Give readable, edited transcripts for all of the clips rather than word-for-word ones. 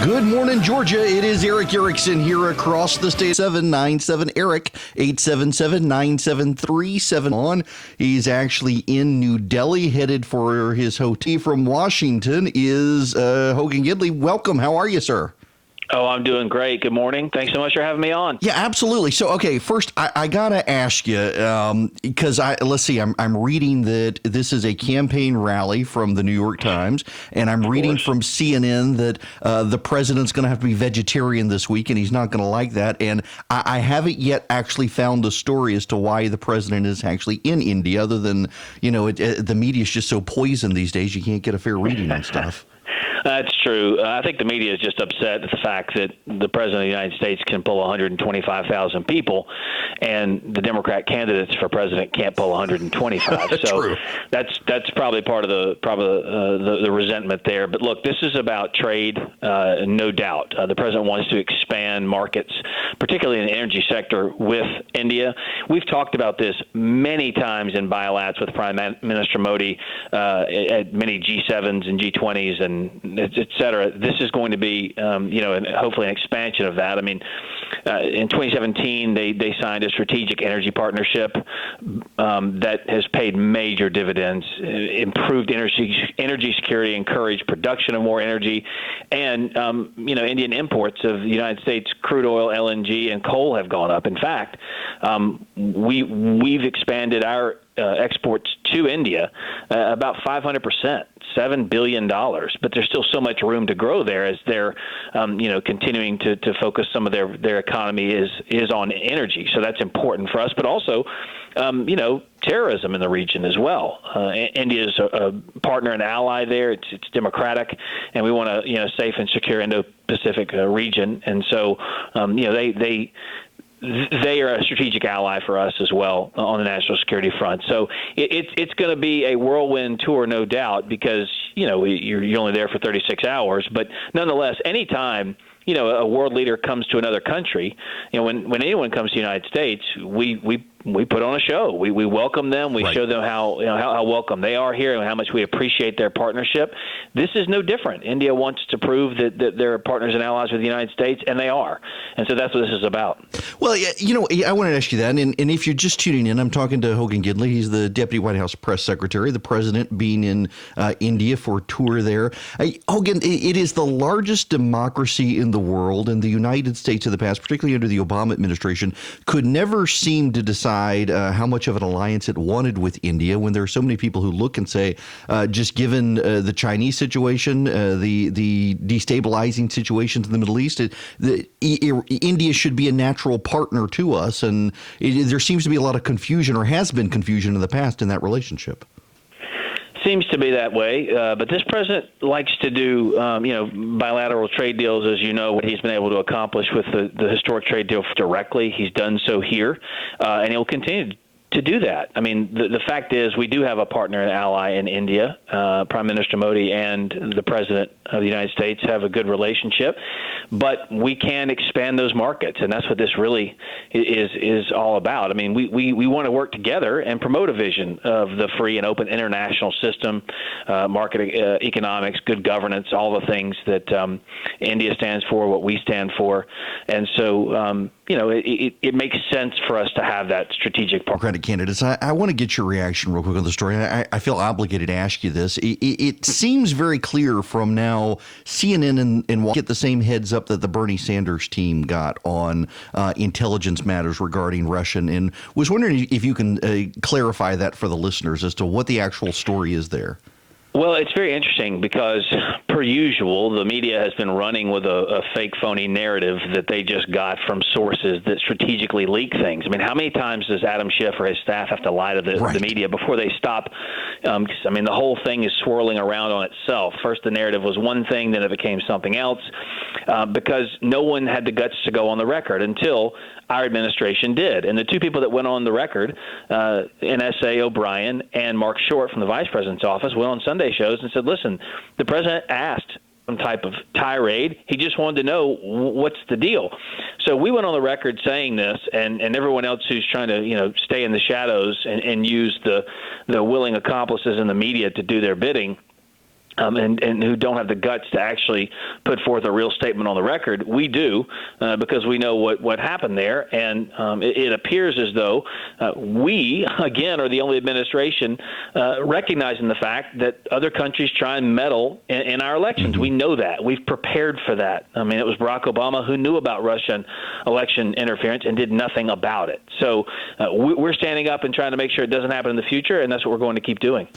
Good morning, Georgia. It is Erick Erickson here across the state. 797 Eric 877-973-7 on. He's actually in New Delhi, headed for his hotel. From Washington is Hogan Gidley. Welcome. How are you, sir? Oh, I'm doing great. Good morning. Thanks so much for having me on. Yeah, absolutely. So, okay, first, I got to ask you, because let's see, I'm reading that this is a campaign rally from the New York Times, and I'm reading from CNN that the president's going to have to be vegetarian this week, and he's not going to like that. And I haven't yet actually found the story as to why the president is actually in India, other than, the media is just so poisoned these days, you can't get a fair reading on stuff. That's true. I think the media is just upset at the fact that the president of the United States can pull 125,000 people, and the Democrat candidates for president can't pull 125. So True. that's probably part of the resentment there. But look, this is about trade, no doubt. The president wants to expand markets, particularly in the energy sector, with India. We've talked about this many times in bilaterals with Prime Minister Modi at many G7s and G20s and et cetera. This is going to be, and hopefully an expansion of that. I mean, in 2017, they signed a strategic energy partnership that has paid major dividends, improved energy security, encouraged production of more energy, and, Indian imports of the United States crude oil, LNG, and coal have gone up. In fact, we've expanded our exports to India about 500%, $7 billion. But there's still so much room to grow there as they're, continuing to focus some of their economy is on energy. So that's important for us. But also, terrorism in the region as well. India is a partner and ally there. It's democratic, and we want a safe and secure Indo-Pacific region. And so, they are a strategic ally for us as well on the national security front. So it's going to be a whirlwind tour, no doubt, because you're only there for 36 hours. But nonetheless, anytime a world leader comes to another country, when anyone comes to the United States, we put on a show. We welcome them. We show them how welcome they are here and how much we appreciate their partnership. This is no different. India wants to prove that they're partners and allies with the United States, and they are. And so that's what this is about. Well, I want to ask you that. And if you're just tuning in, I'm talking to Hogan Gidley. He's the Deputy White House Press Secretary, the president being in India for a tour there. Hogan, it is the largest democracy in the world, and the United States of the past, particularly under the Obama administration, could never seem to decide how much of an alliance it wanted with India, when there are so many people who look and say, just given the Chinese situation, the destabilizing situations in the Middle East, India should be a natural partner to us. And there seems to be a lot of confusion, or has been confusion in the past, in that relationship. Seems to be that way, but this president likes to do, bilateral trade deals, as you know, what he's been able to accomplish with the historic trade deal directly. He's done so here, and he'll continue to do that. I mean, the fact is we do have a partner and ally in India. Prime Minister Modi and the President of the United States have a good relationship, but we can expand those markets, and that's what this really is all about. I mean, we want to work together and promote a vision of the free and open international system, market economics, good governance, all the things that India stands for, what we stand for. And so, it makes sense for us to have that strategic partner. Candidates. I want to get your reaction real quick on the story. I feel obligated to ask you this. It seems very clear from now CNN and get the same heads up that the Bernie Sanders team got on intelligence matters regarding Russian, and was wondering if you can clarify that for the listeners as to what the actual story is there. Well, it's very interesting because, per usual, the media has been running with a fake, phony narrative that they just got from sources that strategically leak things. I mean, how many times does Adam Schiff or his staff have to lie to the media before they stop? The whole thing is swirling around on itself. First, the narrative was one thing, then it became something else, because no one had the guts to go on the record until our administration did. And the two people that went on the record, NSA O'Brien and Mark Short from the vice president's office, went on Sunday shows and said, listen, the president asked some type of tirade. He just wanted to know what's the deal. So we went on the record saying this, and everyone else who's trying to stay in the shadows and use the willing accomplices in the media to do their bidding and who don't have the guts to actually put forth a real statement on the record. We do, because we know what happened there. And it appears as though we, again, are the only administration recognizing the fact that other countries try and meddle in our elections. We know that. We've prepared for that. I mean, it was Barack Obama who knew about Russian election interference and did nothing about it. So we're standing up and trying to make sure it doesn't happen in the future, and that's what we're going to keep doing.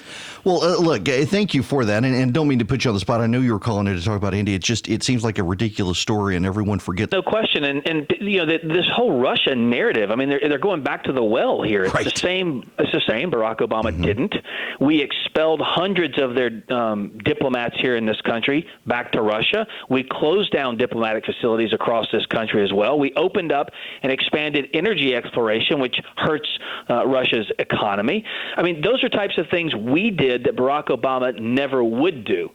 Well, look, thank you for that. And don't mean to put you on the spot. I know you were calling in to talk about India. It seems like a ridiculous story, and everyone forgets. No question. And this whole Russia narrative, I mean, they're going back to the well here. It's right. the same. It's the same. Barack Obama didn't. We expelled hundreds of their diplomats here in this country back to Russia. We closed down diplomatic facilities across this country as well. We opened up and expanded energy exploration, which hurts Russia's economy. I mean, those are types of things we did that Barack Obama never would do.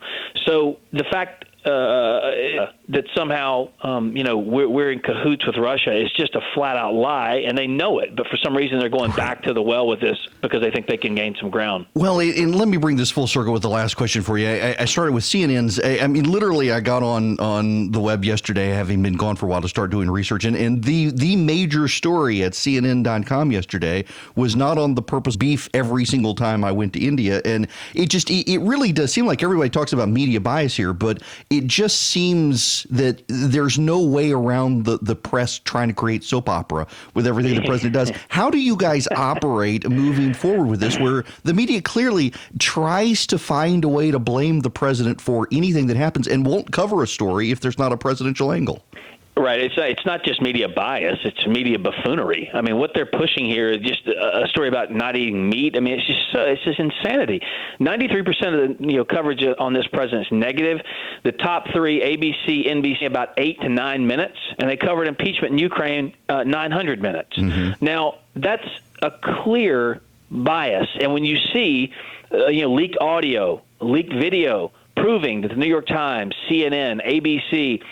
So the fact that somehow, we're in cahoots with Russia is just a flat-out lie, and they know it. But for some reason, they're going back to the well with this because they think they can gain some ground. Well, and let me bring this full circle with the last question for you. I started with CNN's. I mean, literally, I got on the web yesterday, having been gone for a while, to start doing research. And the major story at CNN.com yesterday was not on the purpose beef every single time I went to India. And it really does seem like everybody talks about media bias here, but it just seems that there's no way around the press trying to create soap opera with everything the president does. How do you guys operate moving forward with this, where the media clearly tries to find a way to blame the president for anything that happens and won't cover a story if there's not a presidential angle? Right. It's not just media bias. It's media buffoonery. I mean, what they're pushing here is just a story about not eating meat. I mean, it's just insanity. 93% of the coverage on this president is negative. The top three, ABC, NBC, about 8 to 9 minutes, and they covered impeachment in Ukraine 900 minutes. Mm-hmm. Now, that's a clear bias. And when you see leaked audio, leaked video proving that the New York Times, CNN, ABC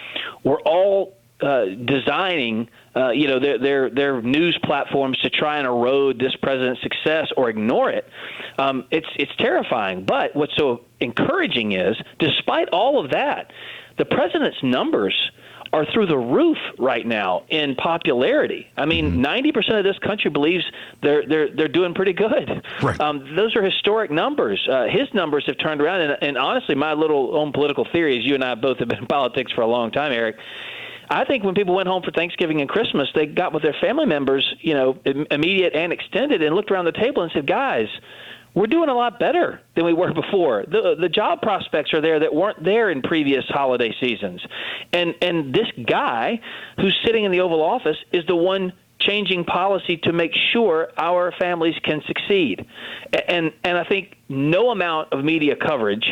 were all designing, their news platforms to try and erode this president's success or ignore it. It's terrifying. But what's so encouraging is, despite all of that, the president's numbers are through the roof right now in popularity. I mean, 90% of this country believes they're doing pretty good. Right. Those are historic numbers. His numbers have turned around. And honestly, my little own political theory is, you and I both have been in politics for a long time, Eric. I think when people went home for Thanksgiving and Christmas, they got with their family members, immediate and extended, and looked around the table and said, guys, we're doing a lot better than we were before. The job prospects are there that weren't there in previous holiday seasons. And this guy who's sitting in the Oval Office is the one changing policy to make sure our families can succeed. And I think no amount of media coverage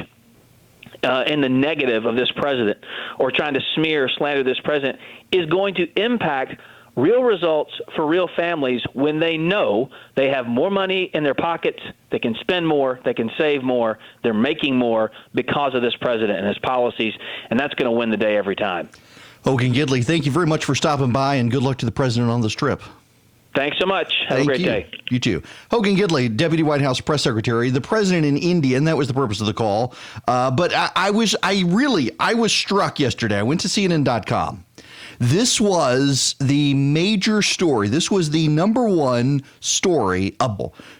in the negative of this president, or trying to smear or slander this president, is going to impact real results for real families when they know they have more money in their pockets, they can spend more, they can save more, they're making more because of this president and his policies, and that's going to win the day every time. Hogan Gidley, thank you very much for stopping by, and good luck to the president on this trip. Thanks so much. Have a great day. You too. Hogan Gidley, Deputy White House Press Secretary, the president in India, and that was the purpose of the call. But I was struck yesterday. I went to CNN.com. This was the major story. This was the number one story.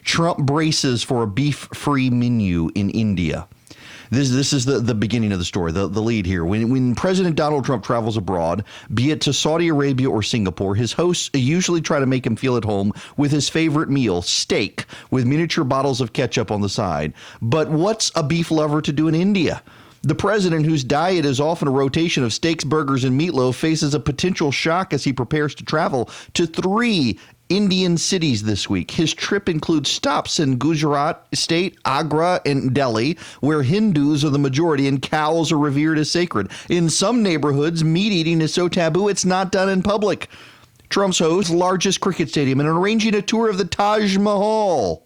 Trump braces for a beef-free menu in India. This is the beginning of the story, the lead here. When President Donald Trump travels abroad, be it to Saudi Arabia or Singapore, his hosts usually try to make him feel at home with his favorite meal, steak, with miniature bottles of ketchup on the side. But what's a beef lover to do in India? The president, whose diet is often a rotation of steaks, burgers, and meatloaf, faces a potential shock as he prepares to travel to 3 Indian cities this week. His trip includes stops in Gujarat state, Agra, and Delhi, where Hindus are the majority and cows are revered as sacred. In some neighborhoods, meat eating is so taboo it's not done in public. Trump's host, largest cricket stadium, and arranging a tour of the Taj Mahal.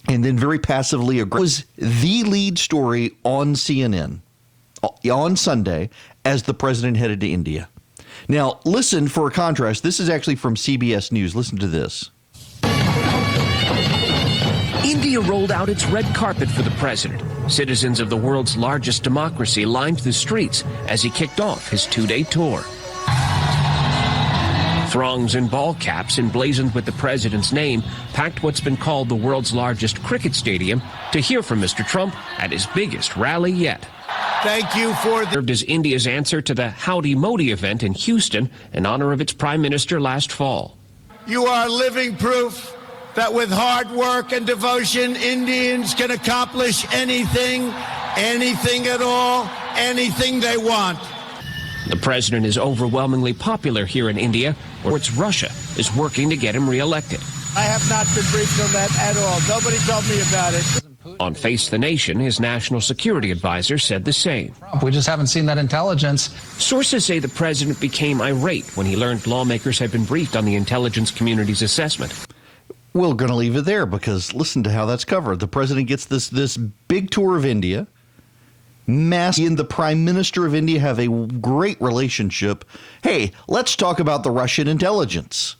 And then very passively was the lead story on CNN on Sunday as the president headed to India. Now, listen for a contrast. This is actually from CBS News. Listen to this. India rolled out its red carpet for the president. Citizens of the world's largest democracy lined the streets as he kicked off his two-day tour. Throngs in ball caps emblazoned with the president's name packed what's been called the world's largest cricket stadium to hear from Mr. Trump at his biggest rally yet. Thank you for served as India's answer to the Howdy Modi event in Houston in honor of its prime minister last fall. You are living proof that with hard work and devotion, Indians can accomplish anything, anything at all, anything they want. The president is overwhelmingly popular here in India, where it's Russia is working to get him reelected. I have not been briefed on that at all. Nobody told me about it. On Face the Nation, his national security advisor said the same. We just haven't seen that intelligence. Sources say the president became irate when he learned lawmakers had been briefed on the intelligence community's assessment. We're going to leave it there because listen to how that's covered. The president gets this big tour of India. He and the prime minister of India have a great relationship. Hey, let's talk about the Russian intelligence.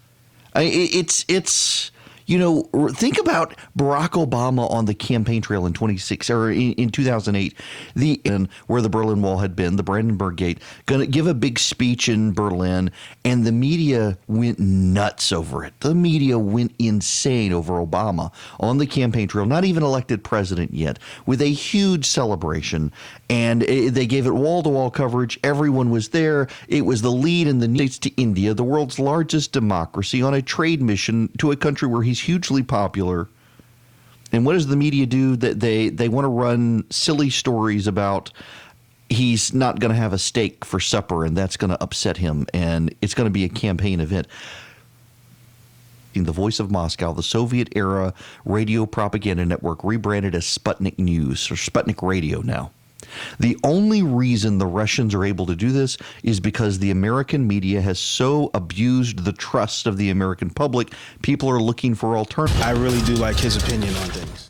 It's you know, think about Barack Obama on the campaign trail in 2008, where the Berlin Wall had been, the Brandenburg Gate, going to give a big speech in Berlin, and the media went nuts over it. The media went insane over Obama on the campaign trail, not even elected president yet, with a huge celebration, and they gave it wall-to-wall coverage. Everyone was there. It was the lead in the States to India, the world's largest democracy, on a trade mission to a country where he's hugely popular. And what does the media do? That they want to run silly stories about he's not going to have a steak for supper and that's going to upset him and it's going to be a campaign event. In the voice of Moscow, the Soviet-era radio propaganda network rebranded as Sputnik News or Sputnik Radio now. The only reason the Russians are able to do this is because the American media has so abused the trust of the American public. People are looking for alternatives. I really do like his opinion on things.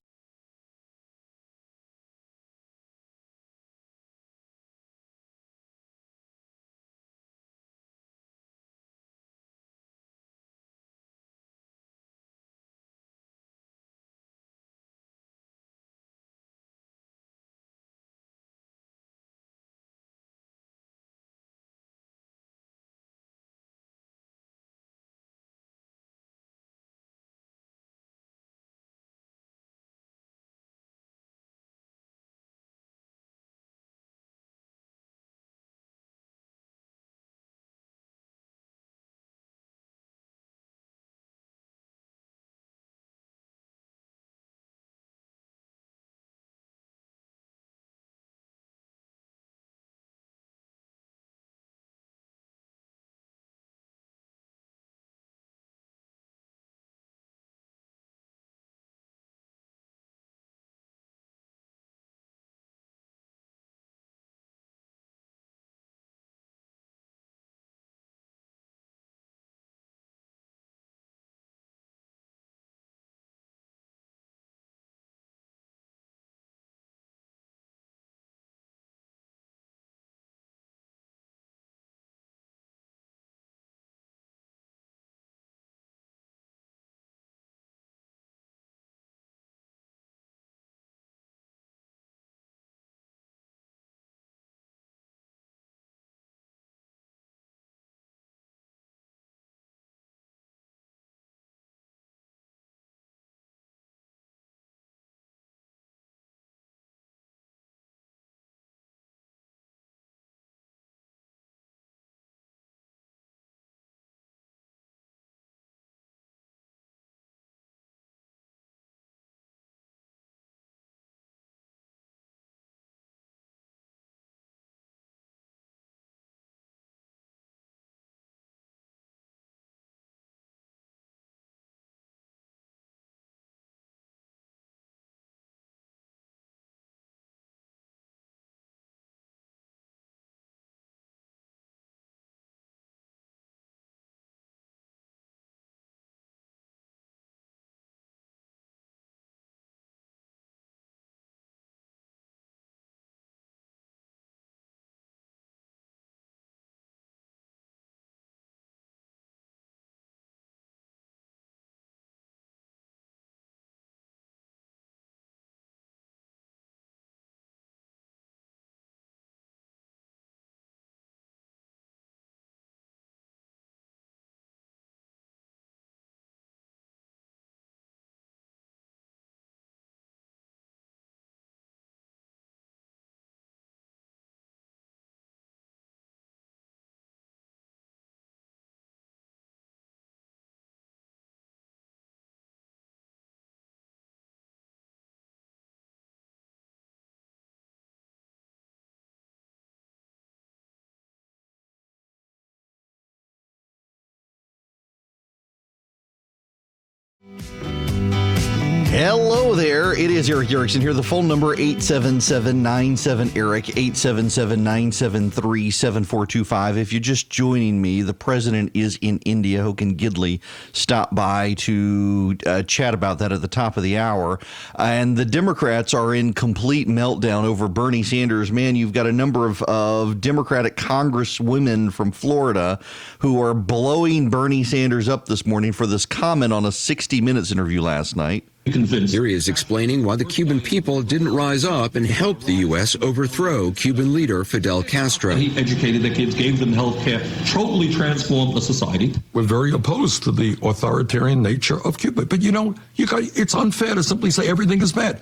Hello there. It is Erick Erickson here. The phone number 877-97-ERIC, 877-973-7425. If you're just joining me, the president is in India. Hogan Gidley stopped by to chat about that at the top of the hour. And the Democrats are in complete meltdown over Bernie Sanders. Man, you've got a number of Democratic congresswomen from Florida who are blowing Bernie Sanders up this morning for this comment on a 60 Minutes interview last night. Here he is explaining why the Cuban people didn't rise up and help the U.S. overthrow Cuban leader Fidel Castro. He educated the kids, gave them health care, totally transformed the society. We're very opposed to the authoritarian nature of Cuba. But, it's unfair to simply say everything is bad.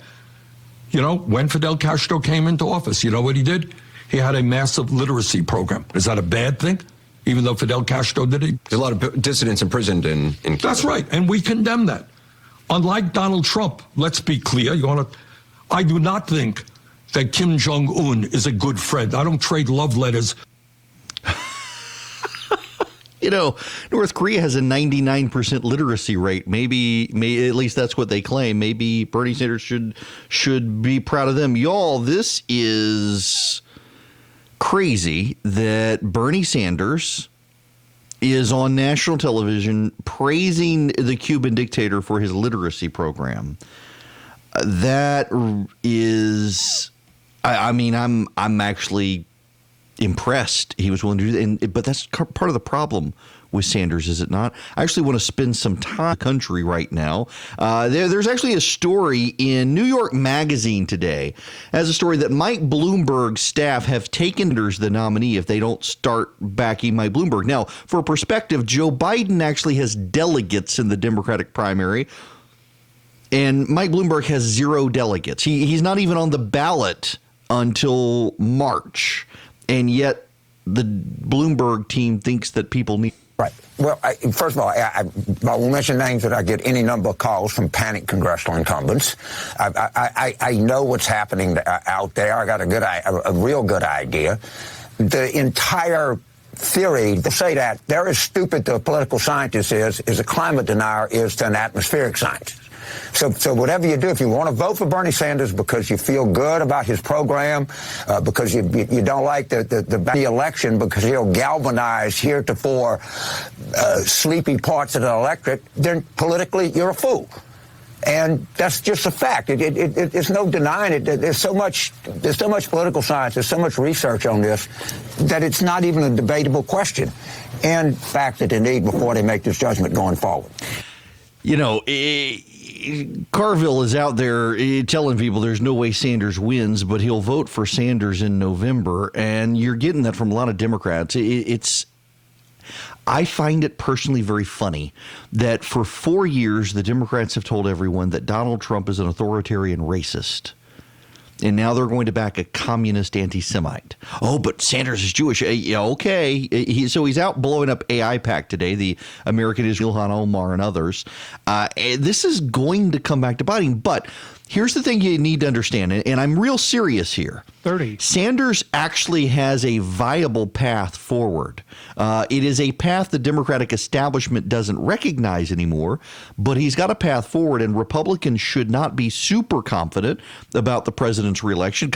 When Fidel Castro came into office, you know what he did? He had a massive literacy program. Is that a bad thing? Even though Fidel Castro did it? There's a lot of dissidents imprisoned in Cuba. That's right, and we condemn that. Unlike Donald Trump, let's be clear, I do not think that Kim Jong-un is a good friend. I don't trade love letters. North Korea has a 99% literacy rate. Maybe at least that's what they claim. Maybe Bernie Sanders should be proud of them. Y'all, this is crazy that Bernie Sanders is on national television praising the Cuban dictator for his literacy program. That is, I'm actually impressed he was willing to do that. But that's part of the problem with Sanders, is it not? I actually want to spend some time in the country right now. There's actually a story in New York Magazine today as a story that Mike Bloomberg's staff have taken as the nominee if they don't start backing Mike Bloomberg. Now, for perspective, Joe Biden actually has delegates in the Democratic primary, and Mike Bloomberg has 0 delegates. He's not even on the ballot until March, and yet the Bloomberg team thinks that people need. Right. Well, first of all, I won't mention names, but I get any number of calls from panicked congressional incumbents. I know what's happening out there. I got a real good idea. The entire theory to say that they're as stupid to a political scientist is a climate denier is to an atmospheric scientist. So whatever you do, if you want to vote for Bernie Sanders because you feel good about his program, because you don't like the election because he'll galvanize heretofore sleepy parts of the electorate, then politically you're a fool. And that's just a fact. It's no denying it. There's so much political science, there's so much research on this that it's not even a debatable question. And fact that they need before they make this judgment going forward. Carville is out there telling people there's no way Sanders wins, but he'll vote for Sanders in November. And you're getting that from a lot of Democrats. I find it personally very funny that for 4 years, the Democrats have told everyone that Donald Trump is an authoritarian racist. And now they're going to back a communist anti-Semite. Oh, but Sanders is Jewish. Yeah, okay. So he's out blowing up AI PAC today, the American Israel, Ilhan Omar, and others. This is going to come back to bite him. But here's the thing you need to understand, and I'm real serious here. 30. Sanders actually has a viable path forward. It is a path the Democratic establishment doesn't recognize anymore, but he's got a path forward, and Republicans should not be super confident about the president's reelection.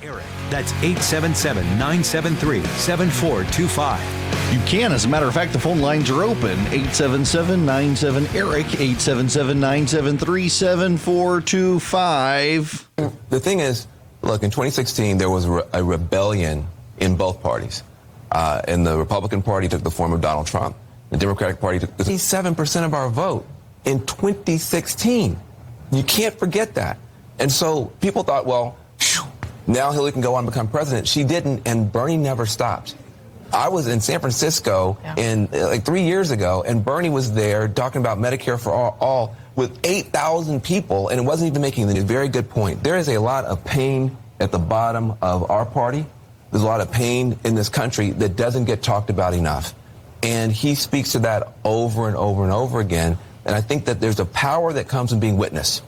Eric. That's 877-973-7425. You can. As a matter of fact, the phone lines are open. 877-97-ERIC, 877-973-7425. The thing is, look, in 2016, there was a rebellion in both parties. And the Republican Party took the form of Donald Trump. The Democratic Party took 57% of our vote in 2016. You can't forget that. And so people thought, well, now Hillary can go on and become president. She didn't, and Bernie never stopped. I was in San Francisco like 3 years ago, and Bernie was there talking about Medicare for all with 8,000 people, and it wasn't even making a very good point. There is a lot of pain at the bottom of our party. There's a lot of pain in this country that doesn't get talked about enough. And he speaks to that over and over and over again. And I think that there's a power that comes from being witnessed,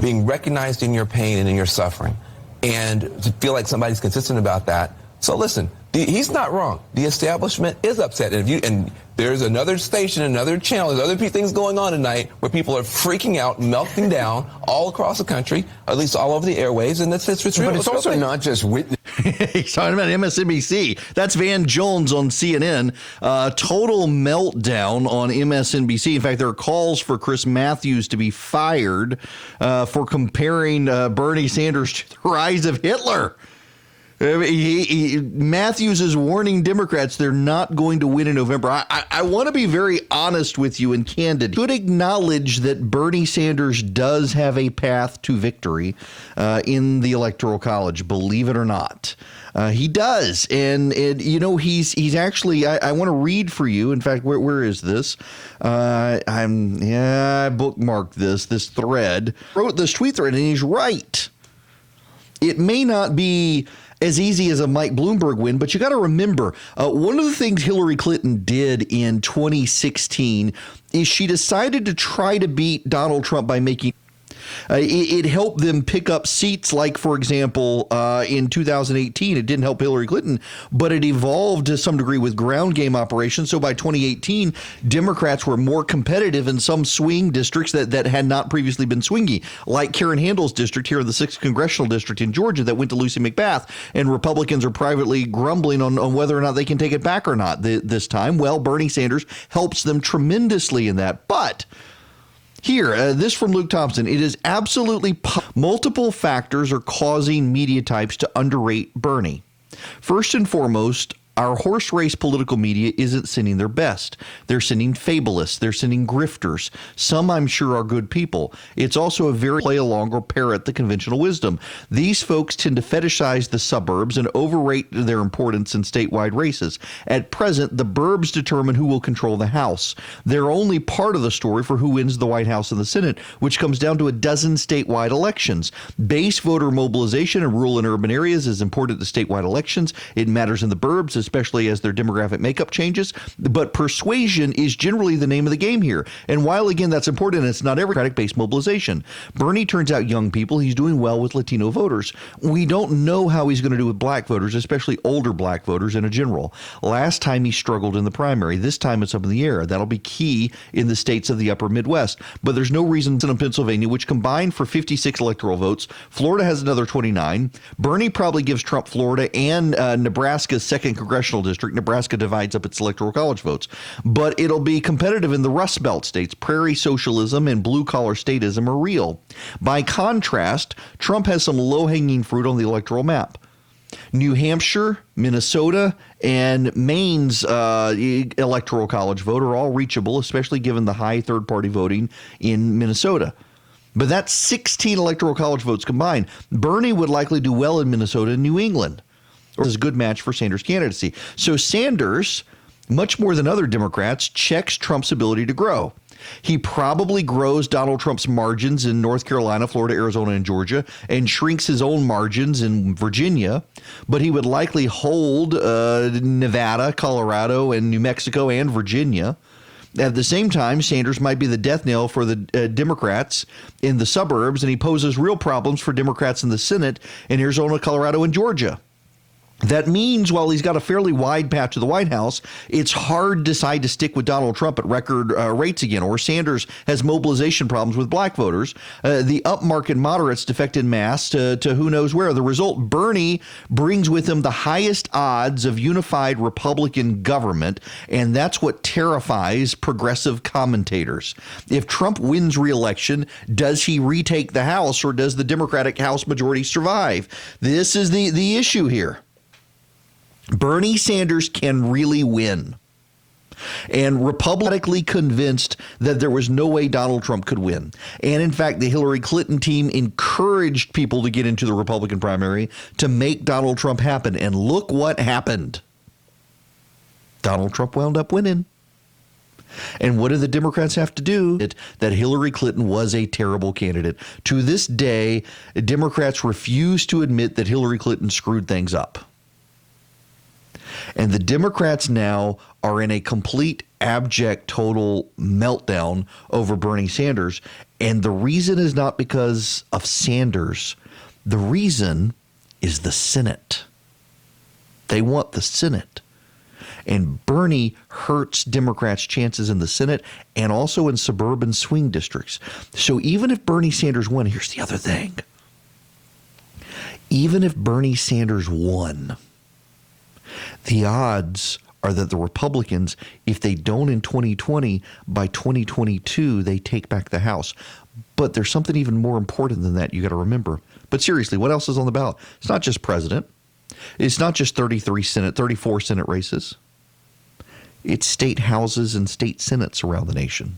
being recognized in your pain and in your suffering. And to feel like somebody's consistent about that. So listen, he's not wrong. The establishment is upset. And there's another station, another channel, there's other things going on tonight where people are freaking out, melting down all across the country, at least all over the airways. And it's real. But it's also not just witness. He's talking about MSNBC. That's Van Jones on CNN. Total meltdown on MSNBC. In fact, there are calls for Chris Matthews to be fired for comparing Bernie Sanders to the rise of Hitler. Matthews is warning Democrats they're not going to win in November. I want to be very honest with you and candid. You should acknowledge that Bernie Sanders does have a path to victory in the Electoral College, believe it or not. He does. And he's actually, I want to read for you. In fact, where is this? I bookmarked this thread, wrote this tweet thread, and he's right. It may not be as easy as a Mike Bloomberg win, but you got to remember, one of the things Hillary Clinton did in 2016 is she decided to try to beat Donald Trump by making it helped them pick up seats like, for example, in 2018. It didn't help Hillary Clinton, but it evolved to some degree with ground game operations. So by 2018, Democrats were more competitive in some swing districts that had not previously been swingy, like Karen Handel's district here in the 6th Congressional District in Georgia that went to Lucy McBath. And Republicans are privately grumbling on whether or not they can take it back or not this time. Well, Bernie Sanders helps them tremendously in that. But here, this from Luke Thompson. It is absolutely multiple factors are causing media types to underrate Bernie. First and foremost, our horse race political media isn't sending their best. They're sending fabulists. They're sending grifters. Some, I'm sure, are good people. It's also a very play along or parrot the conventional wisdom. These folks tend to fetishize the suburbs and overrate their importance in statewide races. At present, the burbs determine who will control the House. They're only part of the story for who wins the White House and the Senate, which comes down to a dozen statewide elections. Base voter mobilization in rural and urban areas is important to statewide elections. It matters in the burbs, especially as their demographic makeup changes. But persuasion is generally the name of the game here. And while, again, that's important, it's not every Democratic-based mobilization. Bernie turns out young people. He's doing well with Latino voters. We don't know how he's going to do with black voters, especially older black voters in a general. Last time he struggled in the primary. This time it's up in the air. That'll be key in the states of the upper Midwest. But there's no reason in Pennsylvania, which combined for 56 electoral votes. Florida has another 29. Bernie probably gives Trump Florida and Nebraska's 2nd Congressional District. Nebraska divides up its electoral college votes. But it'll be competitive in the Rust Belt states. Prairie socialism and blue-collar statism are real. By contrast, Trump has some low-hanging fruit on the electoral map. New Hampshire, Minnesota, and Maine's electoral college vote are all reachable, especially given the high third-party voting in Minnesota. But that's 16 electoral college votes combined. Bernie would likely do well in Minnesota and New England. Is a good match for Sanders' candidacy. So Sanders, much more than other Democrats, checks Trump's ability to grow. He probably grows Donald Trump's margins in North Carolina, Florida, Arizona, and Georgia, and shrinks his own margins in Virginia. But he would likely hold Nevada, Colorado, and New Mexico, and Virginia. At the same time, Sanders might be the death knell for the Democrats in the suburbs, and he poses real problems for Democrats in the Senate in Arizona, Colorado, and Georgia. That means while he's got a fairly wide path to the White House, it's hard to decide to stick with Donald Trump at record rates again, or Sanders has mobilization problems with black voters. The upmarket moderates defect en masse to who knows where. The result, Bernie brings with him the highest odds of unified Republican government, and that's what terrifies progressive commentators. If Trump wins re-election, does he retake the House, or does the Democratic House majority survive? This is the issue here. Bernie Sanders can really win, and Republicanically convinced that there was no way Donald Trump could win. And in fact, the Hillary Clinton team encouraged people to get into the Republican primary to make Donald Trump happen. And look what happened. Donald Trump wound up winning. And what do the Democrats have to do? That Hillary Clinton was a terrible candidate. To this day, Democrats refuse to admit that Hillary Clinton screwed things up. And the Democrats now are in a complete, abject, total meltdown over Bernie Sanders. And the reason is not because of Sanders. The reason is the Senate. They want the Senate. And Bernie hurts Democrats' chances in the Senate and also in suburban swing districts. So even if Bernie Sanders won, here's the other thing. Even if Bernie Sanders won, the odds are that the Republicans, if they don't in 2020, by 2022, they take back the House. But there's something even more important than that you got to remember. But seriously, what else is on the ballot? It's not just president. It's not just 34 Senate races. It's state houses and state senates around the nation.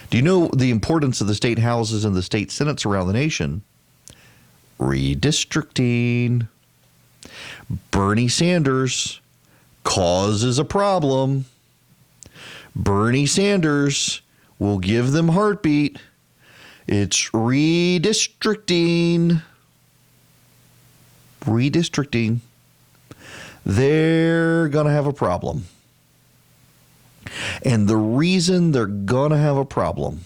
Do you know the importance of the state houses and the state senates around the nation? Redistricting. Bernie Sanders causes a problem. Bernie Sanders will give them heartbeat. It's redistricting. Redistricting. They're going to have a problem. And the reason they're going to have a problem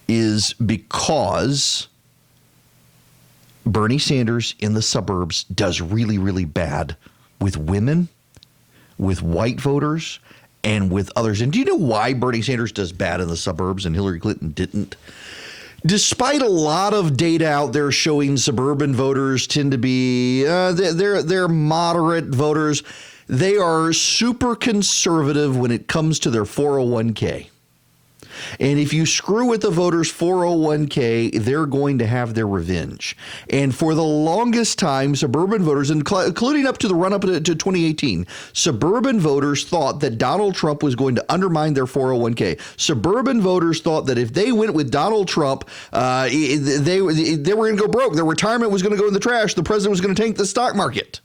is because Bernie Sanders in the suburbs does really, really bad with women, with white voters, and with others. And do you know why Bernie Sanders does bad in the suburbs and Hillary Clinton didn't? Despite a lot of data out there showing suburban voters tend to be, they're moderate voters, they are super conservative when it comes to their 401k. And if you screw with the voters' 401k, they're going to have their revenge. And for the longest time, suburban voters, including up to the run-up to 2018, suburban voters thought that Donald Trump was going to undermine their 401k. Suburban voters thought that if they went with Donald Trump, they were going to go broke. Their retirement was going to go in the trash. The president was going to tank the stock market.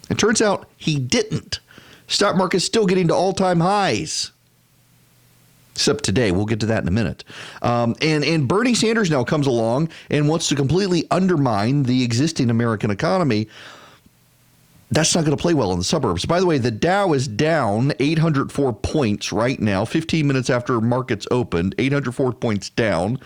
It turns out he didn't. Stock market's still getting to all-time highs. Except today. We'll get to that in a minute. And Bernie Sanders now comes along and wants to completely undermine the existing American economy. That's not going to play well in the suburbs. By the way, the Dow is down 804 points right now, 15 minutes after markets opened, 804 points down.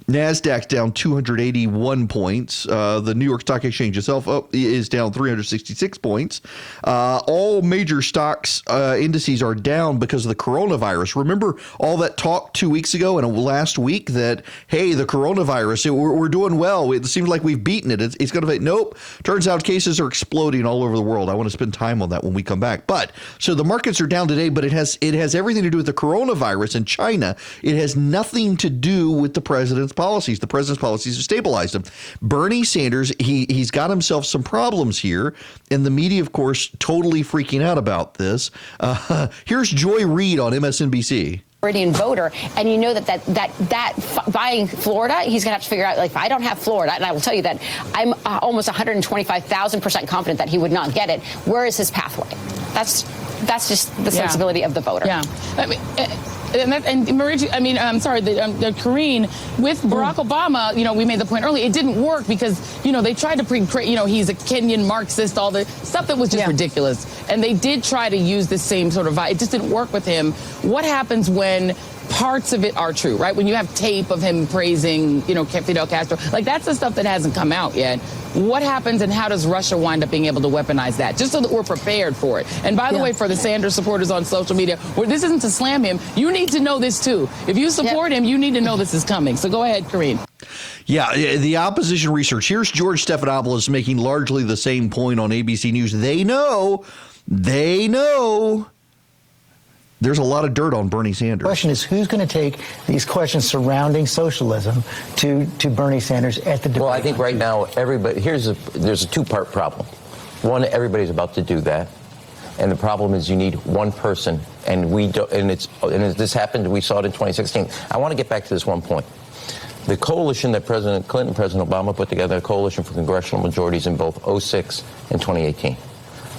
NASDAQ's down 281 points. The New York Stock Exchange itself is down 366 points. All major stocks indices are down because of the coronavirus. Remember all that talk 2 weeks ago and last week that, hey, the coronavirus, we're doing well. It seems like we've beaten it. It's going to, nope. Turns out cases are exploding all over the world. I want to spend time on that when we come back. But so the markets are down today, but it has everything to do with the coronavirus in China. It has nothing to do with the president's policies. The president's policies have stabilized him. Bernie Sanders, he's got himself some problems here, and the media, of course, totally freaking out about this. Here's Joy Reid on MSNBC. Voter, and you know that buying Florida, he's gonna have to figure out, like, if I don't have Florida, and I will tell you that I'm almost 125,000% confident that he would not get it. Where is his pathway? That's just the sensibility of the voter. Yeah. I mean, and Marie, Karine, with Barack Obama, we made the point earlier, it didn't work because, they tried to create, he's a Kenyan Marxist, all the stuff that was just ridiculous. And they did try to use the same sort of vibe. It just didn't work with him. What happens when parts of it are true, right? When you have tape of him praising, Fidel Castro, like that's the stuff that hasn't come out yet. What happens and how does Russia wind up being able to weaponize that? Just so that we're prepared for it. And by the way, for the Sanders supporters on social media, this isn't to slam him. You need to know this too. If you support him, you need to know this is coming. So go ahead, Karine. Yeah, the opposition research. Here's George Stephanopoulos making largely the same point on ABC News. They know there's a lot of dirt on Bernie Sanders. The question is, who's going to take these questions surrounding socialism to Bernie Sanders at the debate? Well, I think right now, there's a two-part problem. One, everybody's about to do that. And the problem is you need one person, and this happened, we saw it in 2016. I want to get back to this one point. The coalition that President Clinton, President Obama put together, a coalition for congressional majorities in both 2006 and 2018,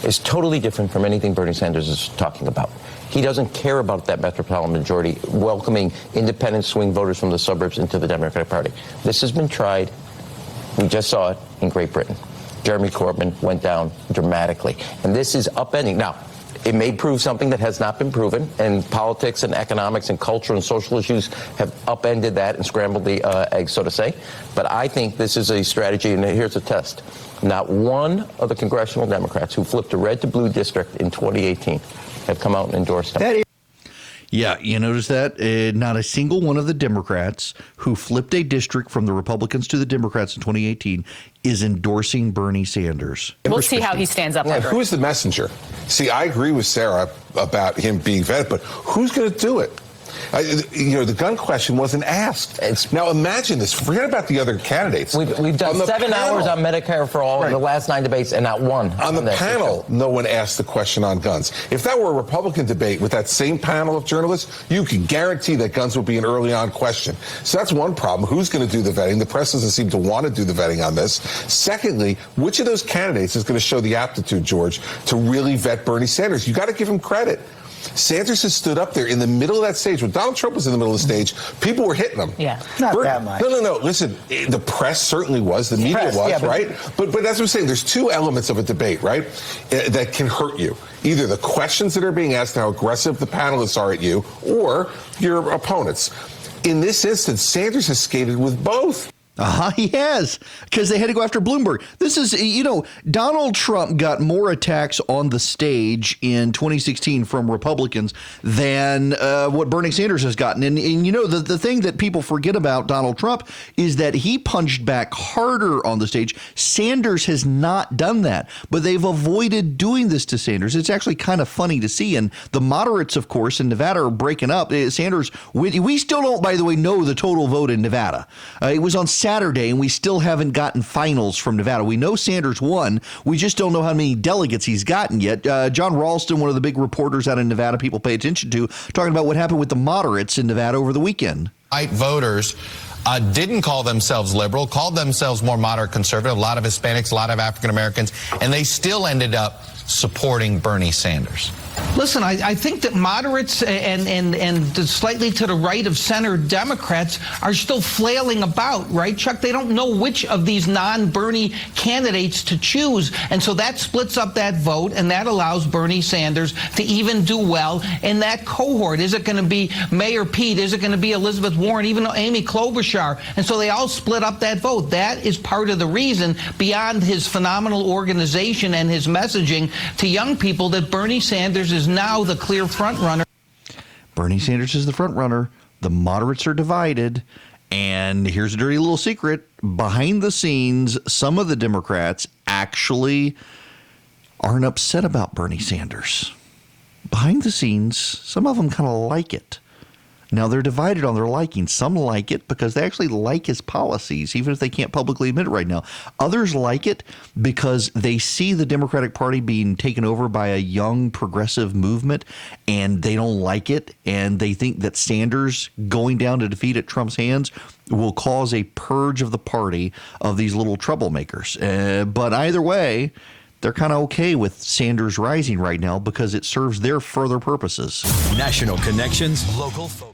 is totally different from anything Bernie Sanders is talking about. He doesn't care about that metropolitan majority, welcoming independent swing voters from the suburbs into the Democratic Party. This has been tried. We just saw it in Great Britain. Jeremy Corbyn went down dramatically. And this is upending. Now, it may prove something that has not been proven, and politics and economics and culture and social issues have upended that and scrambled the eggs, so to say. But I think this is a strategy, and here's a test. Not one of the congressional Democrats who flipped a red to blue district in 2018 have come out and endorsed him. Yeah, you notice that? Not a single one of the Democrats who flipped a district from the Republicans to the Democrats in 2018 is endorsing Bernie Sanders. We'll see how he stands up. Who's the messenger? See, I agree with Sarah about him being vetted, but who's going to do it? The gun question wasn't asked. Now imagine this. Forget about the other candidates. We've done 7 hours on Medicare for all in the last 9 debates, and not one. On the panel, no one asked the question on guns. If that were a Republican debate with that same panel of journalists, you could guarantee that guns would be an early on question. So that's one problem. Who's going to do the vetting? The press doesn't seem to want to do the vetting on this. Secondly, which of those candidates is going to show the aptitude, George, to really vet Bernie Sanders? You got to give him credit. Sanders has stood up there in the middle of that stage. When Donald Trump was in the middle of the stage, people were hitting him. Yeah, not that much. No. Listen, the press certainly was. The media was, right? But that's what I'm saying. There's two elements of a debate, right, that can hurt you. Either the questions that are being asked, how aggressive the panelists are at you, or your opponents. In this instance, Sanders has skated with both. He has, because they had to go after Bloomberg. This is, Donald Trump got more attacks on the stage in 2016 from Republicans than what Bernie Sanders has gotten. And the thing that people forget about Donald Trump is that he punched back harder on the stage. Sanders has not done that, but they've avoided doing this to Sanders. It's actually kind of funny to see. And the moderates, of course, in Nevada are breaking up. Sanders, we still don't, by the way, know the total vote in Nevada. It was on Saturday, and we still haven't gotten finals from Nevada. We know Sanders won. We just don't know how many delegates he's gotten yet. John Ralston, one of the big reporters out in Nevada people pay attention to, talking about what happened with the moderates in Nevada over the weekend. White voters didn't call themselves liberal, called themselves more moderate conservative, a lot of Hispanics, a lot of African Americans, and they still ended up supporting Bernie Sanders. Listen, I think that moderates and slightly to the right of center Democrats are still flailing about, right, Chuck? They don't know which of these non-Bernie candidates to choose. And so that splits up that vote, and that allows Bernie Sanders to even do well in that cohort. Is it going to be Mayor Pete? Is it going to be Elizabeth Warren, even Amy Klobuchar? And so they all split up that vote. That is part of the reason, beyond his phenomenal organization and his messaging to young people, that Bernie Sanders is now the clear front runner. Bernie Sanders is the front runner. The moderates are divided. And here's a dirty little secret. Behind the scenes, some of the Democrats actually aren't upset about Bernie Sanders. Behind the scenes, some of them kind of like it. Now, they're divided on their liking. Some like it because they actually like his policies, even if they can't publicly admit it right now. Others like it because they see the Democratic Party being taken over by a young progressive movement, and they don't like it. And they think that Sanders going down to defeat at Trump's hands will cause a purge of the party of these little troublemakers. But either way, they're kind of okay with Sanders rising right now because it serves their further purposes. National connections, local focus.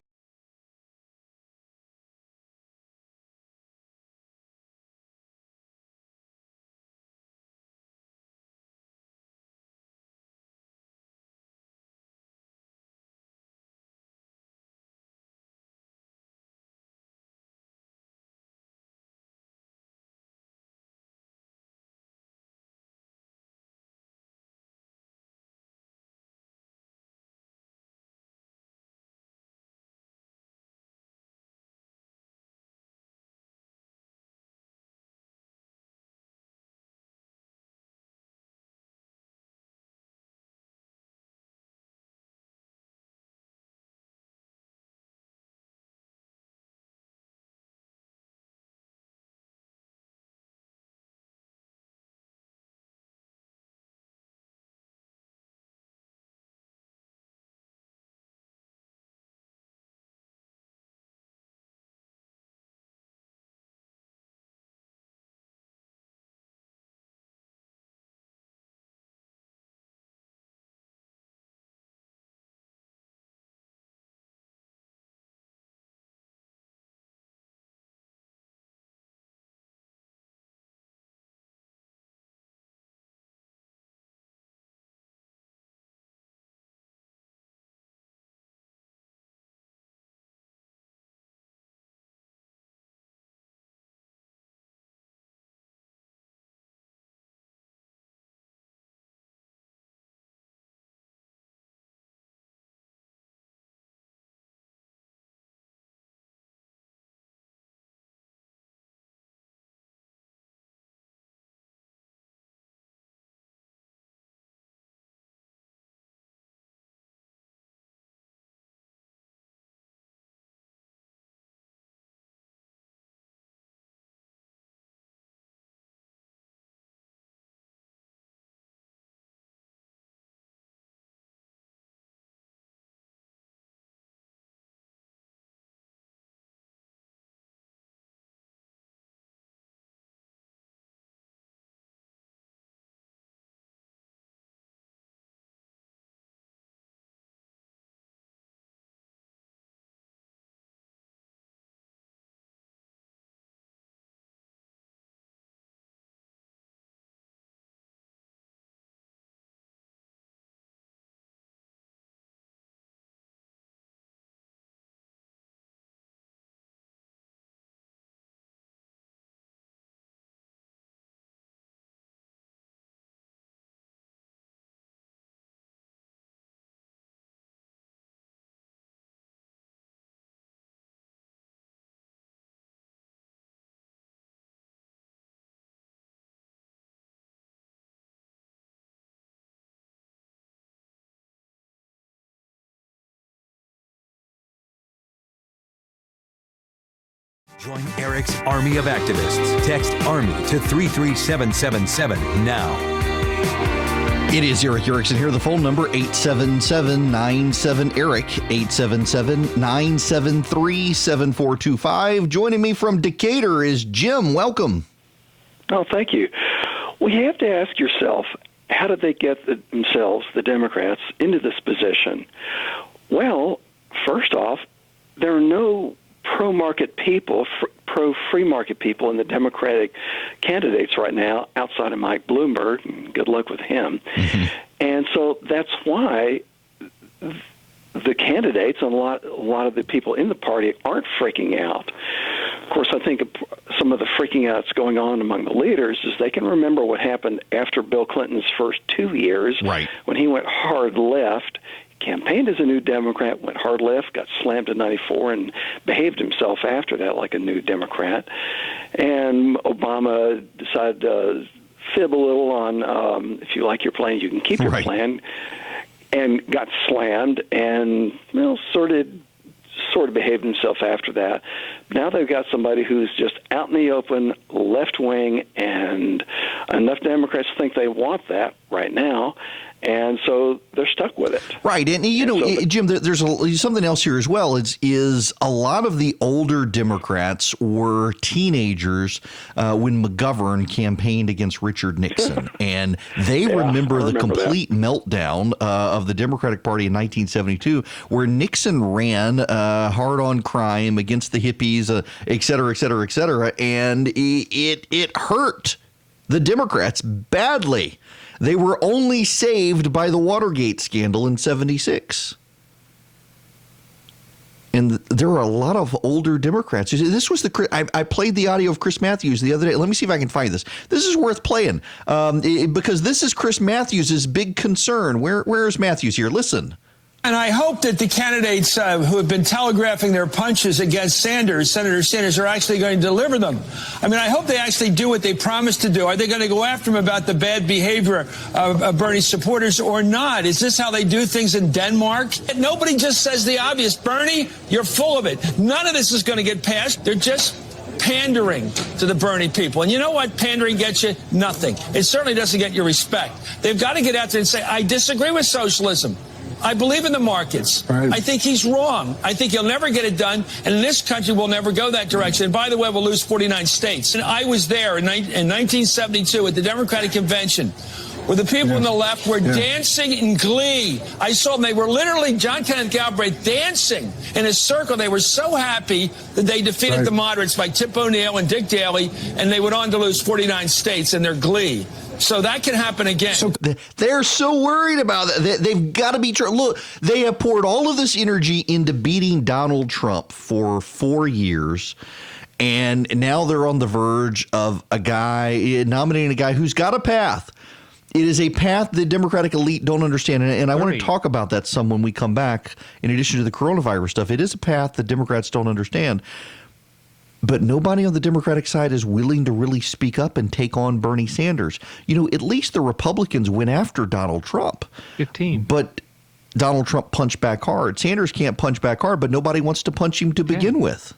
Join Erick's army of activists. Text ARMY to 33777 now. It is Erick Erickson here. The phone number 877-97-ERIC, 877-973-7425. Joining me from Decatur is Jim. Welcome. Oh, thank you. Well, you have to ask yourself, how did they get themselves, the Democrats, into this position? Well, first off, there are no pro-market people, pro-free market people in the Democratic candidates right now outside of Mike Bloomberg. Good luck with him. Mm-hmm. And so that's why the candidates and a lot of the people in the party aren't freaking out. Of course, I think some of the freaking out that's going on among the leaders is they can remember what happened after Bill Clinton's first 2 years, right, when he went hard left, campaigned as a new Democrat, went hard left, got slammed in 94, and behaved himself after that like a new Democrat. And Obama decided to fib a little on, if you like your plan, you can keep your plan, and got slammed and, sort of behaved himself after that. Now they've got somebody who's just out in the open, left wing, and enough Democrats think they want that right now. And so they're stuck with it. Right. And Jim, there's something else here as well. Is a lot of the older Democrats were teenagers when McGovern campaigned against Richard Nixon. And they remember the complete meltdown of the Democratic Party in 1972, where Nixon ran hard on crime against the hippies, et cetera, et cetera, et cetera. And it hurt the Democrats badly. They were only saved by the Watergate scandal in 76. And there are a lot of older Democrats. This was I played the audio of Chris Matthews the other day. Let me see if I can find this. This is worth playing because this is Chris Matthews' big concern. Where is Matthews here? Listen. And I hope that the candidates who have been telegraphing their punches against Senator Sanders, are actually going to deliver them. I mean, I hope they actually do what they promised to do. Are they going to go after him about the bad behavior of Bernie's supporters or not? Is this how they do things in Denmark? Nobody just says the obvious. Bernie, you're full of it. None of this is going to get passed. They're just pandering to the Bernie people. And you know what pandering gets you? Nothing. It certainly doesn't get you respect. They've got to get out there and say, I disagree with socialism. I believe in the markets. Right. I think he's wrong. I think he'll never get it done. And in this country, we'll never go that direction. And by the way, we'll lose 49 states. And I was there in 1972 at the Democratic Convention where the people on the left were dancing in glee. I saw them. They were literally, John Kenneth Galbraith, dancing in a circle. They were so happy that they defeated the moderates like Tip O'Neill and Dick Daley, and they went on to lose 49 states in their glee. So that can happen again. So they're so worried about that. They've got to be true. Look, they have poured all of this energy into beating Donald Trump for 4 years. And now they're on the verge of nominating a guy who's got a path. It is a path the Democratic elite don't understand. And I want to talk about that some when we come back, in addition to the coronavirus stuff. It is a path the Democrats don't understand. But nobody on the Democratic side is willing to really speak up and take on Bernie Sanders. At least the Republicans went after Donald Trump. 15. But Donald Trump punched back hard. Sanders can't punch back hard, but nobody wants to punch him to begin with.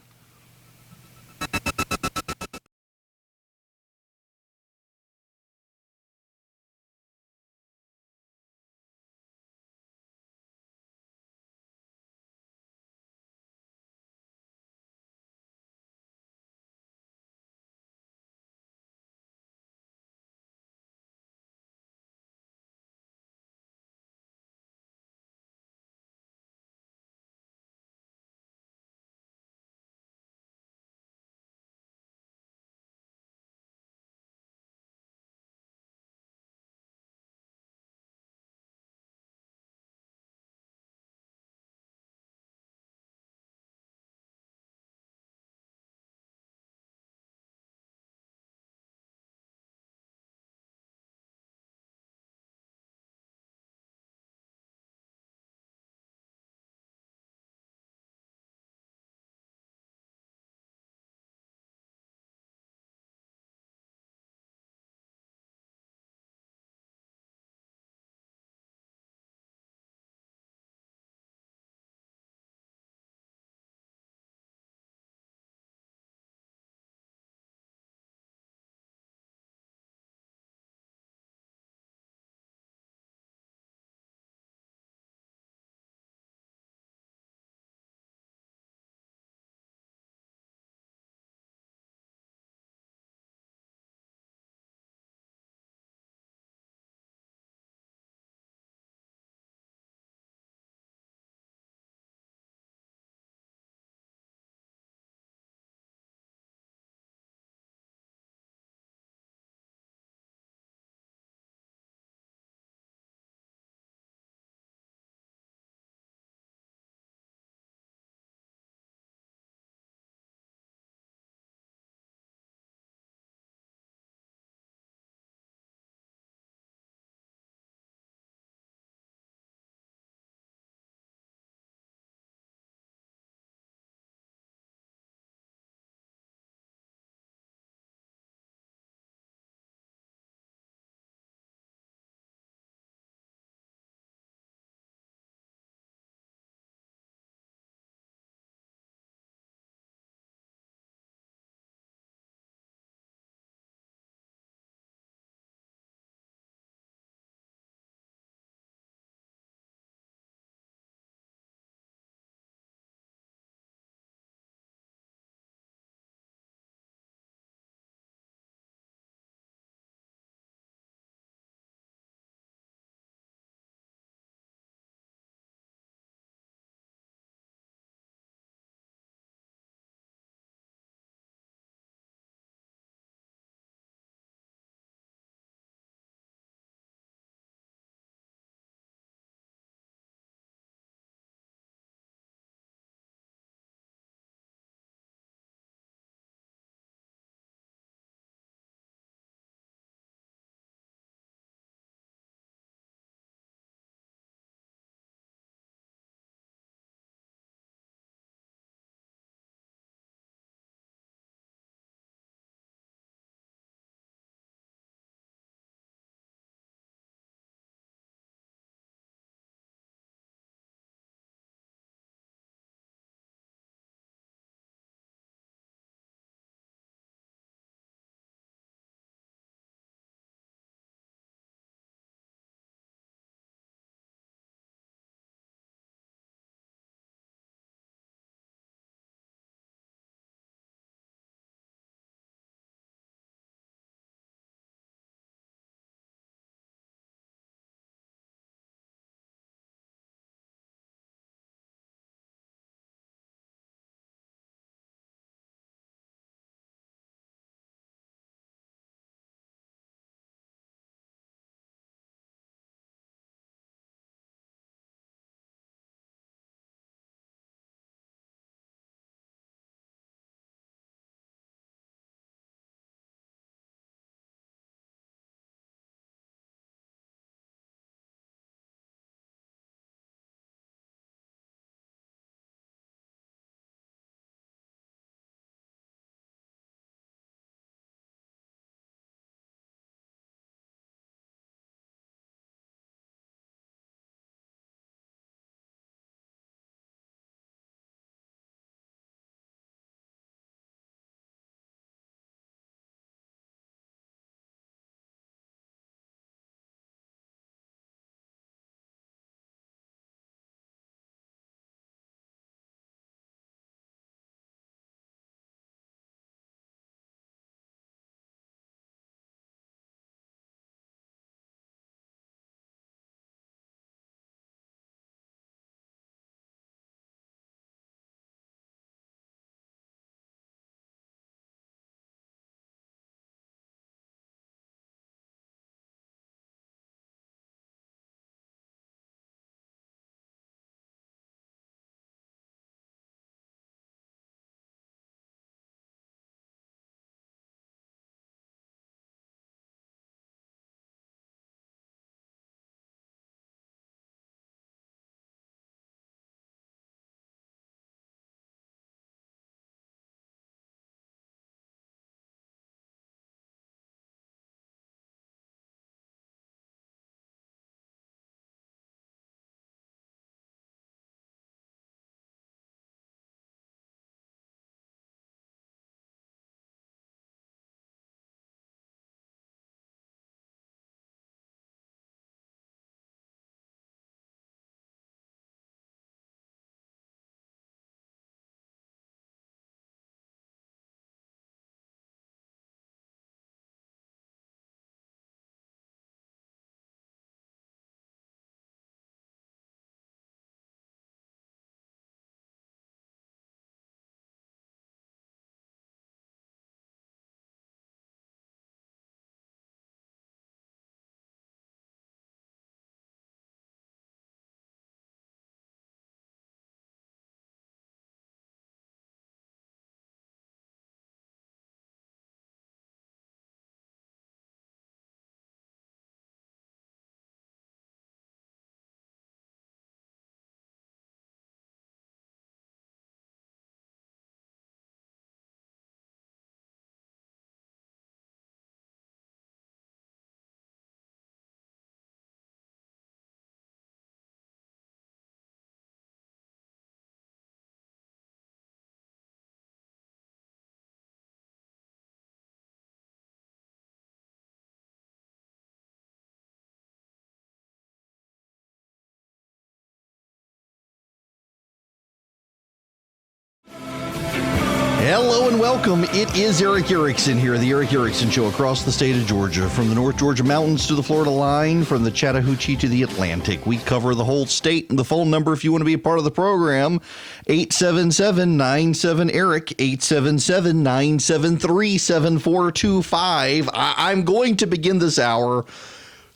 Hello and welcome. It is Erick Erickson here, the Erick Erickson Show, across the state of Georgia, from the North Georgia mountains to the Florida line, from the Chattahoochee to the Atlantic. We cover the whole state. And the phone number, if you want to be a part of the program, 877-97-ERIC, 877-973-7425. I'm going to begin this hour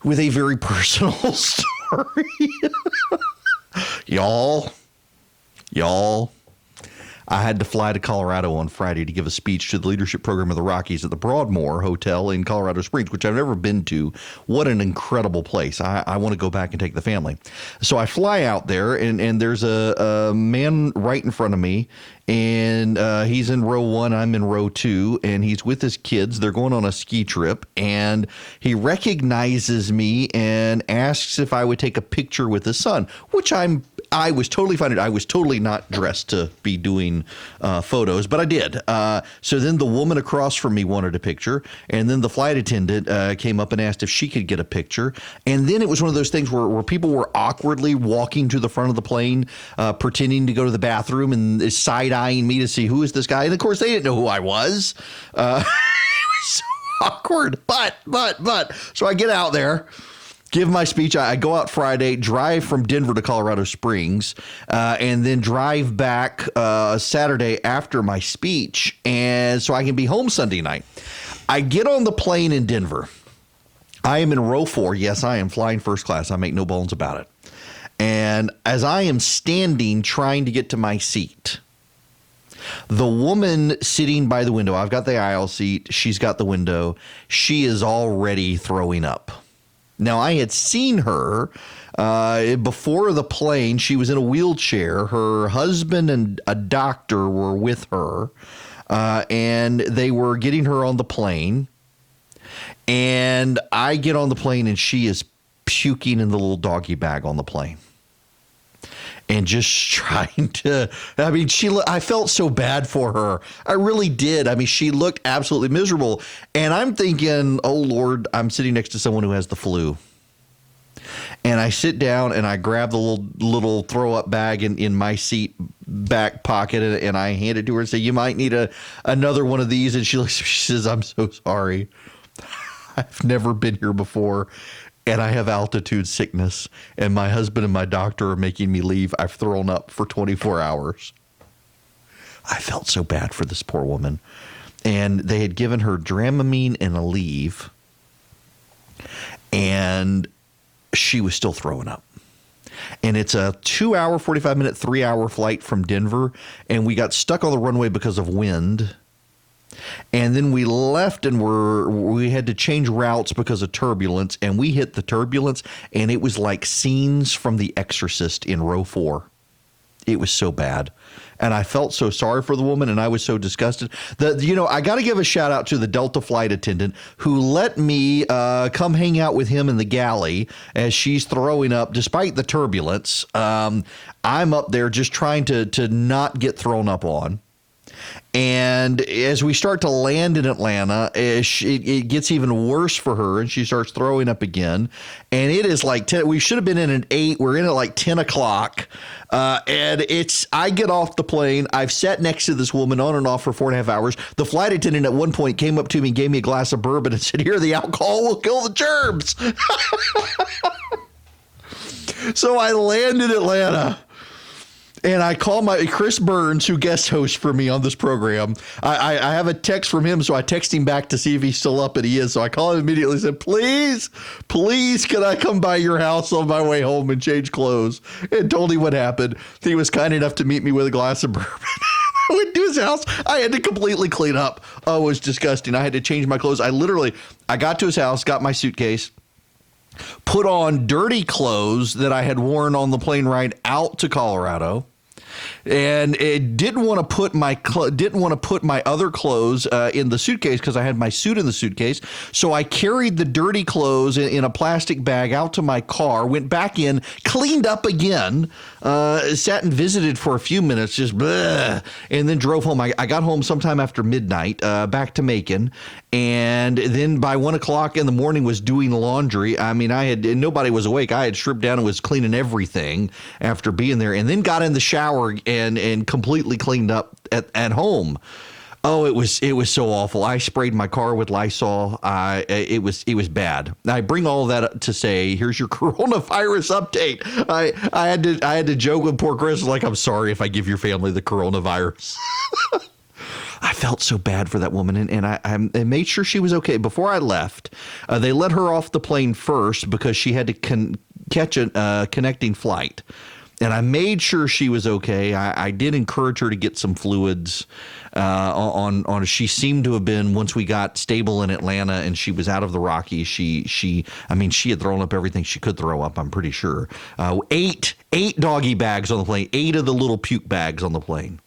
with a very personal story. Y'all, I had to fly to Colorado on Friday to give a speech to the leadership program of the Rockies at the Broadmoor Hotel in Colorado Springs, which I've never been to. What an incredible place. I want to go back and take the family. So I fly out there, and there's a man right in front of me, and he's in row 1, I'm in row 2, and he's with his kids. They're going on a ski trip, and he recognizes me and asks if I would take a picture with his son, which I was totally fine. I was totally not dressed to be doing photos, but I did. So then the woman across from me wanted a picture, and then the flight attendant came up and asked if she could get a picture. And then it was one of those things where people were awkwardly walking to the front of the plane, pretending to go to the bathroom and side-eyeing me to see who is this guy. And of course, they didn't know who I was. It was so awkward. But so I get out there, give my speech. I go out Friday, drive from Denver to Colorado Springs, and then drive back Saturday after my speech, and so I can be home Sunday night. I get on the plane in Denver. I am in row 4. Yes, I am flying first class. I make no bones about it. And as I am standing trying to get to my seat, the woman sitting by the window, I've got the aisle seat, she's got the window, she is already throwing up. Now, I had seen her before the plane. She was in a wheelchair. Her husband and a doctor were with her, and they were getting her on the plane. And I get on the plane, and she is puking in the little doggy bag on the plane. And just trying to, I felt so bad for her. I really did. I mean, she looked absolutely miserable. And I'm thinking, oh, Lord, I'm sitting next to someone who has the flu. And I sit down and I grab the little throw up bag in my seat back pocket, and I hand it to her and say, you might need another one of these. And she says, I'm so sorry. I've never been here before. And I have altitude sickness, and my husband and my doctor are making me leave. I've thrown up for 24 hours. I felt so bad for this poor woman. And they had given her Dramamine and Aleve, and she was still throwing up. And it's a 2-hour, 45-minute, 3-hour flight from Denver, and we got stuck on the runway because of wind. And then we left, and we had to change routes because of turbulence, and we hit the turbulence, and it was like scenes from The Exorcist in row 4. It was so bad. And I felt so sorry for the woman, and I was so disgusted. I got to give a shout out to the Delta flight attendant who let me come hang out with him in the galley as she's throwing up despite the turbulence. I'm up there just trying to not get thrown up on. And as we start to land in Atlanta, it gets even worse for her, and she starts throwing up again. And it is like 10. We should have been in at 8. We're in at like 10 o'clock. And I get off the plane. I've sat next to this woman on and off for 4.5 hours. The flight attendant at one point came up to me, gave me a glass of bourbon, and said, "Here, the alcohol will kill the germs." So I land in Atlanta. And I call Chris Burns, who guest hosts for me on this program. I have a text from him, so I text him back to see if he's still up, and he is. So I call him immediately and said, please, can I come by your house on my way home and change clothes? And told him what happened. He was kind enough to meet me with a glass of bourbon. I went to his house. I had to completely clean up. Oh, it was disgusting. I had to change my clothes. I got to his house, got my suitcase, put on dirty clothes that I had worn on the plane ride out to Colorado, and it didn't want to put my other clothes in the suitcase because I had my suit in the suitcase. So I carried the dirty clothes in a plastic bag out to my car, went back in, cleaned up again, sat and visited for a few minutes, just bleh, and then drove home. I got home sometime after midnight, back to Macon, and then by 1 o'clock in the morning was doing laundry. I mean, nobody was awake. I had stripped down and was cleaning everything after being there, and then got in the shower and completely cleaned up at home. Oh, it was so awful. I sprayed my car with Lysol. It was bad. I bring all that up to say, here's your coronavirus update. I had to joke with poor Chris, like, I'm sorry if I give your family the coronavirus. I felt so bad for that woman, and I made sure she was okay. Before I left, they let her off the plane first because she had to catch a connecting flight. And I made sure she was okay. I did encourage her to get some fluids on. She seemed to have been, once we got stable in Atlanta and she was out of the Rockies, she had thrown up everything she could throw up, I'm pretty sure. 8 doggy bags on the plane, 8 of the little puke bags on the plane.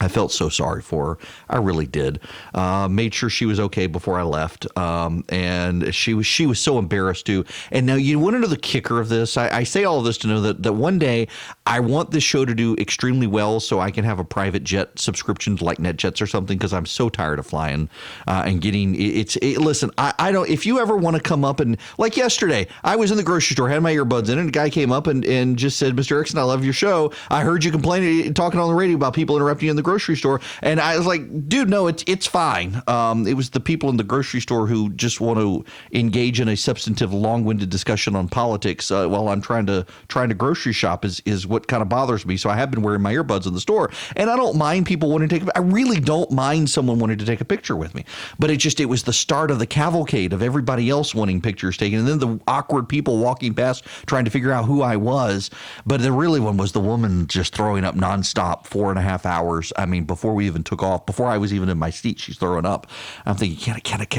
I felt so sorry for her. I really did. Made sure she was okay before I left. And she was so embarrassed too. And now you want to know the kicker of this? I say all of this to know that one day I want this show to do extremely well so I can have a private jet subscription to like NetJets or something, because I'm so tired of flying and getting listen, I don't, if you ever want to come up and, like yesterday, I was in the grocery store, had my earbuds in, and a guy came up and just said, Mr. Erickson, I love your show. I heard you complaining, talking on the radio about people interrupting you in the grocery store. And I was like, dude, no, it's fine. It was the people in the grocery store who just want to engage in a substantive, long-winded discussion on politics while I'm trying to grocery shop is what kind of bothers me. So I have been wearing my earbuds in the store, and I don't mind people wanting to take. I really don't mind someone wanting to take a picture with me, but it was the start of the cavalcade of everybody else wanting pictures taken, and then the awkward people walking past trying to figure out who I was. But the really one was the woman just throwing up nonstop 4.5 hours. I mean, before we even took off, before I was even in my seat, she's throwing up. I'm thinking,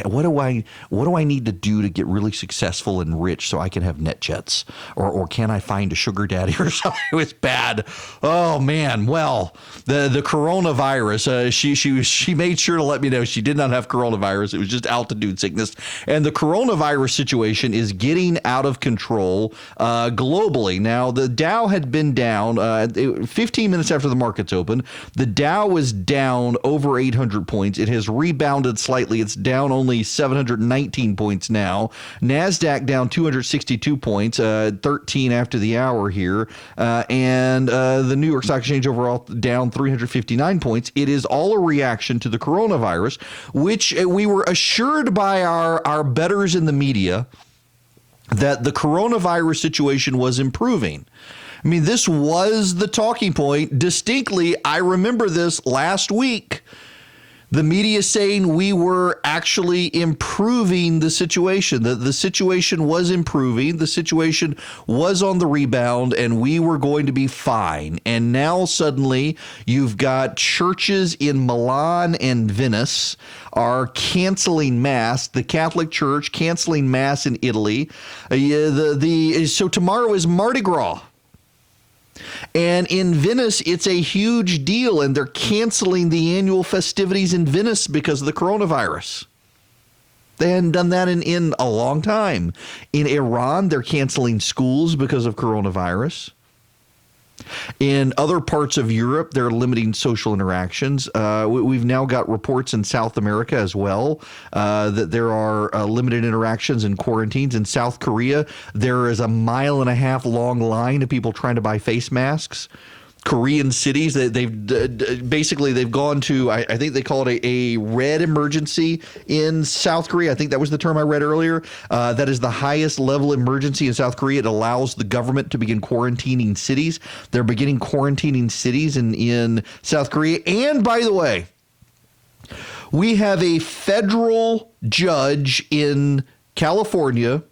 what do I need to do to get really successful and rich so I can have NetJets, or can I find a sugar daddy or something? It was bad. Oh man. Well, the coronavirus. She made sure to let me know she did not have coronavirus. It was just altitude sickness, and the coronavirus situation is getting out of control globally. Now, the Dow had been down 15 minutes after the markets opened. The Dow was down over 800 points. It has rebounded slightly. It's down only 719 points now. NASDAQ down 262 points, 13 after the hour here. And the New York Stock Exchange overall down 359 points. It is all a reaction to the coronavirus, which we were assured by our bettors in the media that the coronavirus situation was improving. I mean, this was the talking point. Distinctly, I remember this last week. The media saying we were actually improving the situation, that the situation was improving, the situation was on the rebound, and we were going to be fine. And now suddenly you've got churches in Milan and Venice are canceling Mass, the Catholic Church canceling Mass in Italy. So tomorrow is Mardi Gras. And in Venice, it's a huge deal, and they're canceling the annual festivities in Venice because of the coronavirus. They hadn't done that in a long time. In Iran, they're canceling schools because of coronavirus. In other parts of Europe, they're limiting social interactions. We've now got reports in South America as well that there are limited interactions and quarantines. In South Korea, there is a 1.5 mile long line of people trying to buy face masks. Korean cities, they've gone to, I think they call it a red emergency in South Korea. I think that was the term I read earlier. That is the highest level emergency in South Korea. It allows the government to begin quarantining cities. They're beginning quarantining cities in South Korea. And by the way, we have a federal judge in California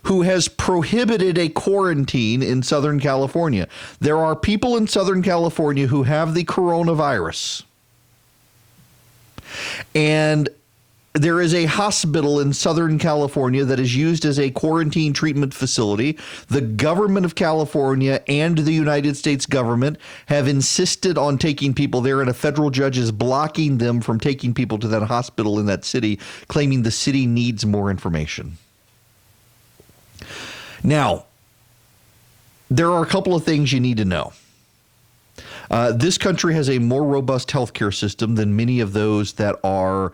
who has prohibited a quarantine in Southern California. There are people in Southern California who have the coronavirus. And there is a hospital in Southern California that is used as a quarantine treatment facility. The government of California and the United States government have insisted on taking people there, and a federal judge is blocking them from taking people to that hospital in that city, claiming the city needs more information. Now, there are a couple of things you need to know. This country has a more robust healthcare system than many of those that are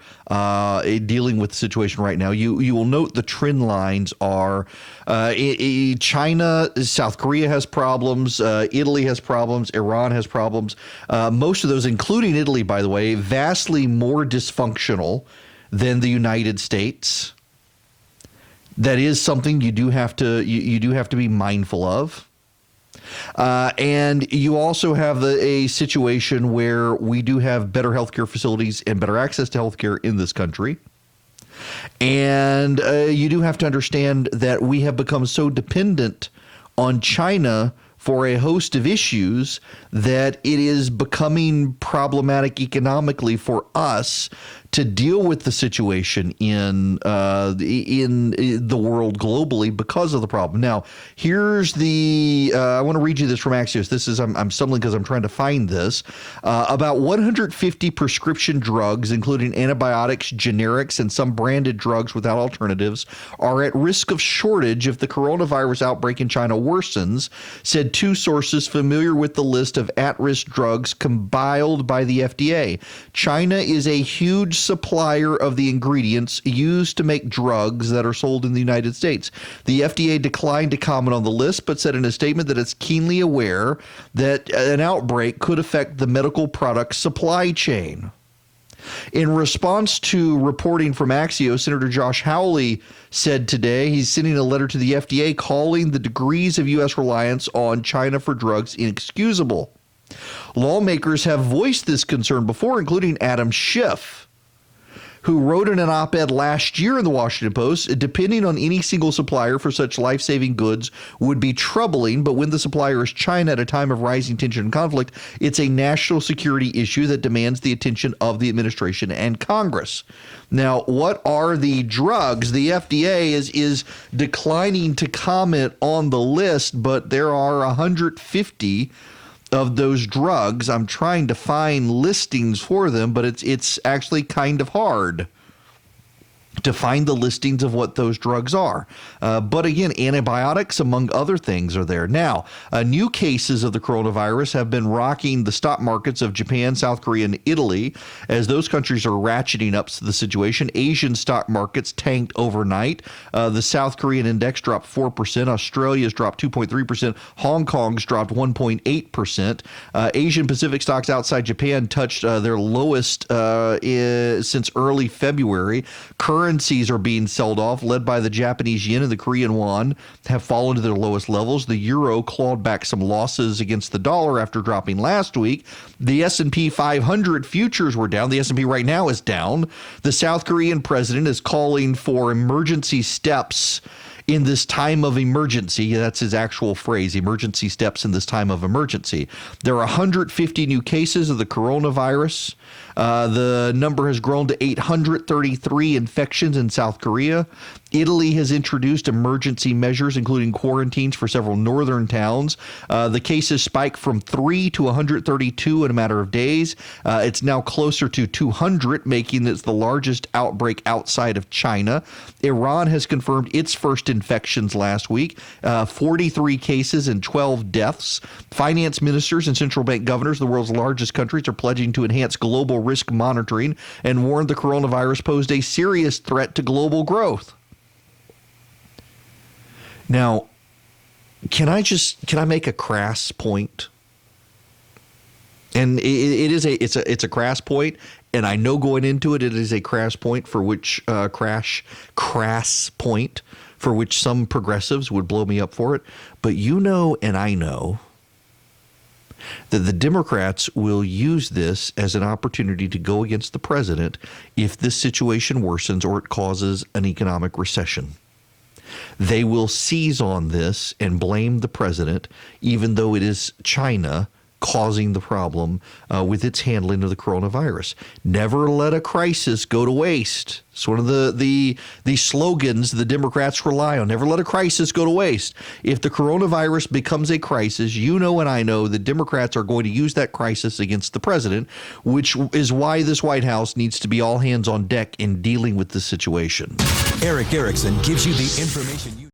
dealing with the situation right now. You will note the trend lines are China, South Korea has problems, Italy has problems, Iran has problems. Most of those, including Italy, by the way, vastly more dysfunctional than the United States. That is something you do have to be mindful of. And you also have a situation where we do have better healthcare facilities and better access to healthcare in this country. And you do have to understand that we have become so dependent on China for a host of issues that it is becoming problematic economically for us to deal with the situation in the world globally because of the problem. Now, here's I want to read you this from Axios. This is, I'm stumbling because I'm trying to find this. About 150 prescription drugs, including antibiotics, generics, and some branded drugs without alternatives, are at risk of shortage if the coronavirus outbreak in China worsens, said two sources familiar with the list of at-risk drugs compiled by the FDA. China is a huge supplier of the ingredients used to make drugs that are sold in the United States. The FDA declined to comment on the list, but said in a statement that it's keenly aware that an outbreak could affect the medical product supply chain. In response to reporting from Axios, Senator Josh Hawley said today he's sending a letter to the FDA calling the degrees of U.S. reliance on China for drugs inexcusable. Lawmakers have voiced this concern before, including Adam Schiff, who wrote in an op-ed last year in the Washington Post, depending on any single supplier for such life-saving goods would be troubling, but when the supplier is China at a time of rising tension and conflict, it's a national security issue that demands the attention of the administration and Congress. Now, what are the drugs? The FDA is declining to comment on the list, but there are 150 of those drugs. I'm trying to find listings for them, but it's actually kind of hard to find the listings of what those drugs are. But again, antibiotics, among other things, are there. Now, new cases of the coronavirus have been rocking the stock markets of Japan, South Korea, and Italy as those countries are ratcheting up the situation. Asian stock markets tanked overnight. The South Korean index dropped 4%. Australia's dropped 2.3%. Hong Kong's dropped 1.8%. Asian Pacific stocks outside Japan touched their lowest since early February. Currencies are being sold off, led by the Japanese yen and the Korean won, have fallen to their lowest levels. The euro clawed back some losses against the dollar after dropping last week. The S&P 500 futures were down. The S&P right now is down. The South Korean president is calling for emergency steps in this time of emergency. That's his actual phrase, emergency steps in this time of emergency. There are 150 new cases of the coronavirus. The number has grown to 833 infections in South Korea. Italy has introduced emergency measures, including quarantines for several northern towns. The cases spiked from 3 to 132 in a matter of days. It's now closer to 200, making this the largest outbreak outside of China. Iran has confirmed its first infections last week, 43 cases and 12 deaths. Finance ministers and central bank governors, the world's largest countries, are pledging to enhance global risk monitoring and warned the coronavirus posed a serious threat to global growth. Now, can I make a crass point? And it's a crass point, and I know going into it is a crass point for which crass point for which some progressives would blow me up for it. But you know, and I know that the Democrats will use this as an opportunity to go against the president if this situation worsens or it causes an economic recession. They will seize on this and blame the president, even though it is China causing the problem with its handling of the coronavirus. Never let a crisis go to waste. It's one of the slogans the Democrats rely on. Never let a crisis go to waste. If the coronavirus becomes a crisis, you know and I know the Democrats are going to use that crisis against the president, which is why this White House needs to be all hands on deck in dealing with the situation. Erick Erickson gives you the information you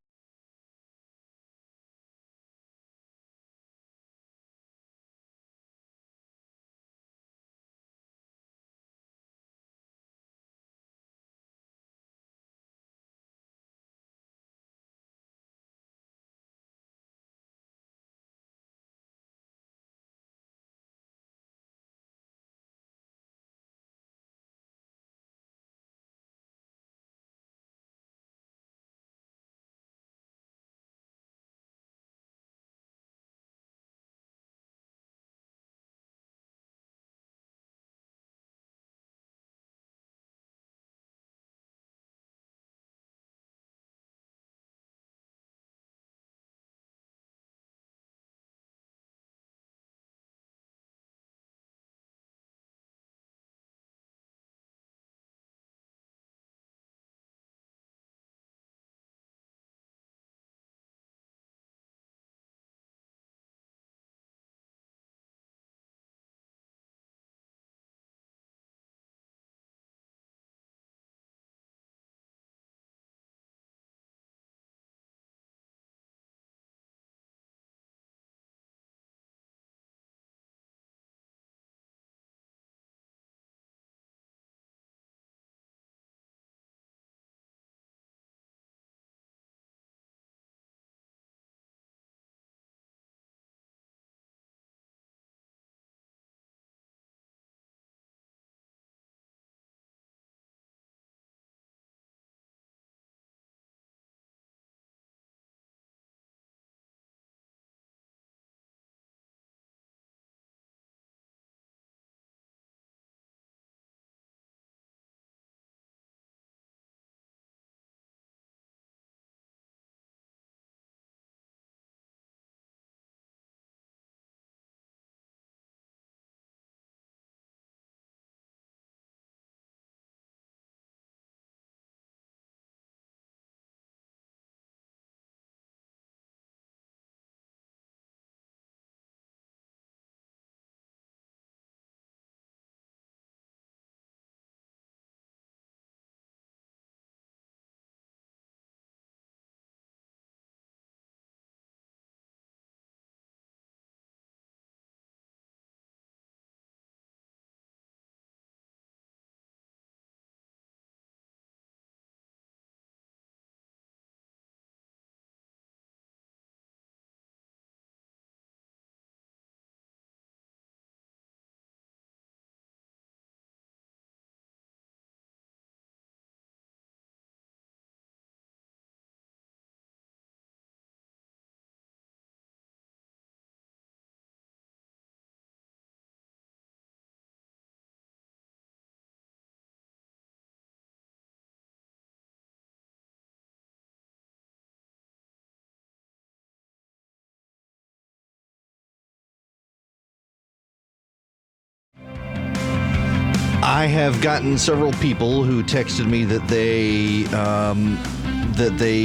I have gotten several people who texted me that they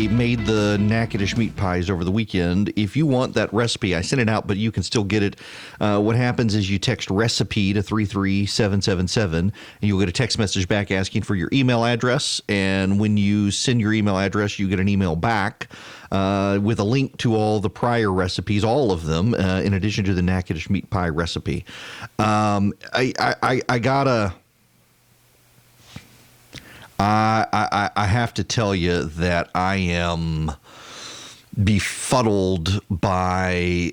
made the Natchitoches meat pies over the weekend. If you want that recipe, I sent it out, but you can still get it. What happens is you text recipe to 33777, and you'll get a text message back asking for your email address. And when you send your email address, you get an email back with a link to all the prior recipes, all of them, in addition to the Natchitoches meat pie recipe. I have to tell you that I am befuddled by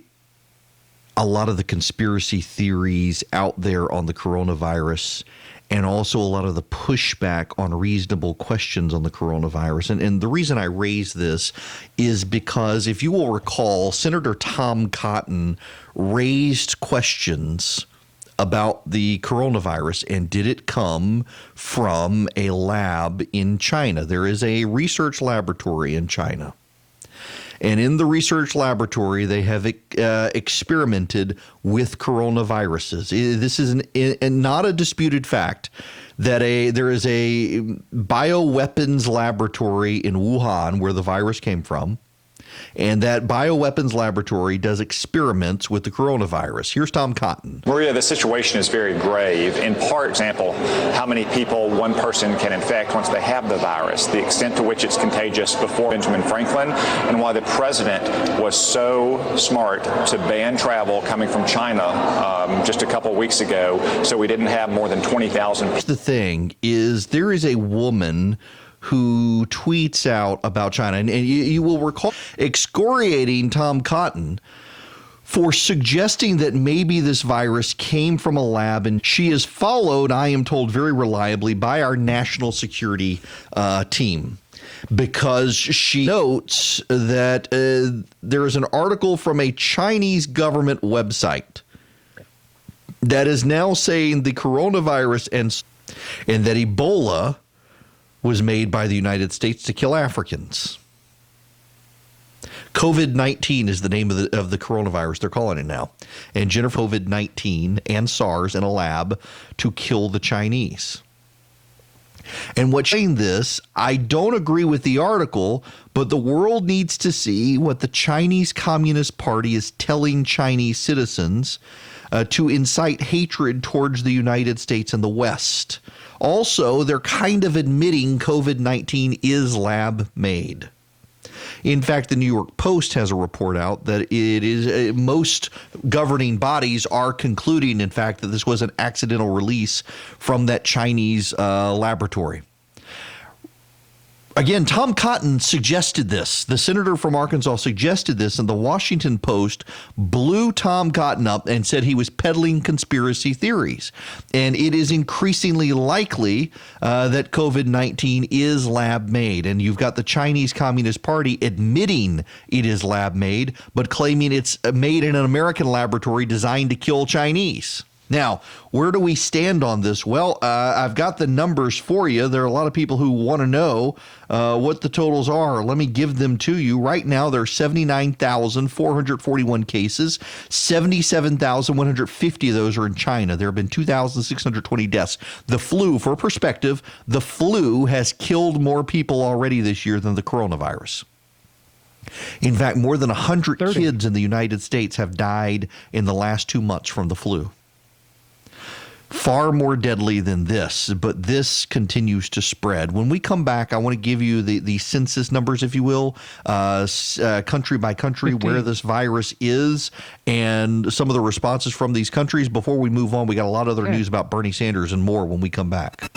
a lot of the conspiracy theories out there on the coronavirus, and also a lot of the pushback on reasonable questions on the coronavirus. And the reason I raise this is because, if you will recall, Senator Tom Cotton raised questions about the coronavirus, and did it come from a lab in China? There is a research laboratory in China. And in the research laboratory, they have experimented with coronaviruses. This is not a disputed fact that there is a bioweapons laboratory in Wuhan where the virus came from. And that bioweapons laboratory does experiments with the coronavirus. Here's Tom Cotton. Maria, the situation is very grave. In part, example, how many people one person can infect once they have the virus, the extent to which it's contagious before Benjamin Franklin, and why the president was so smart to ban travel coming from China just a couple weeks ago, so we didn't have more than 20,000. The thing is, there is a woman who tweets out about China, and you will recall excoriating Tom Cotton for suggesting that maybe this virus came from a lab, and she is followed, I am told, very reliably by our national security team, because she notes that there is an article from a Chinese government website that is now saying the coronavirus and that Ebola was made by the United States to kill Africans. COVID-19 is the name of the coronavirus. They're calling it now. And Jennifer, COVID-19 and SARS in a lab to kill the Chinese. And what's saying this, I don't agree with the article, but the world needs to see what the Chinese Communist Party is telling Chinese citizens to incite hatred towards the United States and the West. Also, they're kind of admitting COVID-19 is lab-made. In fact, the New York Post has a report out that it is most governing bodies are concluding, in fact, that this was an accidental release from that Chinese laboratory. Again, Tom Cotton suggested this. The senator from Arkansas suggested this, and the Washington Post blew Tom Cotton up and said he was peddling conspiracy theories. And it is increasingly likely that COVID-19 is lab-made. And you've got the Chinese Communist Party admitting it is lab-made, but claiming it's made in an American laboratory designed to kill Chinese. Now, where do we stand on this? Well, I've got the numbers for you. There are a lot of people who want to know what the totals are. Let me give them to you. Right now, there are 79,441 cases. 77,150 of those are in China. There have been 2,620 deaths. The flu, for perspective, the flu has killed more people already this year than the coronavirus. In fact, more than 100 kids in the United States have died in the last 2 months from the flu. Far more deadly than this, but this continues to spread. When we come back, I want to give you the census numbers, if you will, country by country, 15. Where this virus is, and some of the responses from these countries. Before we move on, we got a lot of other news about Bernie Sanders and more when we come back.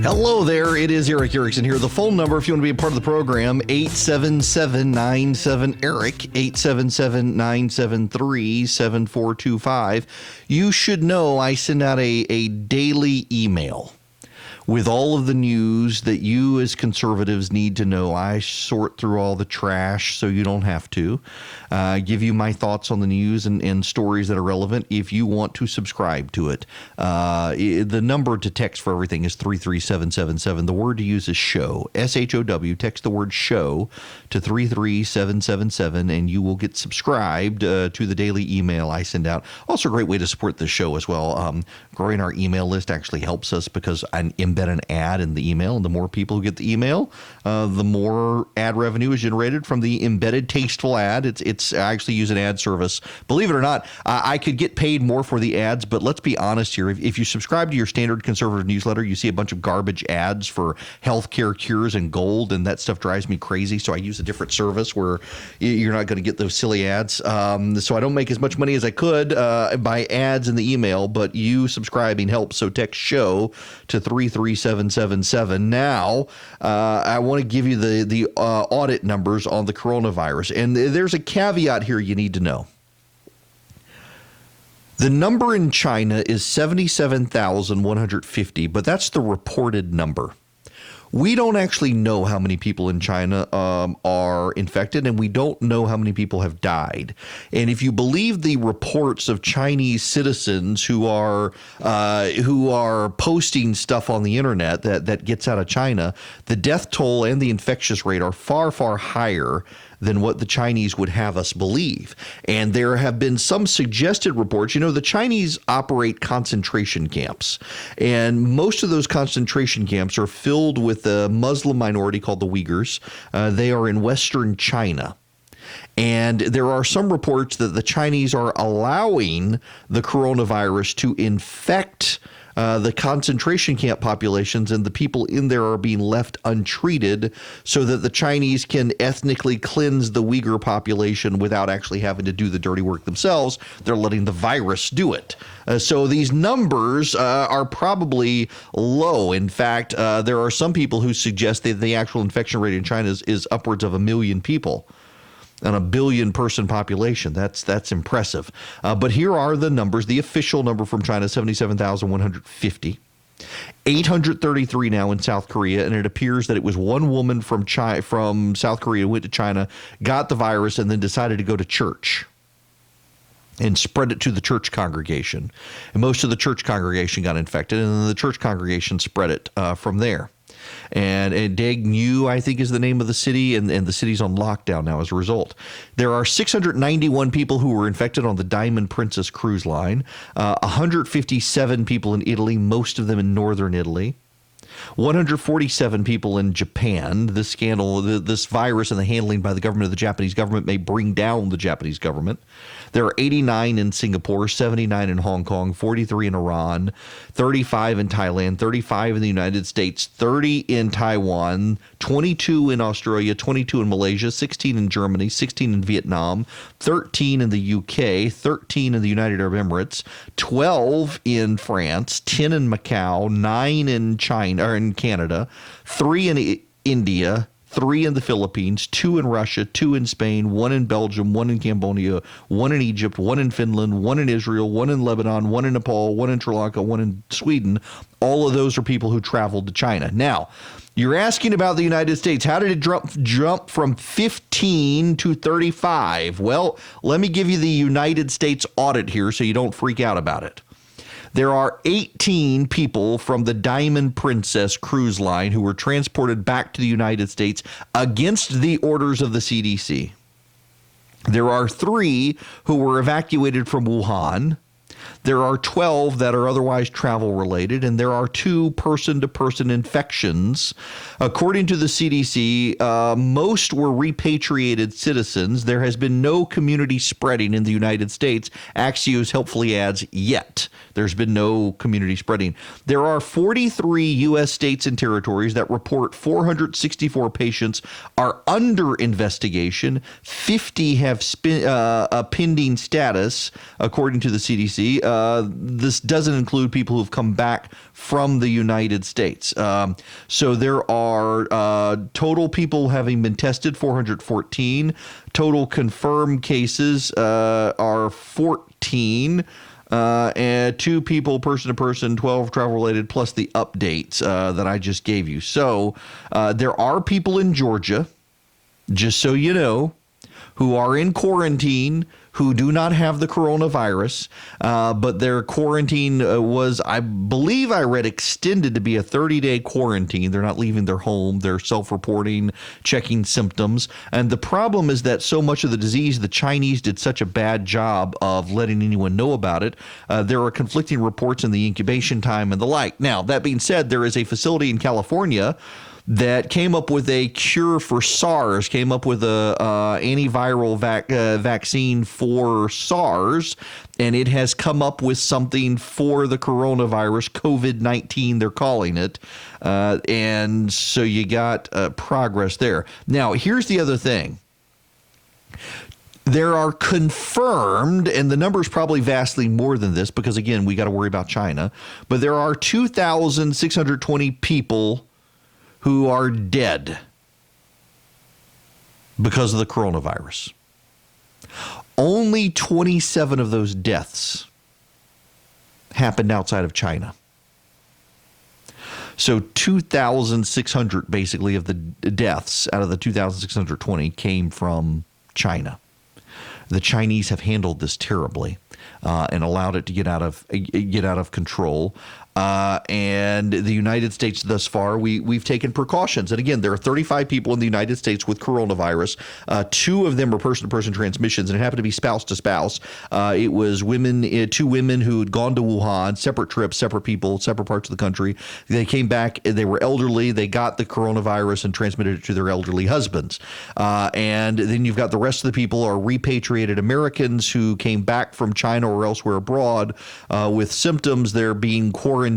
Hello there, it is Erick Erickson here. The phone number, if you want to be a part of the program, 877-97-ERIC, 877-973-7425. You should know I send out a daily email with all of the news that you as conservatives need to know. I sort through all the trash so you don't have to. Give you my thoughts on the news and stories that are relevant if you want to subscribe to it. The number to text for everything is 33777. The word to use is show, SHOW. Text the word show to 33777 and you will get subscribed to the daily email I send out. Also a great way to support this show as well. Growing our email list actually helps us because I embed an ad in the email, and the more people who get the email, the more ad revenue is generated from the embedded tasteful ad. It's I actually use an ad service. Believe it or not, I could get paid more for the ads, but let's be honest here. If you subscribe to your standard conservative newsletter, you see a bunch of garbage ads for healthcare cures and gold, and that stuff drives me crazy. So I use a different service where you're not going to get those silly ads. So I don't make as much money as I could by ads in the email, but you subscribing helps. So text show to 33777. Now, I want to give you the audit numbers on the coronavirus. And there's a caveat here you need to know. The number in China is 77,150, but that's the reported number. We don't actually know how many people in China are infected, and we don't know how many people have died. And if you believe the reports of Chinese citizens who are posting stuff on the internet that gets out of China, the death toll and the infectious rate are far, far higher than what the Chinese would have us believe. And there have been some suggested reports. You know, the Chinese operate concentration camps, and most of those concentration camps are filled with a Muslim minority called the Uyghurs. They are in Western China. And there are some reports that the Chinese are allowing the coronavirus to infect the concentration camp populations, and the people in there are being left untreated so that the Chinese can ethnically cleanse the Uyghur population without actually having to do the dirty work themselves. They're letting the virus do it. So these numbers are probably low. In fact, there are some people who suggest that the actual infection rate in China is upwards of 1 million people. On a 1 billion person population. That's impressive. But here are the numbers. The official number from China, 77,150. 833 now in South Korea, and it appears that it was one woman from South Korea went to China, got the virus, and then decided to go to church and spread it to the church congregation. And most of the church congregation got infected, and then the church congregation spread it from there. And Daegu, I think, is the name of the city, and the city's on lockdown now as a result. There are 691 people who were infected on the Diamond Princess cruise line, 157 people in Italy, most of them in northern Italy. 147 people in Japan. This scandal, this virus and the handling by the government of the Japanese government may bring down the Japanese government. There are 89 in Singapore, 79 in Hong Kong, 43 in Iran, 35 in Thailand, 35 in the United States, 30 in Taiwan, 22 in Australia, 22 in Malaysia, 16 in Germany, 16 in Vietnam, 13 in the UK, 13 in the United Arab Emirates, 12 in France, 10 in Macau, 9 in China or in Canada, 3 in India, 3 in the Philippines, 2 in Russia, 2 in Spain, 1 in Belgium, 1 in Cambodia, 1 in Egypt, 1 in Finland, 1 in Israel, 1 in Lebanon, 1 in Nepal, 1 in Sri Lanka, 1 in Sweden. All of those are people who traveled to China. Now, you're asking about the United States. How did it jump from 15 to 35? Well, let me give you the United States audit here so you don't freak out about it. There are 18 people from the Diamond Princess cruise line who were transported back to the United States against the orders of the CDC. There are 3 who were evacuated from Wuhan. There are 12 that are otherwise travel related, and there are 2 person-to-person infections. According to the CDC, most were repatriated citizens. There has been no community spreading in the United States. Axios helpfully adds, yet. There's been no community spreading. There are 43 U.S. states and territories that report 464 patients are under investigation. 50 have a pending status, according to the CDC. critically, this doesn't include people who've come back from the United States. So there are total people having been tested, 414. Total confirmed cases are 14. And 2 people, person to person, 12 travel related, plus the updates that I just gave you. So there are people in Georgia, just so you know, who are in quarantine, who do not have the coronavirus, but their quarantine was, I believe I read, extended to be a 30-day quarantine. They're not leaving their home. They're self-reporting, checking symptoms. And the problem is that so much of the disease, the Chinese did such a bad job of letting anyone know about it. There are conflicting reports in the incubation time and the like. Now, that being said, there is a facility in California that came up with a cure for SARS, came up with a antiviral vaccine for SARS, and it has come up with something for the coronavirus, COVID-19 they're calling it, and so you got progress there. Now, here's the other thing. There are confirmed, and the number is probably vastly more than this because, again, we got to worry about China, but there are 2,620 people who are dead because of the coronavirus. Only 27 of those deaths happened outside of China. So 2,600 basically of the deaths out of the 2,620 came from China. The Chinese have handled this terribly and allowed it to get out of control. And the United States thus far, we've taken precautions. And again, there are 35 people in the United States with coronavirus. 2 of them are person-to-person transmissions, and it happened to be spouse to spouse. It was 2 women who had gone to Wuhan, separate trips, separate people, separate parts of the country. They came back. They were elderly. They got the coronavirus and transmitted it to their elderly husbands. And then you've got the rest of the people are repatriated Americans who came back from China or elsewhere abroad with symptoms. They're being quarantined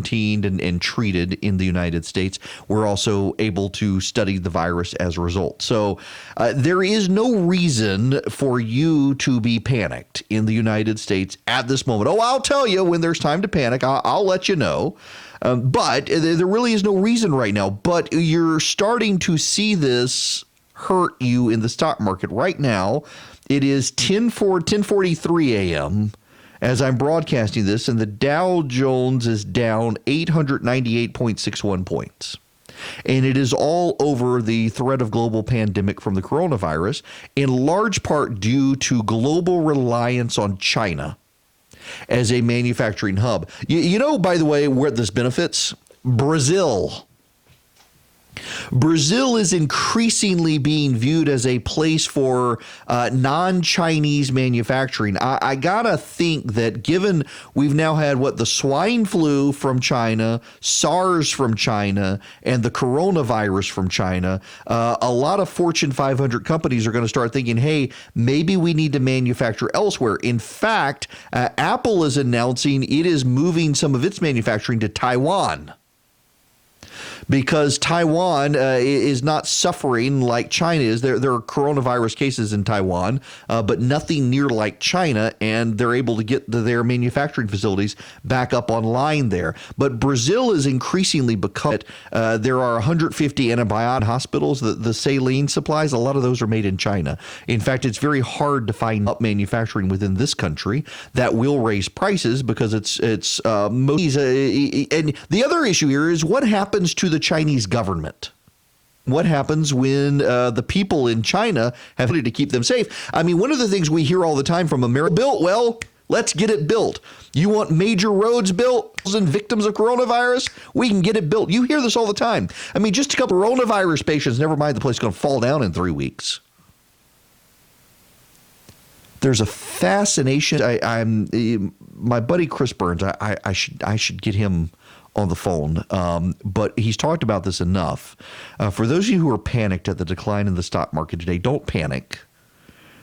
and treated in the United States. We're also able to study the virus as a result. So there is no reason for you to be panicked in the United States at this moment. Oh, I'll tell you when there's time to panic. I'll let you know. But there really is no reason right now. But you're starting to see this hurt you in the stock market right now. It is 10:43 a.m. as I'm broadcasting this, and the Dow Jones is down 898.61 points. And it is all over the threat of global pandemic from the coronavirus, in large part due to global reliance on China as a manufacturing hub. You know, by the way, where this benefits? Brazil. Brazil is increasingly being viewed as a place for non-Chinese manufacturing. I gotta think that given we've now had the swine flu from China, SARS from China, and the coronavirus from China, a lot of Fortune 500 companies are going to start thinking, hey, maybe we need to manufacture elsewhere. In fact, Apple is announcing it is moving some of its manufacturing to Taiwan, because Taiwan is not suffering like China is. There are coronavirus cases in Taiwan, but nothing near like China, and they're able to get their manufacturing facilities back up online there. But Brazil is increasingly becoming there are 150 antibiotic hospitals. The saline supplies, a lot of those are made in China. In fact, it's very hard to find up manufacturing within this country that will raise prices because it's and the other issue here is what happens to the Chinese government. What happens when the people in China have to keep them safe? I mean, one of the things we hear all the time from America, built, well, let's get it built. You want major roads built and victims of coronavirus? We can get it built. You hear this all the time. I mean, just a couple of coronavirus patients, never mind the place is going to fall down in 3 weeks. There's a fascination. My buddy Chris Burns, I should get him on the phone, but he's talked about this enough. For those of you who are panicked at the decline in the stock market today, don't panic.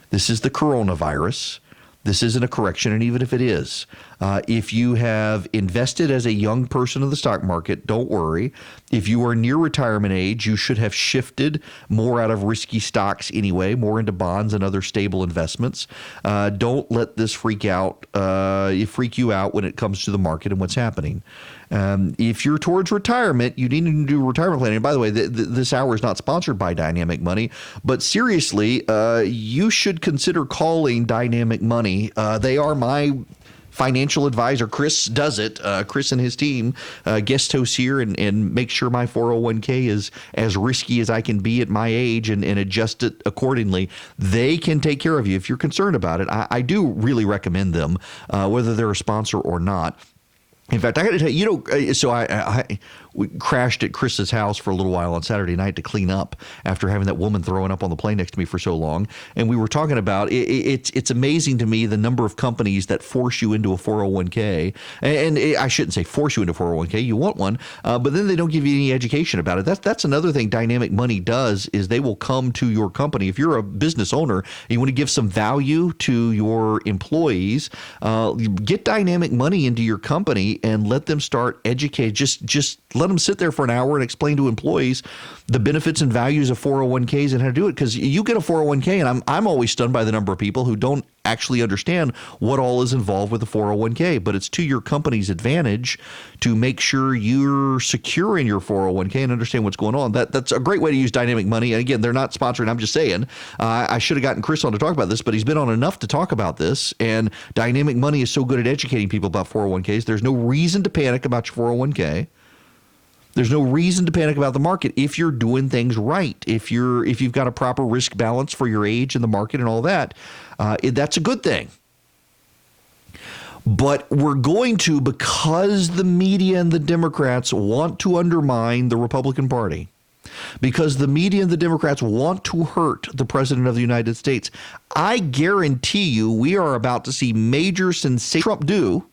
This is the coronavirus. This isn't a correction, and even if it is, If you have invested as a young person in the stock market, don't worry. If you are near retirement age, you should have shifted more out of risky stocks anyway, more into bonds and other stable investments. Don't let this freak you out when it comes to the market and what's happening. If you're towards retirement, you need to do retirement planning. And by the way, this hour is not sponsored by Dynamic Money, but seriously, you should consider calling Dynamic Money. They are my financial advisor. Chris does it. Chris and his team guest hosts here and make sure my 401k is as risky as I can be at my age and adjust it accordingly. They can take care of you if you're concerned about it. I do really recommend them, whether they're a sponsor or not. In fact, I got to tell you, so we crashed at Chris's house for a little while on Saturday night to clean up after having that woman throwing up on the plane next to me for so long. And we were talking about it's amazing to me the number of companies that force you into a 401k. And I shouldn't say force you into a 401k. You want one, but then they don't give you any education about it. That's another thing Dynamic Money does is they will come to your company. If you're a business owner and you want to give some value to your employees, get Dynamic Money into your company and let them start educating. Just let them sit there for an hour and explain to employees the benefits and values of 401ks and how to do it. Because you get a 401k, and I'm always stunned by the number of people who don't actually understand what all is involved with a 401k. But it's to your company's advantage to make sure you're secure in your 401k and understand what's going on. That's a great way to use Dynamic Money. And again, they're not sponsoring. I'm just saying I should have gotten Chris on to talk about this, but he's been on enough to talk about this. And Dynamic Money is so good at educating people about 401ks. There's no reason to panic about your 401k. There's no reason to panic about the market if you're doing things right. If you've got a proper risk balance for your age and the market and all that, that's a good thing. But we're going to, because the media and the Democrats want to undermine the Republican Party, because the media and the Democrats want to hurt the President of the United States, I guarantee you we are about to see major sensation Trump do.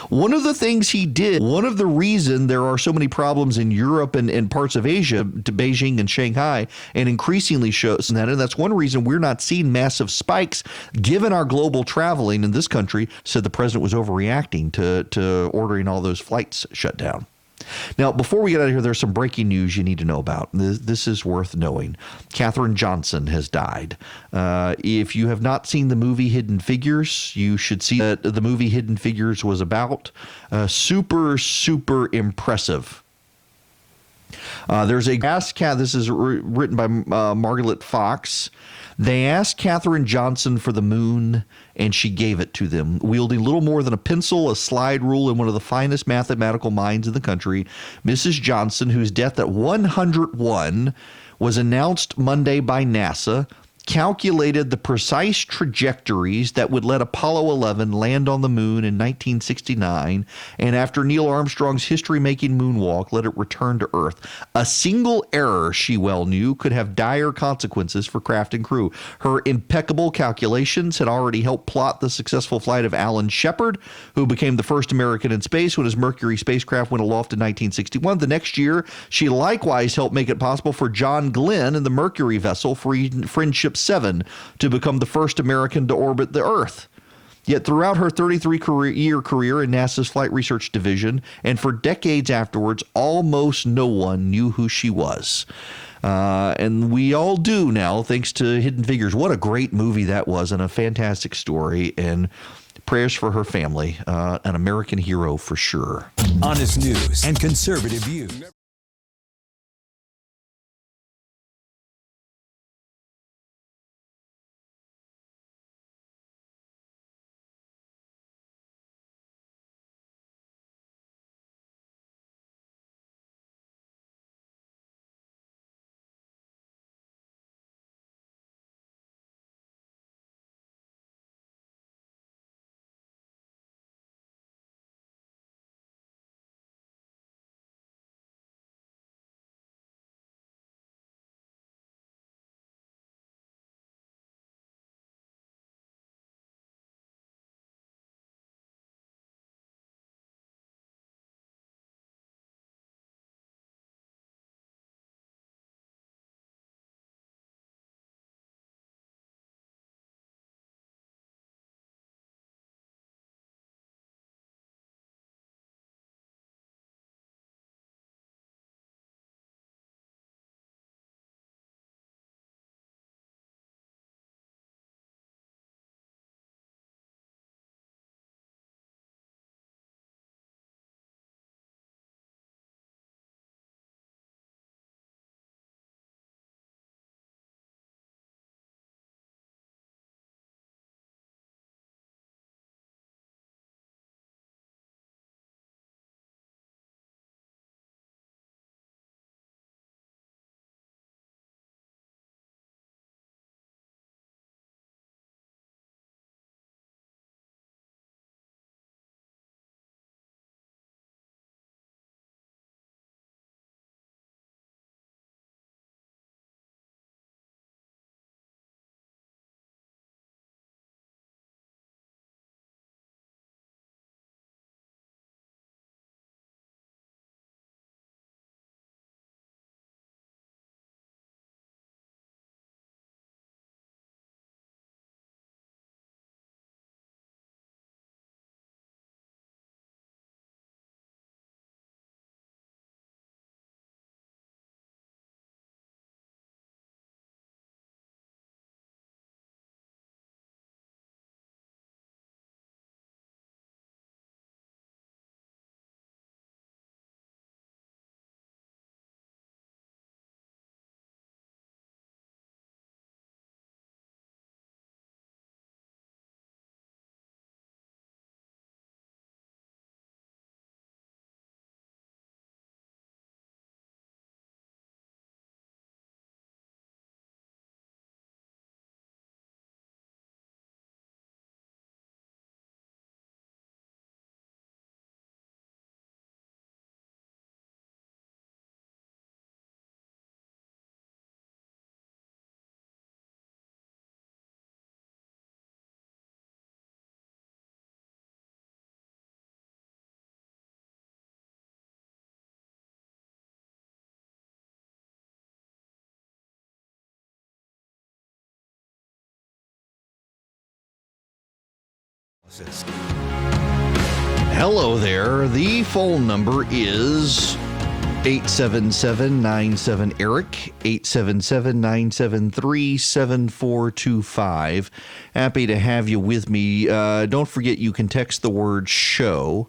One of the things he did, one of the reason there are so many problems in Europe and parts of Asia, to Beijing and Shanghai, and increasingly shows that, and that's one reason we're not seeing massive spikes given our global traveling in this country, said the president was overreacting to ordering all those flights shut down. Now, before we get out of here, there's some breaking news you need to know about. This is worth knowing. Katherine Johnson has died. If you have not seen the movie Hidden Figures, you should see that the movie Hidden Figures was about. Super, super impressive. There's this is written by Margaret Fox. They asked Katherine Johnson for the moon, and she gave it to them. Wielding little more than a pencil, a slide rule, and one of the finest mathematical minds in the country, Mrs. Johnson, whose death at 101 was announced Monday by NASA, calculated the precise trajectories that would let Apollo 11 land on the moon in 1969, and after Neil Armstrong's history-making moonwalk, let it return to Earth. A single error, she well knew, could have dire consequences for craft and crew. Her impeccable calculations had already helped plot the successful flight of Alan Shepard, who became the first American in space when his Mercury spacecraft went aloft in 1961. The next year, she likewise helped make it possible for John Glenn and the Mercury vessel Friendship 7 to become the first American to orbit the Earth. Yet throughout her 33-year career in NASA's Flight Research Division, and for decades afterwards, almost no one knew who she was. And we all do now, thanks to Hidden Figures. What a great movie that was, and a fantastic story. And prayers for her family. An American hero for sure. Honest news and conservative views. Hello there. The phone number is 877-97-ERIC, 877-973-7425. Happy to have you with me. Don't forget you can text the word show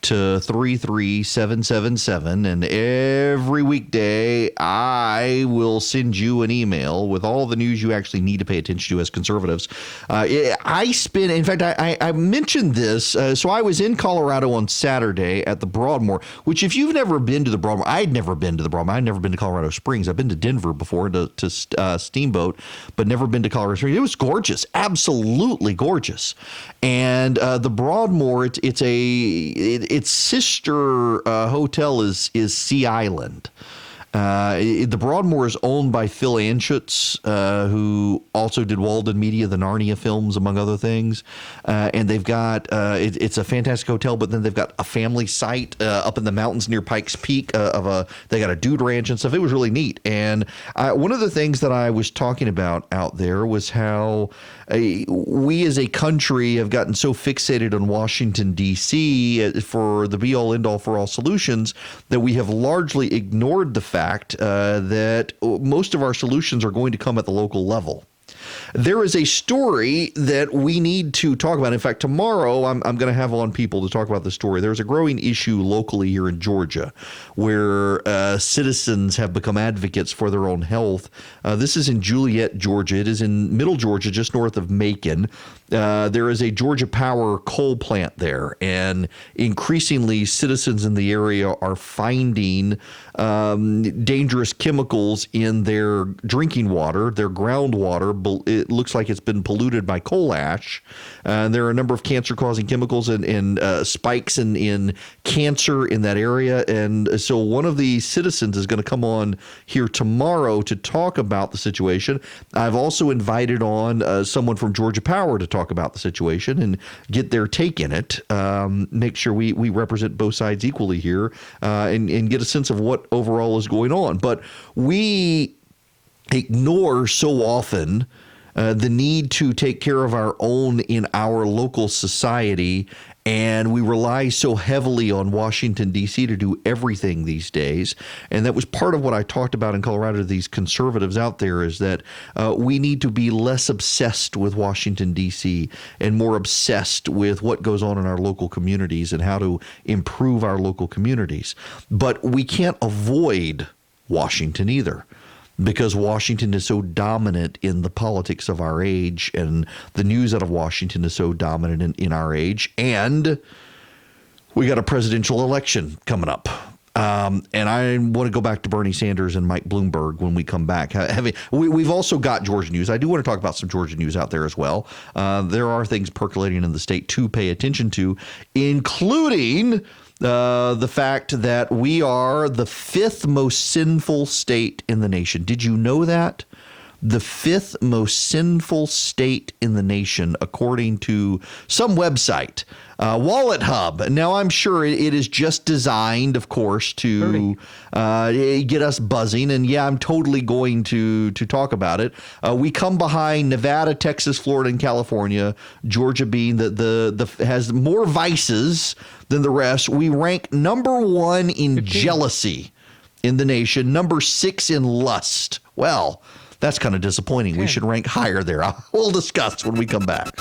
to 33777, and every weekday I will send you an email with all the news you actually need to pay attention to as conservatives. In fact, I mentioned this. So I was in Colorado on Saturday at the Broadmoor, which if you've never been to the Broadmoor, I'd never been to the Broadmoor. I'd never been to Colorado Springs. I've been to Denver before to Steamboat, but never been to Colorado Springs. It was gorgeous, absolutely gorgeous. And the Broadmoor, its sister hotel is Sea Island. The Broadmoor is owned by Phil Anschutz, who also did Walden Media, the Narnia films, among other things. And they've got, it's a fantastic hotel, but then they've got a family site up in the mountains near Pikes Peak they got a dude ranch and stuff. It was really neat. And one of the things that I was talking about out there was how we as a country have gotten so fixated on Washington, D.C. for the be-all, end-all for all solutions that we have largely ignored the fact that most of our solutions are going to come at the local level. There is a story that we need to talk about. In fact, tomorrow I'm going to have on people to talk about the story. There's a growing issue locally here in Georgia where citizens have become advocates for their own health. This is in Juliet, Georgia. It is in middle Georgia, just north of Macon. There is a Georgia Power coal plant there, and increasingly citizens in the area are finding dangerous chemicals in their drinking water, their groundwater. It looks like it's been polluted by coal ash. There are a number of cancer-causing chemicals and spikes in cancer in that area. And so one of the citizens is going to come on here tomorrow to talk about the situation. I've also invited on someone from Georgia Power to talk about the situation and get their take in it. Make sure we represent both sides equally here and get a sense of what overall is going on. But we ignore so often the need to take care of our own in our local society, and we rely so heavily on Washington, D.C. to do everything these days. And that was part of what I talked about in Colorado to these conservatives out there, is that we need to be less obsessed with Washington, D.C. and more obsessed with what goes on in our local communities and how to improve our local communities. But we can't avoid Washington either, because Washington is so dominant in the politics of our age, and the news out of Washington is so dominant in our age. And we got a presidential election coming up. And I want to go back to Bernie Sanders and Mike Bloomberg when we come back. We've also got Georgia news. I do want to talk about some Georgia news out there as well. There are things percolating in the state to pay attention to, including the fact that we are the fifth most sinful state in the nation. Did you know that? The fifth most sinful state in the nation, according to some website, Wallet Hub. Now, I'm sure it is just designed, of course, to get us buzzing. And yeah, I'm totally going to talk about it. We come behind Nevada, Texas, Florida, and California. Georgia being the has more vices than the rest. We rank number 1 in jealousy in the nation, number 6 in lust. Well, that's kind of disappointing. We should rank higher there. We'll discuss when we come back.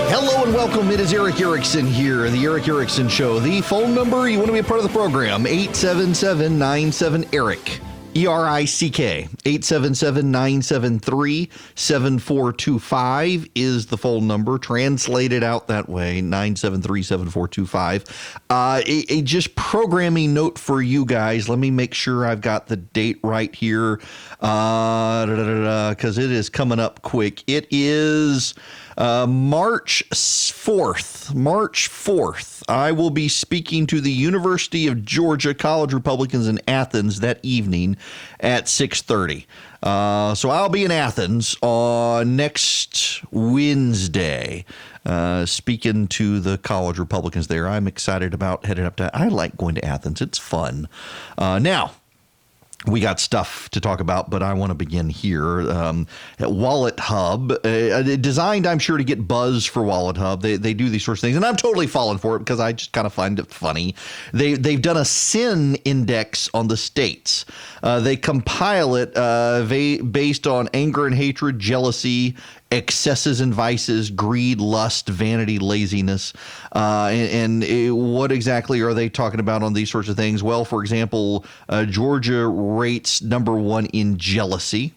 Hello and welcome. It is Erick Erickson here, the Erick Erickson Show. The phone number you want to be a part of the program, 877-97-ERIC. ERICK. 877-973-7425 is the phone number. Translated out that way, 973-7425. Just programming note for you guys. Let me make sure I've got the date right here, because it is coming up quick. It is March 4th. March 4th. I will be speaking to the University of Georgia College Republicans in Athens that evening at 6:30. So I'll be in Athens on next Wednesday, speaking to the college Republicans there. I'm excited about heading up to. I like going to Athens. It's fun. Now, we got stuff to talk about, but I want to begin here. Wallet Hub, designed, I'm sure, to get buzz for Wallet Hub. They do these sorts of things, and I'm totally falling for it because I just kind of find it funny. They've done a sin index on the states. They compile it based on anger and hatred, jealousy, excesses and vices, greed, lust, vanity, laziness. And what exactly are they talking about on these sorts of things? Well, for example, Georgia rates number one in jealousy.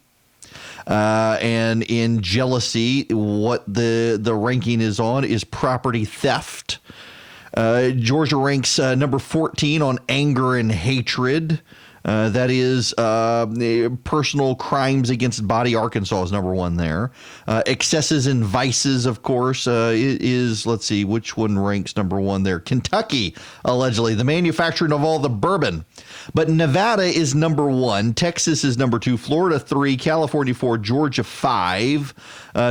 And in jealousy, what the ranking is on is property theft. Georgia ranks number 14 on anger and hatred. That is personal crimes against body. Arkansas is number one there. Excesses and vices, of course, is, let's see, which one ranks number one there? Kentucky, allegedly, the manufacturing of all the bourbon. But Nevada is number one. Texas is number two. Florida 3. California 4. Georgia 5.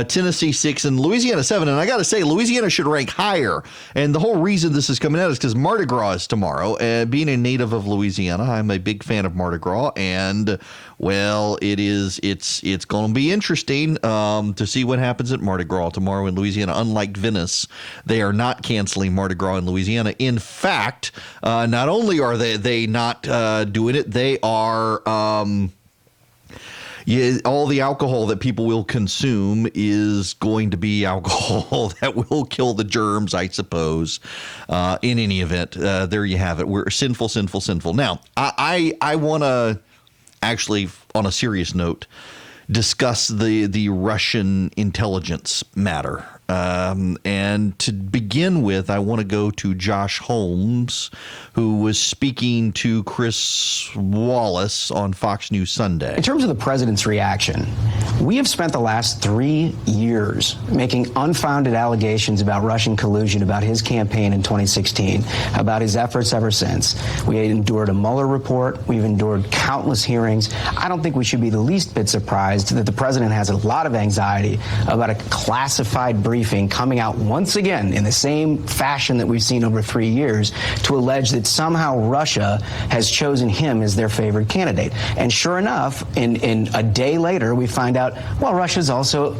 Tennessee 6. And Louisiana 7. And I got to say, Louisiana should rank higher. And the whole reason this is coming out is because Mardi Gras is tomorrow. Being a native of Louisiana, I'm a big fan of Mardi Gras. And, well, it's going to be interesting to see what happens at Mardi Gras tomorrow in Louisiana. Unlike Venice, they are not canceling Mardi Gras in Louisiana. In fact, not only are they not doing it, they are all the alcohol that people will consume is going to be alcohol that will kill the germs, I suppose. In any event, there you have it. We're sinful. Now, I want to actually, on a serious note, discuss the Russian intelligence matter. And to begin with, I want to go to Josh Holmes, who was speaking to Chris Wallace on Fox News Sunday. In terms of the president's reaction, we have spent the last 3 years making unfounded allegations about Russian collusion, about his campaign in 2016, about his efforts ever since. We endured a Mueller report. We've endured countless hearings. I don't think we should be the least bit surprised that the president has a lot of anxiety about a classified briefing coming out once again in the same fashion that we've seen over 3 years to allege that somehow Russia has chosen him as their favored candidate. And sure enough, in a day later, we find out, well, Russia's also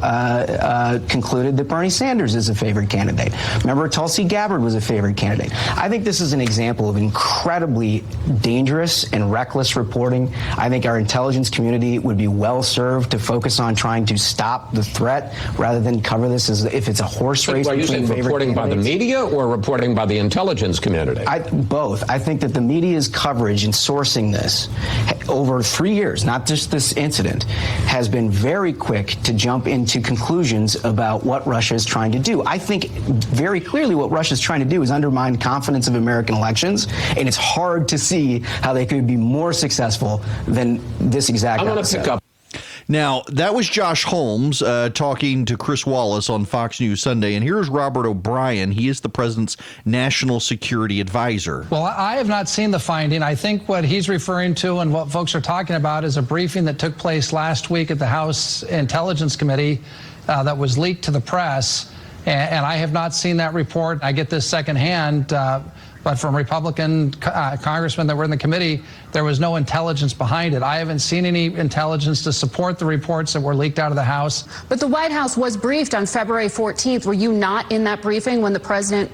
concluded that Bernie Sanders is a favored candidate. Remember, Tulsi Gabbard was a favored candidate. I think this is an example of incredibly dangerous and reckless reporting. I think our intelligence community would be well served to focus on trying to stop the threat rather than cover this as if it's a horse race. Are you saying reporting by the media or reporting by the intelligence community? Both. I think that the media's coverage in sourcing this over 3 years, not just this incident, has been very quick to jump into conclusions about what Russia is trying to do. I think very clearly what Russia is trying to do is undermine confidence of American elections, and it's hard to see how they could be more successful than this exact episode. I want to pick up. Now, that was Josh Holmes talking to Chris Wallace on Fox News Sunday. And here's Robert O'Brien. He is the president's national security advisor. Well, I have not seen the finding. I think what he's referring to and what folks are talking about is a briefing that took place last week at the House Intelligence Committee that was leaked to the press. And I have not seen that report. I get this secondhand. But from Republican congressmen that were in the committee, there was no intelligence behind it. I haven't seen any intelligence to support the reports that were leaked out of the House. But the White House was briefed on February 14th. Were you not in that briefing when the president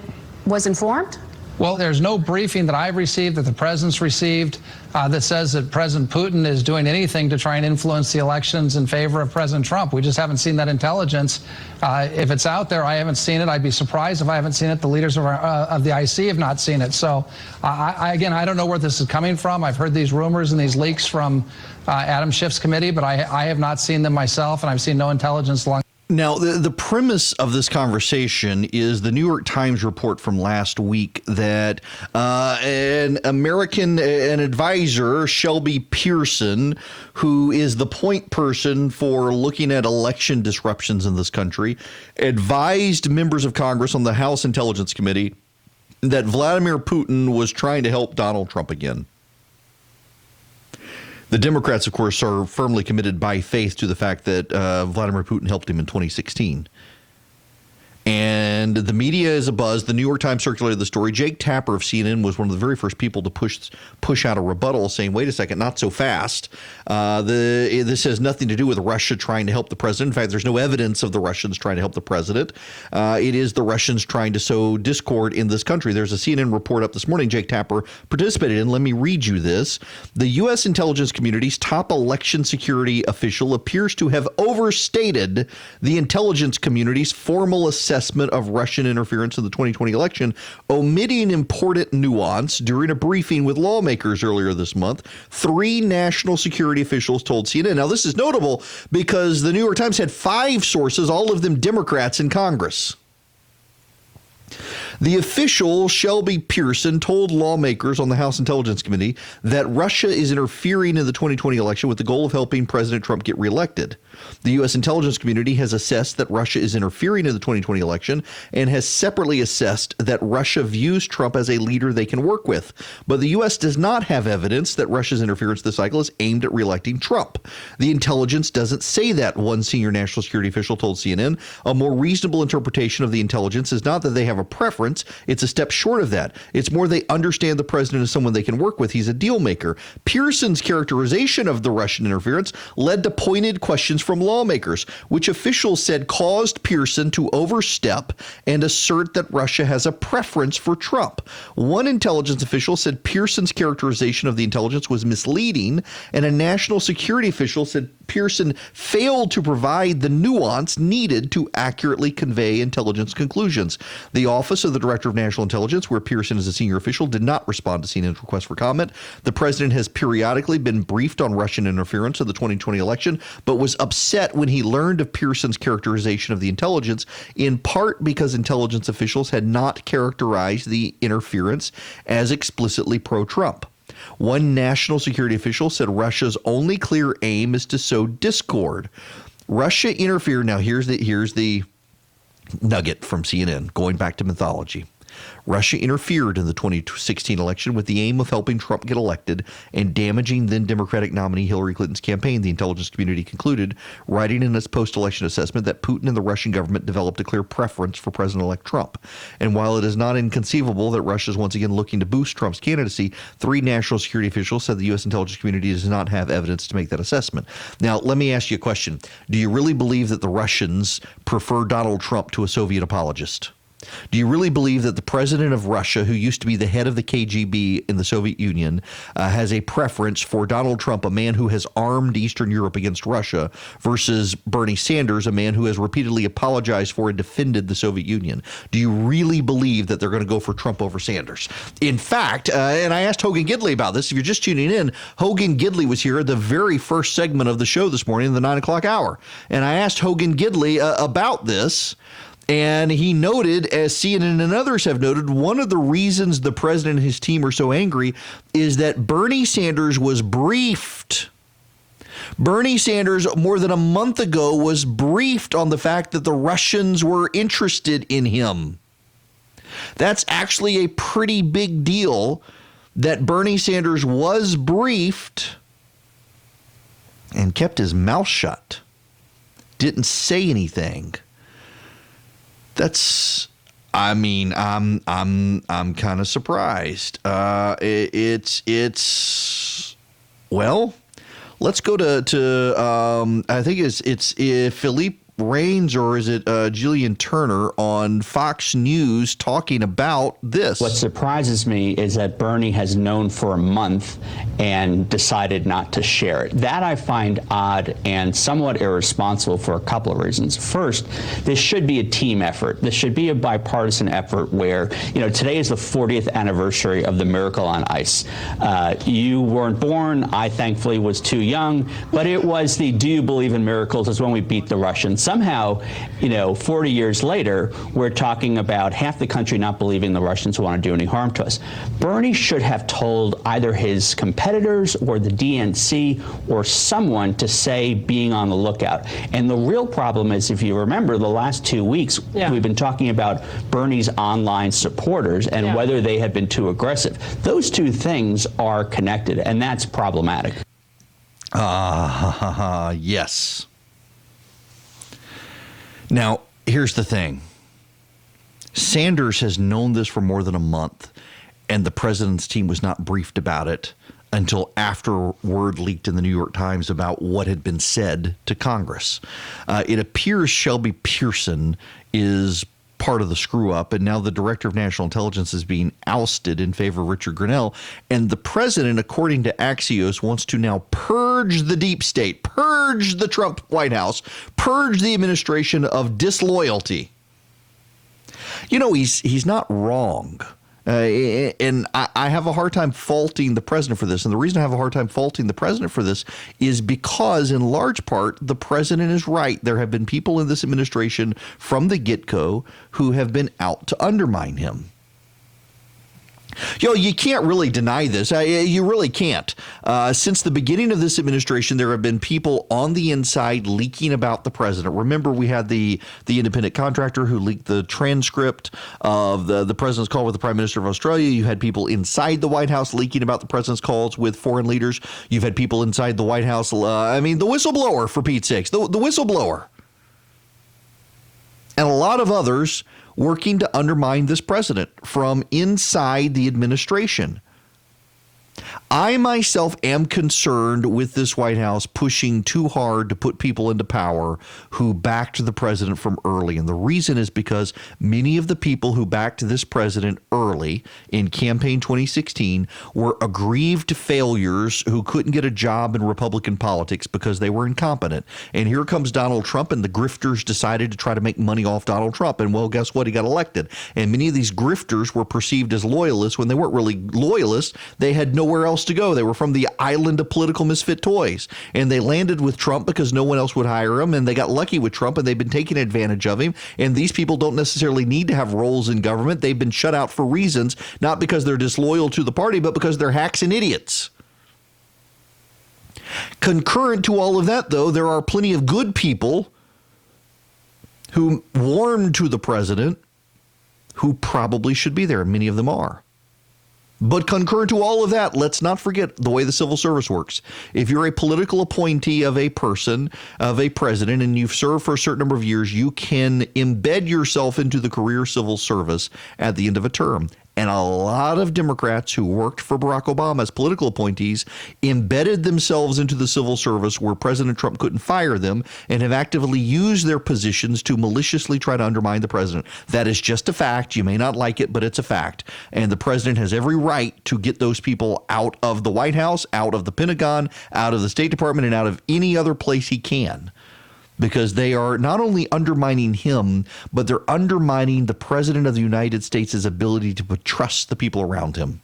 was informed? Well, there's no briefing that I've received, that the president's received, that says that President Putin is doing anything to try and influence the elections in favor of President Trump. We just haven't seen that intelligence. If it's out there, I haven't seen it. I'd be surprised if I haven't seen it. The leaders of the IC have not seen it. So, again, I don't know where this is coming from. I've heard these rumors and these leaks from Adam Schiff's committee, but I have not seen them myself, and I've seen no intelligence along. Now, the premise of this conversation is the New York Times report from last week that an advisor, Shelby Pearson, who is the point person for looking at election disruptions in this country, advised members of Congress on the House Intelligence Committee that Vladimir Putin was trying to help Donald Trump again. The Democrats, of course, are firmly committed by faith to the fact that Vladimir Putin helped him in 2016. And the media is abuzz. The New York Times circulated the story. Jake Tapper of CNN was one of the very first people to push out a rebuttal saying, wait a second, not so fast. This has nothing to do with Russia trying to help the president. In fact, there's no evidence of the Russians trying to help the president. It is the Russians trying to sow discord in this country. There's a CNN report up this morning Jake Tapper participated in. Let me read you this. The U.S. intelligence community's top election security official appears to have overstated the intelligence community's formal assessment of Russian interference in the 2020 election, omitting important nuance during a briefing with lawmakers earlier this month. 3 national security officials told CNN. Now, this is notable because the New York Times had 5 sources, all of them Democrats in Congress. The official, Shelby Pearson, told lawmakers on the House Intelligence Committee that Russia is interfering in the 2020 election with the goal of helping President Trump get reelected. The U.S. intelligence community has assessed that Russia is interfering in the 2020 election and has separately assessed that Russia views Trump as a leader they can work with. But the U.S. does not have evidence that Russia's interference this cycle is aimed at reelecting Trump. The intelligence doesn't say that, one senior national security official told CNN. A more reasonable interpretation of the intelligence is not that they have a preference. It's a step short of that. It's more they understand the president is someone they can work with. He's a deal maker. Pearson's characterization of the Russian interference led to pointed questions from lawmakers, which officials said caused Pearson to overstep and assert that Russia has a preference for Trump. One intelligence official said Pearson's characterization of the intelligence was misleading, and a national security official said Pearson failed to provide the nuance needed to accurately convey intelligence conclusions. The Office of the Director of National Intelligence, where Pearson is a senior official, did not respond to CNN's request for comment. The president has periodically been briefed on Russian interference in the 2020 election, but was upset when he learned of Pearson's characterization of the intelligence, in part because intelligence officials had not characterized the interference as explicitly pro-Trump. One national security official said Russia's only clear aim is to sow discord. Russia interfered. Now, here's the nugget from CNN, going back to mythology. Russia interfered in the 2016 election with the aim of helping Trump get elected and damaging then Democratic nominee Hillary Clinton's campaign, the intelligence community concluded, writing in its post-election assessment that Putin and the Russian government developed a clear preference for President-elect Trump. And while it is not inconceivable that Russia is once again looking to boost Trump's candidacy, 3 national security officials said the U.S. intelligence community does not have evidence to make that assessment. Now, let me ask you a question. Do you really believe that the Russians prefer Donald Trump to a Soviet apologist? Do you really believe that the president of Russia, who used to be the head of the KGB in the Soviet Union, has a preference for Donald Trump, a man who has armed Eastern Europe against Russia, versus Bernie Sanders, a man who has repeatedly apologized for and defended the Soviet Union? Do you really believe that they're going to go for Trump over Sanders? In fact, and I asked Hogan Gidley about this. If you're just tuning in, Hogan Gidley was here at the very first segment of the show this morning, the 9 o'clock hour. And I asked Hogan Gidley about this. And he noted, as CNN and others have noted, one of the reasons the president and his team are so angry is that Bernie Sanders was briefed. Bernie Sanders, more than a month ago, was briefed on the fact that the Russians were interested in him. That's actually a pretty big deal that Bernie Sanders was briefed and kept his mouth shut, didn't say anything. That's, I mean, I'm kind of surprised. Well, let's go to I think it's Philippe Raines or is it Jillian Turner on Fox News talking about this. What surprises me is that Bernie has known for a month and decided not to share it. That I find odd and somewhat irresponsible for a couple of reasons. First, this should be a team effort. This should be a bipartisan effort where, today is the 40th anniversary of the Miracle on Ice. You weren't born. I thankfully was too young, but it was the do you believe in miracles is when we beat the Russians. Somehow, 40 years later, we're talking about half the country not believing the Russians want to do any harm to us. Bernie should have told either his competitors or the DNC or someone to say being on the lookout. And the real problem is, if you remember, the last 2 weeks, we've been talking about Bernie's online supporters and whether they have been too aggressive. Those two things are connected, and that's problematic. Yes. Now, here's the thing. Sanders has known this for more than a month, and the president's team was not briefed about it until after word leaked in the New York Times about what had been said to Congress. It appears Shelby Pearson is part of the screw up, and now the director of national intelligence is being ousted in favor of Richard Grenell. And the president, according to Axios, wants to now purge the deep state, purge the Trump White House, purge the administration of disloyalty. He's not wrong. And I have a hard time faulting the president for this. And the reason I have a hard time faulting the president for this is because, in large part, the president is right. There have been people in this administration from the get-go who have been out to undermine him. You can't really deny this. You really can't. Since the beginning of this administration, there have been people on the inside leaking about the president. Remember, we had the independent contractor who leaked the transcript of the president's call with the Prime Minister of Australia. You had people inside the White House leaking about the president's calls with foreign leaders. You've had people inside the White House. The whistleblower, for Pete's sakes, the whistleblower. And a lot of others working to undermine this president from inside the administration. I myself am concerned with this White House pushing too hard to put people into power who backed the president from early. And the reason is because many of the people who backed this president early in campaign 2016 were aggrieved failures who couldn't get a job in Republican politics because they were incompetent. And here comes Donald Trump, and the grifters decided to try to make money off Donald Trump. And well, guess what? He got elected. And many of these grifters were perceived as loyalists when they weren't really loyalists. They had nowhere else to go. They were from the island of political misfit toys, and they landed with Trump because no one else would hire him, and they got lucky with Trump, and they've been taking advantage of him. And these people don't necessarily need to have roles in government. They've been shut out for reasons, not because they're disloyal to the party, but because they're hacks and idiots. Concurrent to all of that, though, there are plenty of good people who warmed to the president who probably should be there. Many of them are. But concurrent to all of that, let's not forget the way the civil service works. If you're a political appointee of a person, of a president, and you've served for a certain number of years, you can embed yourself into the career civil service at the end of a term. And a lot of Democrats who worked for Barack Obama as political appointees embedded themselves into the civil service where President Trump couldn't fire them, and have actively used their positions to maliciously try to undermine the president. That is just a fact. You may not like it, but it's a fact. And the president has every right to get those people out of the White House, out of the Pentagon, out of the State Department, and out of any other place he can. Because they are not only undermining him, but they're undermining the president of the United States' ability to trust the people around him.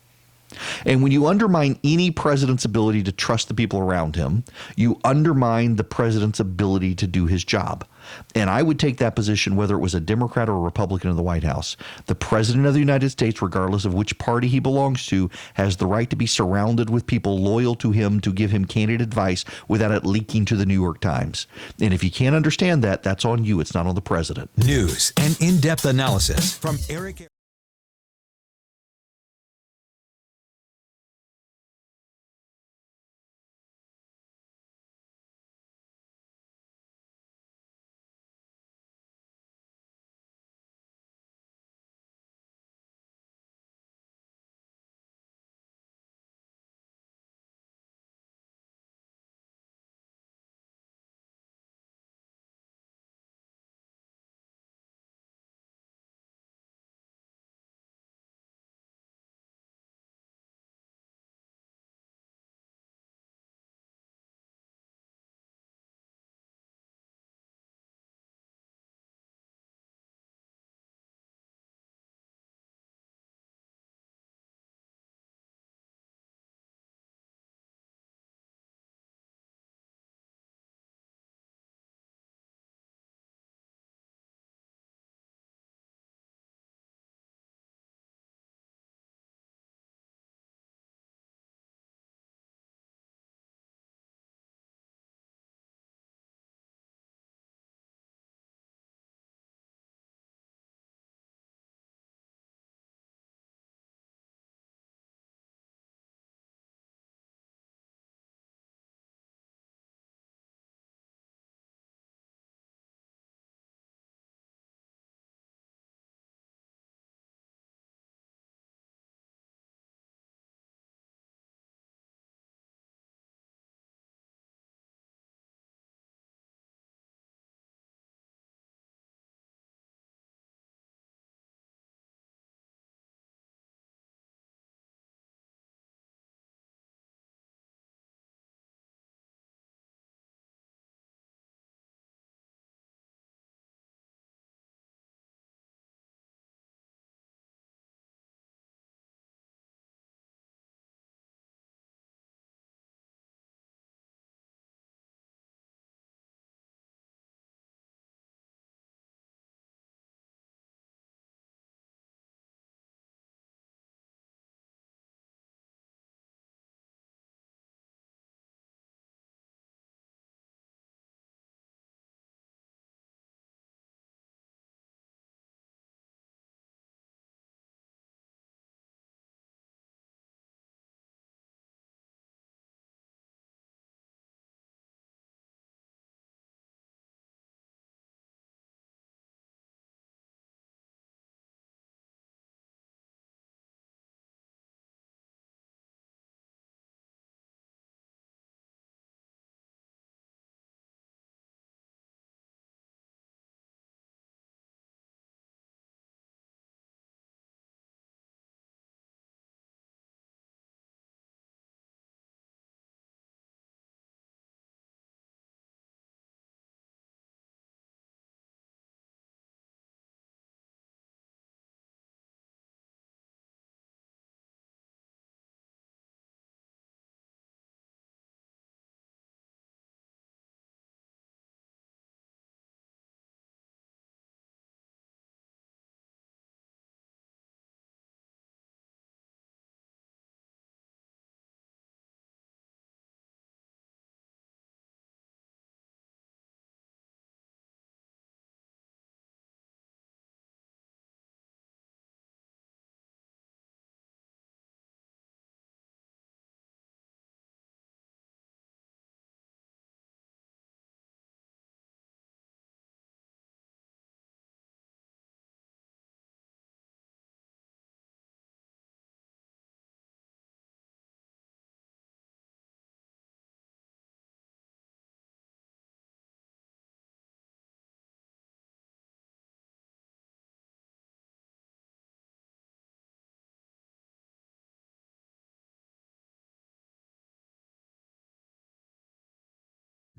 And when you undermine any president's ability to trust the people around him, you undermine the president's ability to do his job. And I would take that position whether it was a Democrat or a Republican in the White House. The president of the United States, regardless of which party he belongs to, has the right to be surrounded with people loyal to him to give him candid advice without it leaking to the New York Times. And if you can't understand that, that's on you. It's not on the president. News and in-depth analysis from Erick.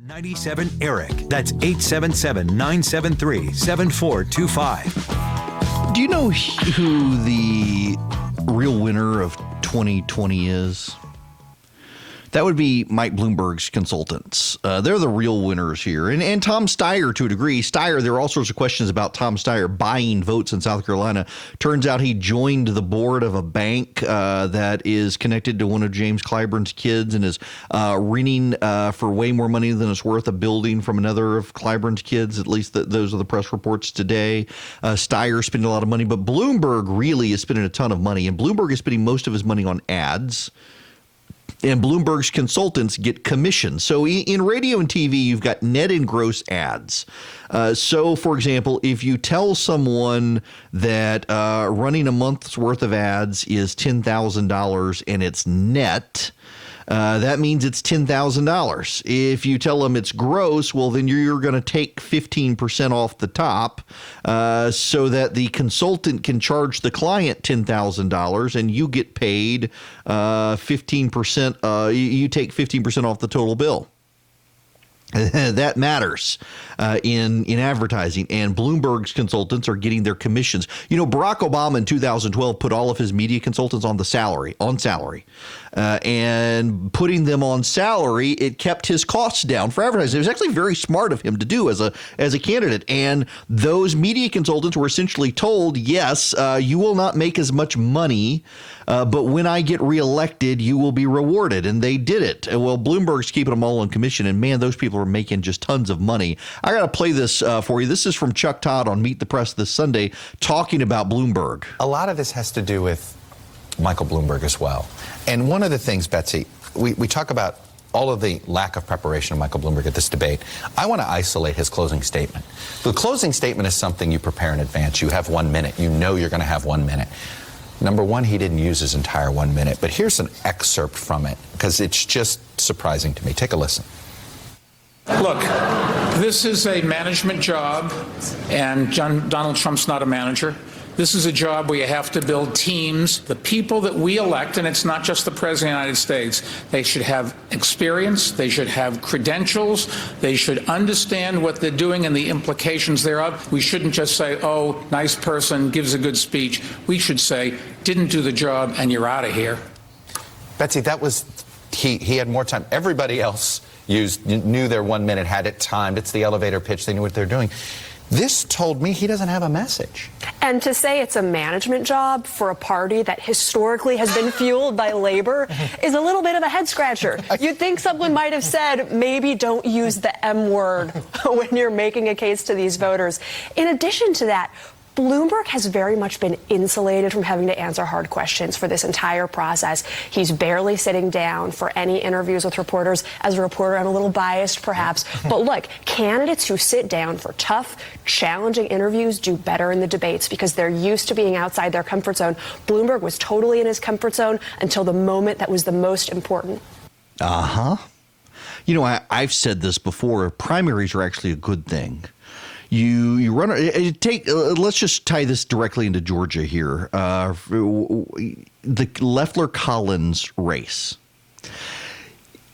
97 Eric. That's 877-973-7425. Do you know who the real winner of 2020 is? That would be Mike Bloomberg's consultants. They're the real winners here. And Tom Steyer, to a degree. Steyer, there are all sorts of questions about Tom Steyer buying votes in South Carolina. Turns out he joined the board of a bank that is connected to one of James Clyburn's kids and is renting for way more money than it's worth a building from another of Clyburn's kids. At least those are the press reports today. Steyer spending a lot of money, but Bloomberg really is spending a ton of money. And Bloomberg is spending most of his money on ads. And Bloomberg's consultants get commissions. So in radio and TV, you've got net and gross ads. So, for example, if you tell someone that running a month's worth of ads is $10,000 and it's net, that means it's $10,000. If you tell them it's gross, well, then you're going to take 15% off the top so that the consultant can charge the client $10,000 and you get paid 15%. You take 15% off the total bill. That matters in advertising, and Bloomberg's consultants are getting their commissions. You know, Barack Obama in 2012 put all of his media consultants on salary, and putting them on salary, it kept his costs down for advertising. It was actually very smart of him to do as a candidate. And those media consultants were essentially told, yes, you will not make as much money, but when I get reelected, you will be rewarded. And they did it. Well, Bloomberg's keeping them all on commission, and man, those people are making just tons of money. I got to play this for you. This is from Chuck Todd on Meet the Press this Sunday, talking about Bloomberg. A lot of this has to do with Michael Bloomberg as well. And one of the things, Betsy, we talk about all of the lack of preparation of Michael Bloomberg at this debate. I want to isolate his closing statement. The closing statement is something you prepare in advance. You have 1 minute. You know you're going to have 1 minute. Number one, he didn't use his entire 1 minute, but here's an excerpt from it because it's just surprising to me. Take a listen. Look, this is a management job, and Donald Trump's not a manager. This is a job where you have to build teams. The people that we elect, and it's not just the President of the United States, they should have experience, they should have credentials, they should understand what they're doing and the implications thereof. We shouldn't just say, oh, nice person, gives a good speech. We should say, didn't do the job, and you're out of here. Betsy, that was, he had more time. Everybody else knew their 1 minute, had it timed. It's the elevator pitch. They knew what they're doing. This told me he doesn't have a message. And to say it's a management job for a party that historically has been fueled by labor is a little bit of a head scratcher. You'd think someone might have said, maybe don't use the M word when you're making a case to these voters. In addition to that, Bloomberg has very much been insulated from having to answer hard questions for this entire process. He's barely sitting down for any interviews with reporters. As a reporter, I'm a little biased, perhaps. But look, candidates who sit down for tough, challenging interviews do better in the debates because they're used to being outside their comfort zone. Bloomberg was totally in his comfort zone until the moment that was the most important. Uh-huh. You know, I've said this before. Primaries are actually a good thing. You run let's just tie this directly into Georgia here. The Loeffler-Collins race.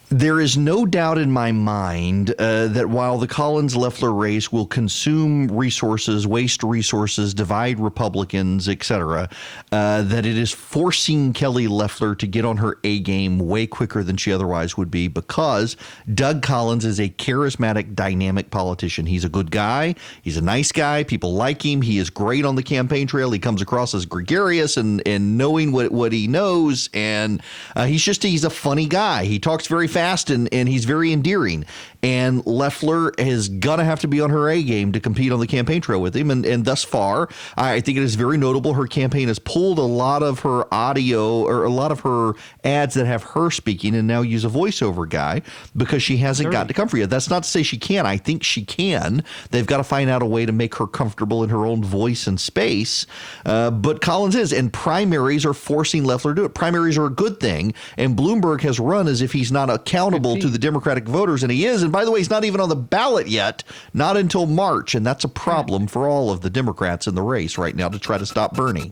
There is no doubt in my mind that while the Collins-Loeffler race will consume resources, waste resources, divide Republicans, etc., that it is forcing Kelly Loeffler to get on her A game way quicker than she otherwise would be because Doug Collins is a charismatic, dynamic politician. He's a good guy. He's a nice guy. People like him. He is great on the campaign trail. He comes across as gregarious and knowing what he knows. And he's a funny guy. He talks very fast and he's very endearing. And Loeffler is going to have to be on her A game to compete on the campaign trail with him. And thus far, I think it is very notable. Her campaign has pulled a lot of her audio or a lot of her ads that have her speaking and now use a voiceover guy because she hasn't gotten to comfort yet. That's not to say she can't. I think she can. They've got to find out a way to make her comfortable in her own voice and space. But Collins is. And primaries are forcing Loeffler to do it. Primaries are a good thing. And Bloomberg has run as if he's not accountable to the Democratic voters. And he is. And by the way, he's not even on the ballot yet, not until March. And that's a problem for all of the Democrats in the race right now to try to stop Bernie.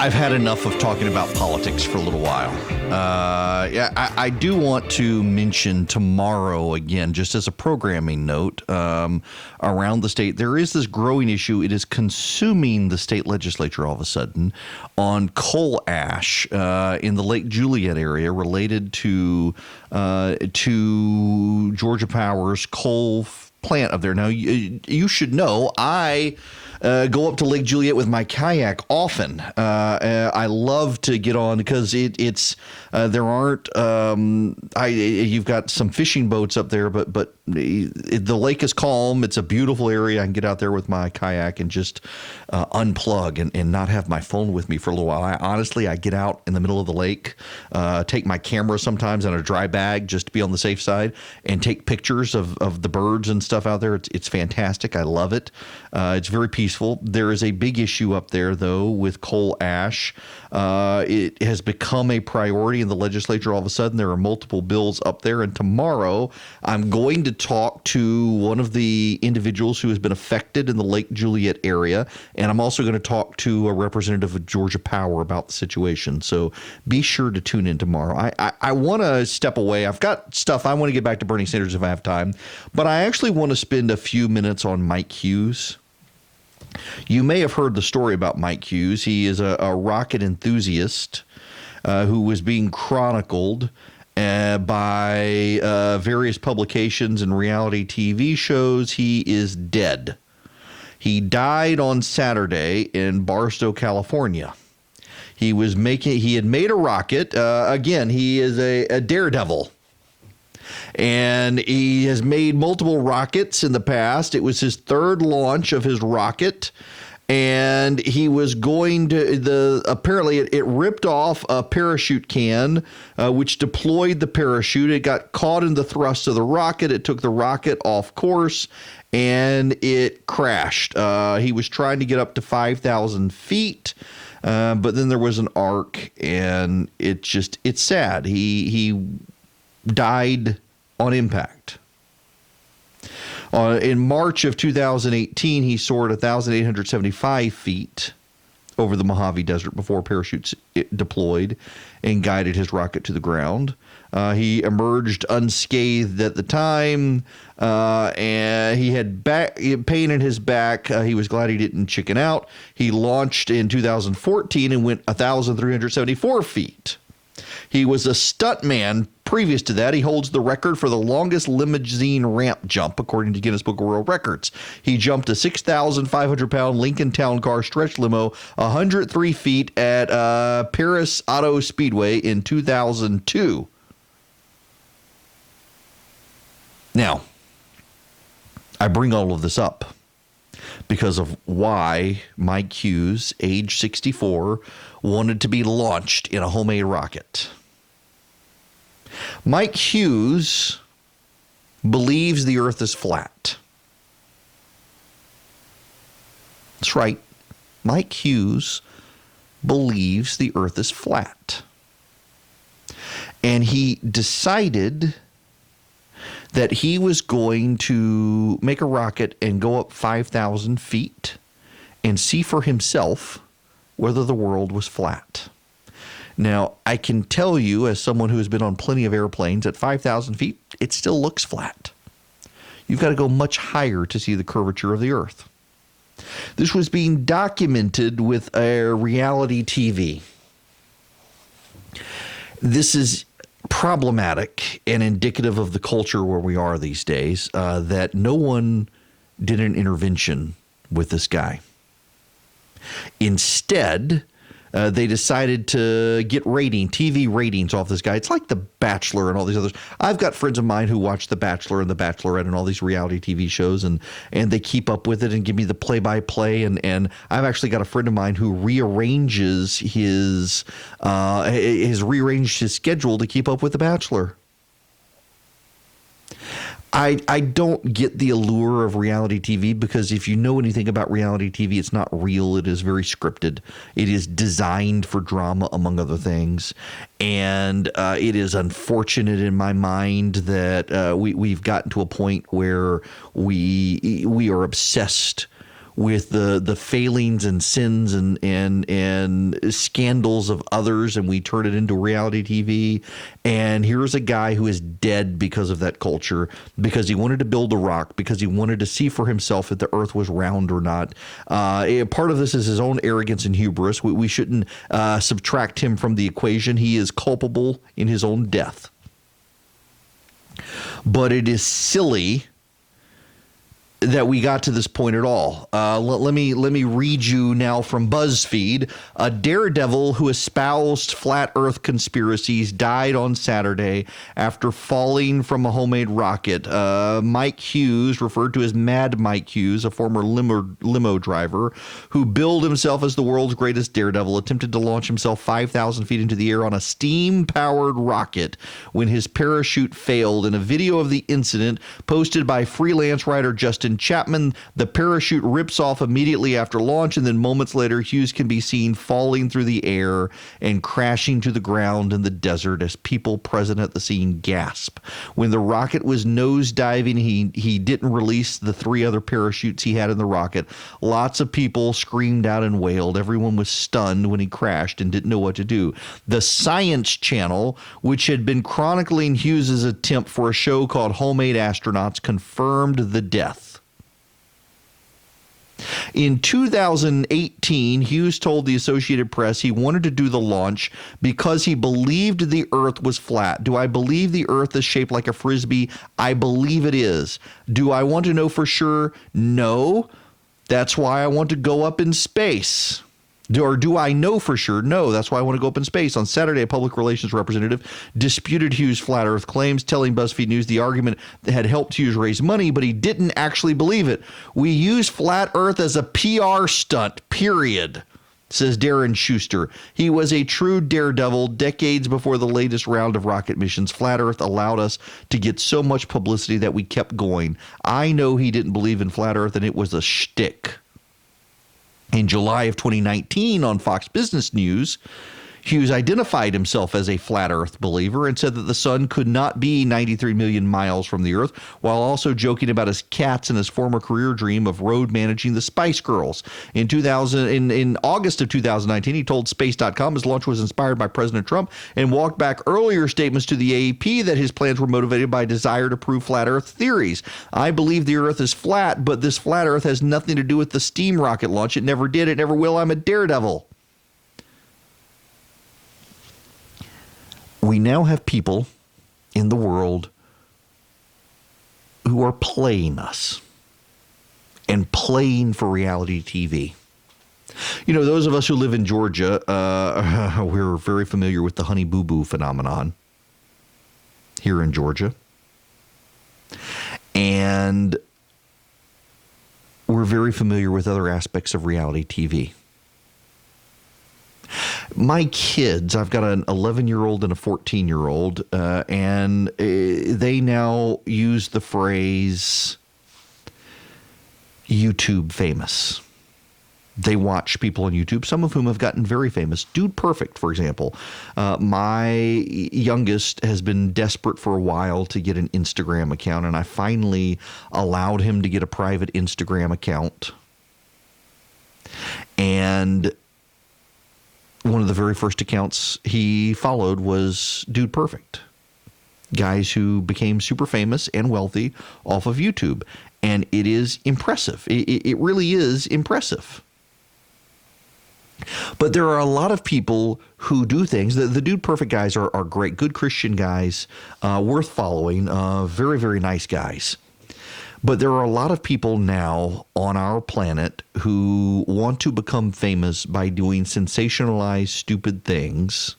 I've had enough of talking about politics for a little while. I do want to mention tomorrow again, just as a programming note, around the state, there is this growing issue. It is consuming the state legislature all of a sudden on coal ash in the Lake Juliet area related to Georgia Power's coal plant up there. Now, you should know I go up to Lake Juliet with my kayak often. I love to get on because it's there aren't you've got some fishing boats up there, but the lake is calm. It's a beautiful area. I can get out there with my kayak and just unplug and not have my phone with me for a little while. I get out in the middle of the lake, take my camera sometimes in a dry bag just to be on the safe side, and take pictures of the birds and stuff out there. It's fantastic. I love it. It's very peaceful. There is a big issue up there, though, with coal ash. It has become a priority in the legislature all of a sudden. There are multiple bills up there. And tomorrow, I'm going to talk to one of the individuals who has been affected in the Lake Juliet area. And I'm also going to talk to a representative of Georgia Power about the situation. So be sure to tune in tomorrow. I want to step away. I've got stuff. I want to get back to Bernie Sanders if I have time. But I actually want to spend a few minutes on Mike Hughes. You may have heard the story about Mike Hughes. He is a rocket enthusiast who was being chronicled by various publications and reality TV shows. He is dead. He died on Saturday in Barstow, California. He had made a rocket. Again, he is a daredevil. And he has made multiple rockets in the past. It was his third launch of his rocket. And he was going to, apparently it ripped off a parachute can, which deployed the parachute. It got caught in the thrust of the rocket. It took the rocket off course and it crashed. He was trying to get up to 5,000 feet. But then there was an arc and it's sad. He died on impact. In March of 2018, he soared 1,875 feet over the Mojave Desert before parachutes deployed and guided his rocket to the ground. He emerged unscathed at the time, and he had pain in his back. He was glad he didn't chicken out. He launched in 2014 and went 1,374 feet. He was a stuntman. Previous to that, he holds the record for the longest limousine ramp jump, according to Guinness Book of World Records. He jumped a 6,500-pound Lincoln Town Car stretch limo 103 feet at Paris Auto Speedway in 2002. Now, I bring all of this up because of why Mike Hughes, age 64, wanted to be launched in a homemade rocket. Mike Hughes believes the earth is flat. That's right. Mike Hughes believes the earth is flat. And he decided that he was going to make a rocket and go up 5,000 feet and see for himself whether the world was flat. Now, I can tell you, as someone who has been on plenty of airplanes, at 5,000 feet, it still looks flat. You've got to go much higher to see the curvature of the earth. This was being documented with a reality TV. This is problematic and indicative of the culture where we are these days, that no one did an intervention with this guy. Instead, they decided to get TV ratings off this guy. It's like The Bachelor and all these others. I've got friends of mine who watch The Bachelor and The Bachelorette and all these reality TV shows, and they keep up with it and give me the play-by-play. And I've actually got a friend of mine who rearranges his schedule to keep up with The Bachelor. I don't get the allure of reality TV because if you know anything about reality TV, it's not real. It is very scripted. It is designed for drama, among other things. And it is unfortunate in my mind that we've gotten to a point where we are obsessed with the failings and sins and scandals of others, and we turn it into reality TV. And here's a guy who is dead because of that culture, because he wanted to build a rock, because he wanted to see for himself if the earth was round or not. Part of this is his own arrogance and hubris. We shouldn't subtract him from the equation. He is culpable in his own death. But it is silly that we got to this point at all. Let me read you now from BuzzFeed. A daredevil who espoused flat Earth conspiracies died on Saturday after falling from a homemade rocket. Mike Hughes, referred to as Mad Mike Hughes, a former limo driver who billed himself as the world's greatest daredevil, attempted to launch himself 5,000 feet into the air on a steam-powered rocket when his parachute failed. In a video of the incident posted by freelance writer Justin Chapman, the parachute rips off immediately after launch, and then moments later, Hughes can be seen falling through the air and crashing to the ground in the desert as people present at the scene gasp. When the rocket was nosediving, he didn't release the 3 other parachutes he had in the rocket. Lots of people screamed out and wailed. Everyone was stunned when he crashed and didn't know what to do. The Science Channel, which had been chronicling Hughes' attempt for a show called Homemade Astronauts, confirmed the death. In 2018, Hughes told the Associated Press he wanted to do the launch because he believed the Earth was flat. Do I believe the Earth is shaped like a Frisbee? I believe it is. Do I want to know for sure? No. That's why I want to go up in space. Do I know for sure? No, that's why I want to go up in space. On Saturday, a public relations representative disputed Hughes' flat Earth claims, telling BuzzFeed News the argument had helped Hughes raise money, but he didn't actually believe it. We use flat Earth as a PR stunt, period, says Darren Schuster. He was a true daredevil decades before the latest round of rocket missions. Flat Earth allowed us to get so much publicity that we kept going. I know he didn't believe in flat Earth, and it was a shtick. In July of 2019 on Fox Business News, Hughes identified himself as a flat Earth believer and said that the sun could not be 93 million miles from the Earth, while also joking about his cats and his former career dream of road managing the Spice Girls. In August of 2019, he told Space.com his launch was inspired by President Trump and walked back earlier statements to the AAP that his plans were motivated by a desire to prove flat Earth theories. I believe the Earth is flat, but this flat Earth has nothing to do with the steam rocket launch. It never did. It never will. I'm a daredevil. We now have people in the world who are playing us and playing for reality TV. You know, those of us who live in Georgia, we're very familiar with the Honey Boo Boo phenomenon here in Georgia. And we're very familiar with other aspects of reality TV. My kids, I've got an 11-year-old and a 14-year-old, and they now use the phrase YouTube famous. They watch people on YouTube, some of whom have gotten very famous. Dude Perfect, for example. My youngest has been desperate for a while to get an Instagram account, and I finally allowed him to get a private Instagram account. And one of the very first accounts he followed was Dude Perfect. Guys who became super famous and wealthy off of YouTube. And it is impressive. It really is impressive. But there are a lot of people who do things. The Dude Perfect guys are great, good Christian guys, worth following, very, very nice guys. But there are a lot of people now on our planet who want to become famous by doing sensationalized, stupid things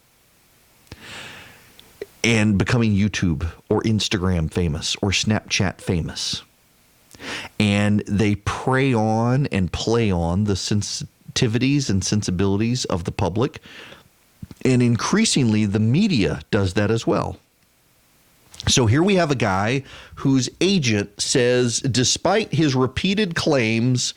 and becoming YouTube or Instagram famous or Snapchat famous. And they prey on and play on the sensitivities and sensibilities of the public. And increasingly, the media does that as well. So here we have a guy whose agent says, despite his repeated claims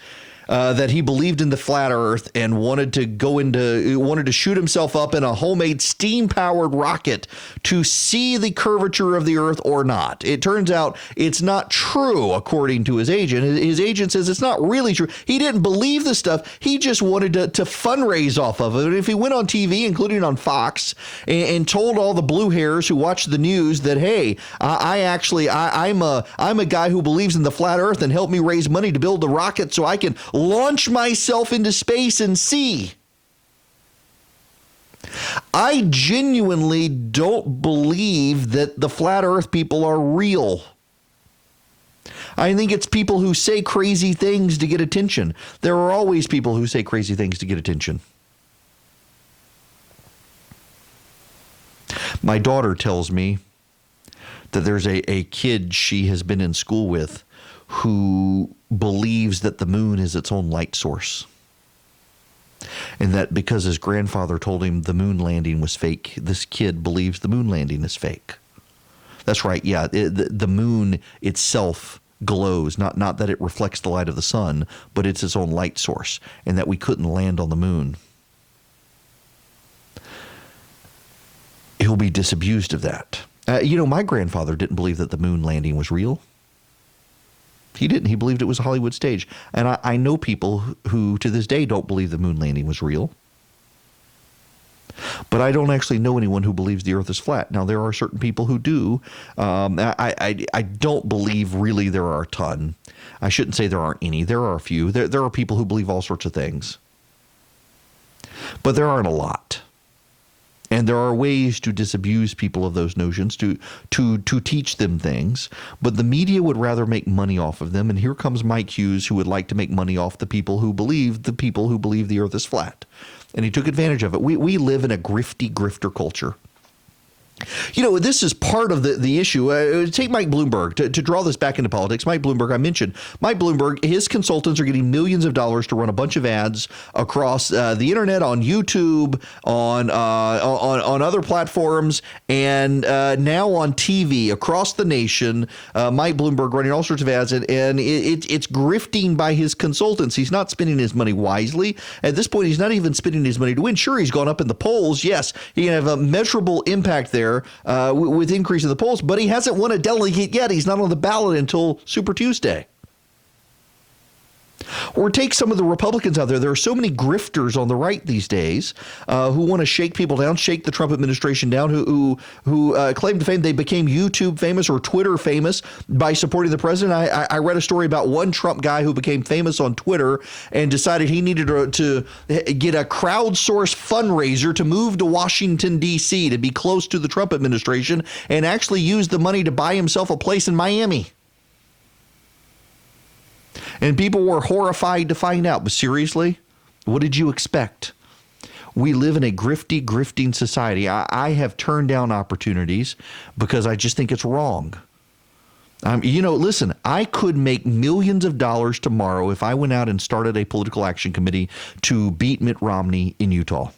that he believed in the flat Earth and wanted to shoot himself up in a homemade steam-powered rocket to see the curvature of the Earth or not. It turns out it's not true, according to his agent. His agent says it's not really true. He didn't believe the stuff. He just wanted to fundraise off of it. And if he went on TV, including on Fox, and told all the blue hairs who watch the news that, hey, I'm a guy who believes in the flat Earth and helped me raise money to build the rocket so I can launch myself into space and see. I genuinely don't believe that the flat Earth people are real. I think it's people who say crazy things to get attention. There are always people who say crazy things to get attention. My daughter tells me that there's a kid she has been in school with who believes that the moon is its own light source. And that because his grandfather told him the moon landing was fake, this kid believes the moon landing is fake. That's right, yeah, the moon itself glows, not that it reflects the light of the sun, but it's its own light source, and that we couldn't land on the moon. He'll be disabused of that. My grandfather didn't believe that the moon landing was real. He didn't. He believed it was a Hollywood stage. And I know people who to this day don't believe the moon landing was real. But I don't actually know anyone who believes the Earth is flat. Now, there are certain people who do. I don't believe really there are a ton. I shouldn't say there aren't any. There are a few. There are people who believe all sorts of things. But there aren't a lot. And there are ways to disabuse people of those notions, to teach them things. But the media would rather make money off of them. And here comes Mike Hughes, who would like to make money off the people who believe the Earth is flat. And he took advantage of it. We live in a grifter culture. This is part of the issue. Take Mike Bloomberg. To draw this back into politics, Mike Bloomberg, I mentioned. Mike Bloomberg, his consultants are getting millions of dollars to run a bunch of ads across the internet, on YouTube, on other platforms, and now on TV across the nation. Mike Bloomberg running all sorts of ads, and it's grifting by his consultants. He's not spending his money wisely. At this point, he's not even spending his money to win. Sure, he's gone up in the polls. Yes, he can have a measurable impact there. With increase in the polls, but he hasn't won a delegate yet. He's not on the ballot until Super Tuesday. Or take some of the Republicans out there. There are so many grifters on the right these days who want to shake people down, shake the Trump administration down, who claim to fame. They became YouTube famous or Twitter famous by supporting the president. I read a story about one Trump guy who became famous on Twitter and decided he needed to get a crowdsourced fundraiser to move to Washington, D.C. to be close to the Trump administration, and actually used the money to buy himself a place in Miami. And people were horrified to find out. But seriously, what did you expect? We live in a grifting society. I have turned down opportunities because I just think it's wrong. Listen, I could make millions of dollars tomorrow if I went out and started a political action committee to beat Mitt Romney in Utah.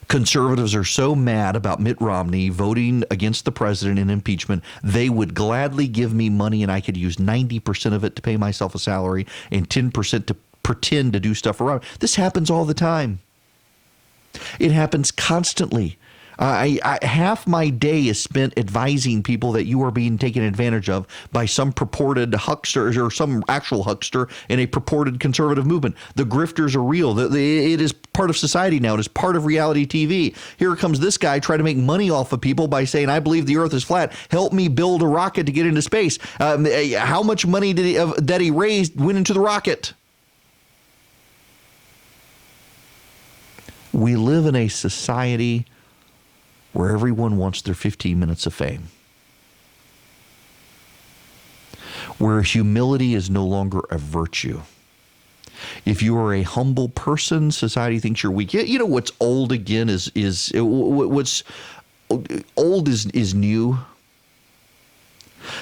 Conservatives are so mad about Mitt Romney voting against the president in impeachment, they would gladly give me money, and I could use 90% of it to pay myself a salary and 10% to pretend to do stuff around. This happens all the time. It happens constantly. Half my day is spent advising people that you are being taken advantage of by some purported huckster or some actual huckster in a purported conservative movement. The grifters are real. It is part of society now. It is part of reality TV. Here comes this guy trying to make money off of people by saying, I believe the Earth is flat. Help me build a rocket to get into space. How much money that he raised went into the rocket? We live in a society where everyone wants their 15 minutes of fame, where humility is no longer a virtue. If you are a humble person, society thinks you're weak. What's old again is what's old is new.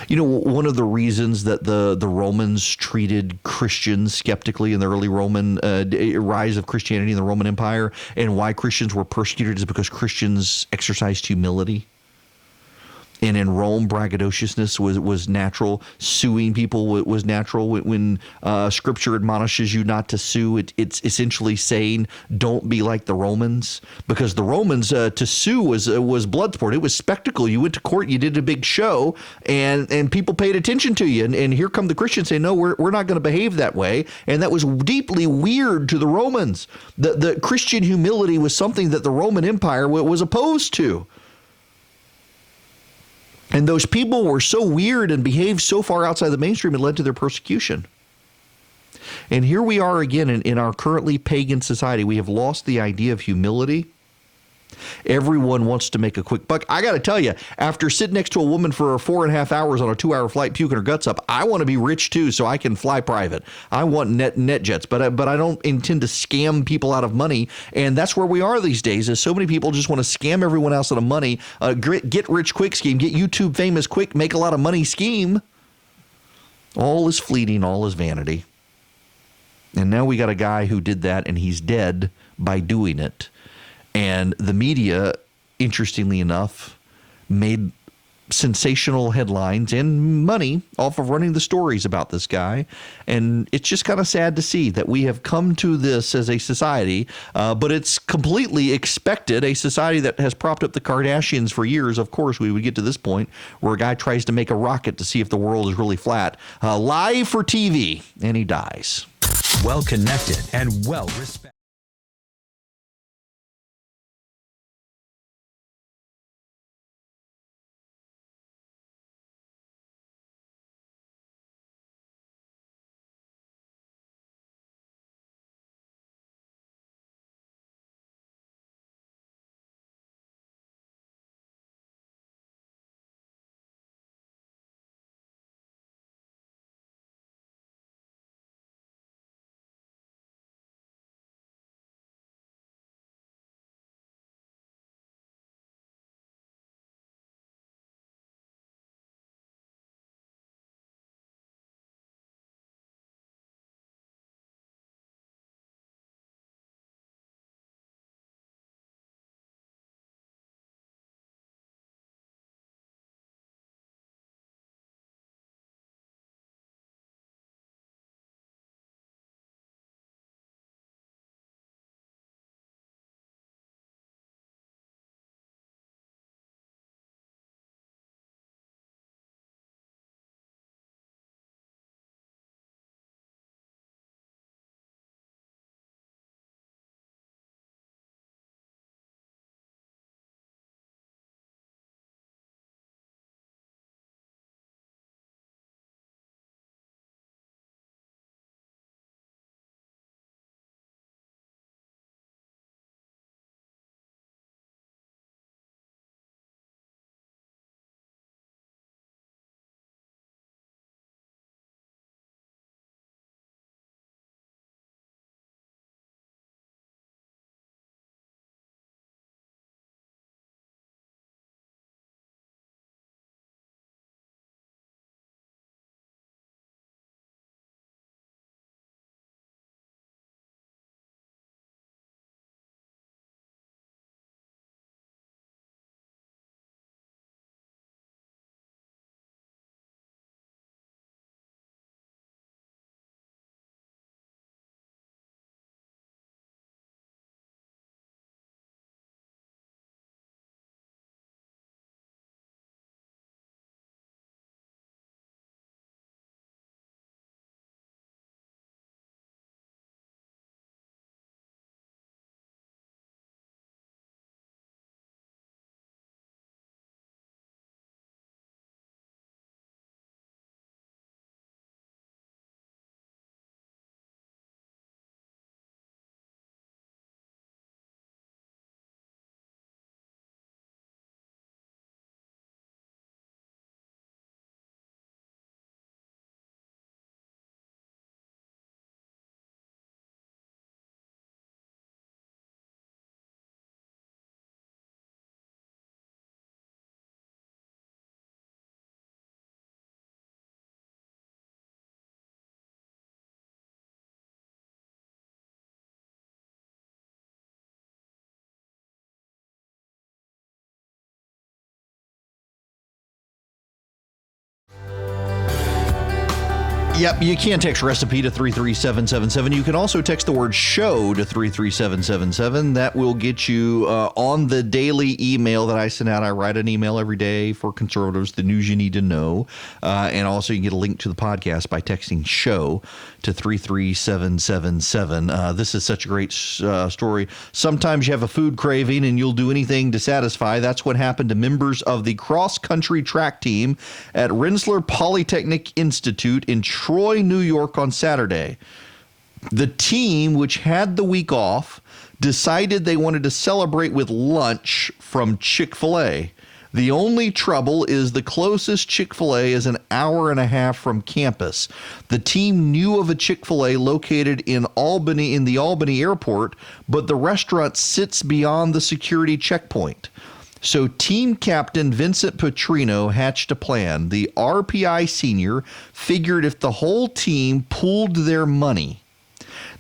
One of the reasons that the Romans treated Christians skeptically in the early Roman rise of Christianity in the Roman Empire, and why Christians were persecuted, is because Christians exercised humility. And in Rome, braggadociousness was natural. Suing people was natural. When Scripture admonishes you not to sue, it's essentially saying don't be like the Romans, because the Romans to sue was blood sport. It was spectacle. You went to court, you did a big show, and people paid attention to you. And here come the Christians saying, no, we're not going to behave that way. And that was deeply weird to the Romans. The Christian humility was something that the Roman Empire was opposed to. And those people were so weird and behaved so far outside the mainstream, it led to their persecution. And here we are again in our currently pagan society. We have lost the idea of humility. Everyone wants to make a quick buck. I got to tell you, after sitting next to a woman for 4.5 hours on a 2-hour flight, puking her guts up, I want to be rich too, so I can fly private. I want net jets, but I don't intend to scam people out of money. And that's where we are these days. Is so many people just want to scam everyone else out of money. Get rich quick scheme, get YouTube famous quick, make a lot of money scheme. All is fleeting, all is vanity. And now we got a guy who did that, and he's dead by doing it. And the media, interestingly enough, made sensational headlines and money off of running the stories about this guy. And it's just kind of sad to see that we have come to this as a society, but it's completely expected. A society that has propped up the Kardashians for years. Of course, we would get to this point where a guy tries to make a rocket to see if the world is really flat, live for TV, and he dies. Well connected and well respected. Yep, you can text recipe to 33777. You can also text the word show to 33777. That will get you on the daily email that I send out. I write an email every day for conservatives, the news you need to know. And also you can get a link to the podcast by texting show to 33777. This is such a great story. Sometimes you have a food craving and you'll do anything to satisfy. That's what happened to members of the cross-country track team at Rensselaer Polytechnic Institute in Troy, New York on Saturday. The team, which had the week off, decided they wanted to celebrate with lunch from Chick-fil-A. The only trouble is the closest Chick-fil-A is an hour and a half from campus. The team knew of a Chick-fil-A located in Albany, in the Albany airport, but the restaurant sits beyond the security checkpoint. So team captain Vincent Petrino hatched a plan. The RPI senior figured if the whole team pooled their money,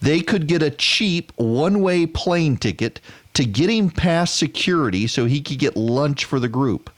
they could get a cheap one-way plane ticket to get him past security so he could get lunch for the group.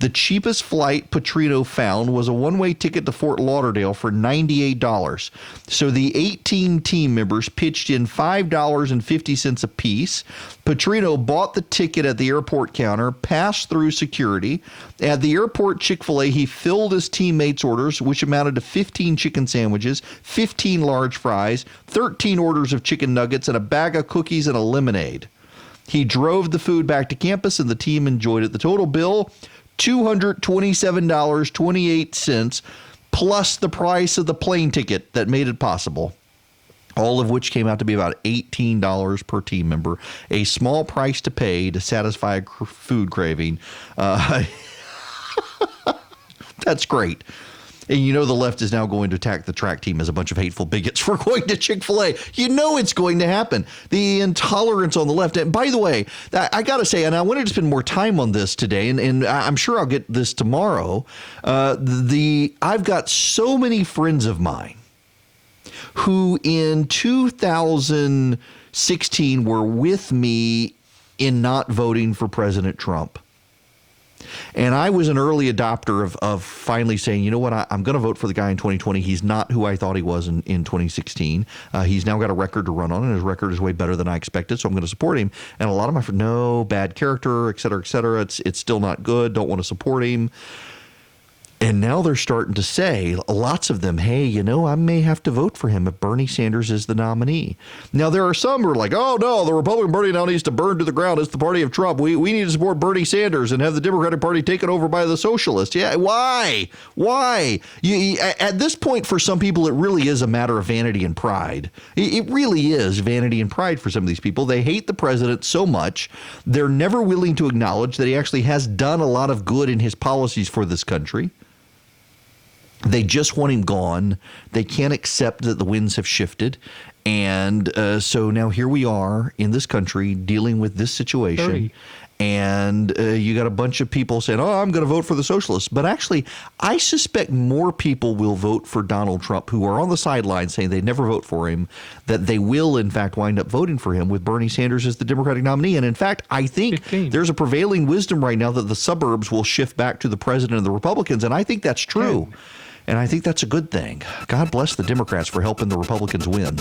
The cheapest flight Petrino found was a one-way ticket to Fort Lauderdale for $98. So the 18 team members pitched in $5.50 apiece. Petrino bought the ticket at the airport counter, passed through security. At the airport Chick-fil-A, he filled his teammates' orders, which amounted to 15 chicken sandwiches, 15 large fries, 13 orders of chicken nuggets, and a bag of cookies and a lemonade. He drove the food back to campus, and the team enjoyed it. The total bill, $227.28, plus the price of the plane ticket that made it possible, all of which came out to be about $18 per team member, a small price to pay to satisfy a food craving. That's great. And you know the left is now going to attack the track team as a bunch of hateful bigots for going to Chick-fil-A. You know it's going to happen. The intolerance on the left. And by the way, I got to say, and I wanted to spend more time on this today, and I'm sure I'll get this tomorrow. I've got so many friends of mine who in 2016 were with me in not voting for President Trump. And I was an early adopter of finally saying, you know what, I'm going to vote for the guy in 2020. He's not who I thought he was in 2016. He's now got a record to run on, and his record is way better than I expected, so I'm going to support him. And a lot of my friends, no, bad character, et cetera, it's still not good, don't want to support him. And now they're starting to say, lots of them, hey, you know, I may have to vote for him if Bernie Sanders is the nominee. Now, there are some who are like, oh, no, the Republican Party now needs to burn to the ground. It's the party of Trump. We need to support Bernie Sanders and have the Democratic Party taken over by the socialists. Yeah, why? Why? At this point, for some people, it really is a matter of vanity and pride. It really is vanity and pride for some of these people. They hate the president so much, they're never willing to acknowledge that he actually has done a lot of good in his policies for this country. They just want him gone. They can't accept that the winds have shifted. And so now here we are in this country dealing with this situation. And you got a bunch of people saying, oh, I'm going to vote for the socialists. But actually, I suspect more people will vote for Donald Trump who are on the sidelines saying they never vote for him, that they will, in fact, wind up voting for him with Bernie Sanders as the Democratic nominee. And in fact, I think there's a prevailing wisdom right now that the suburbs will shift back to the president and the Republicans. And I think that's true. And I think that's a good thing. God bless the Democrats for helping the Republicans win.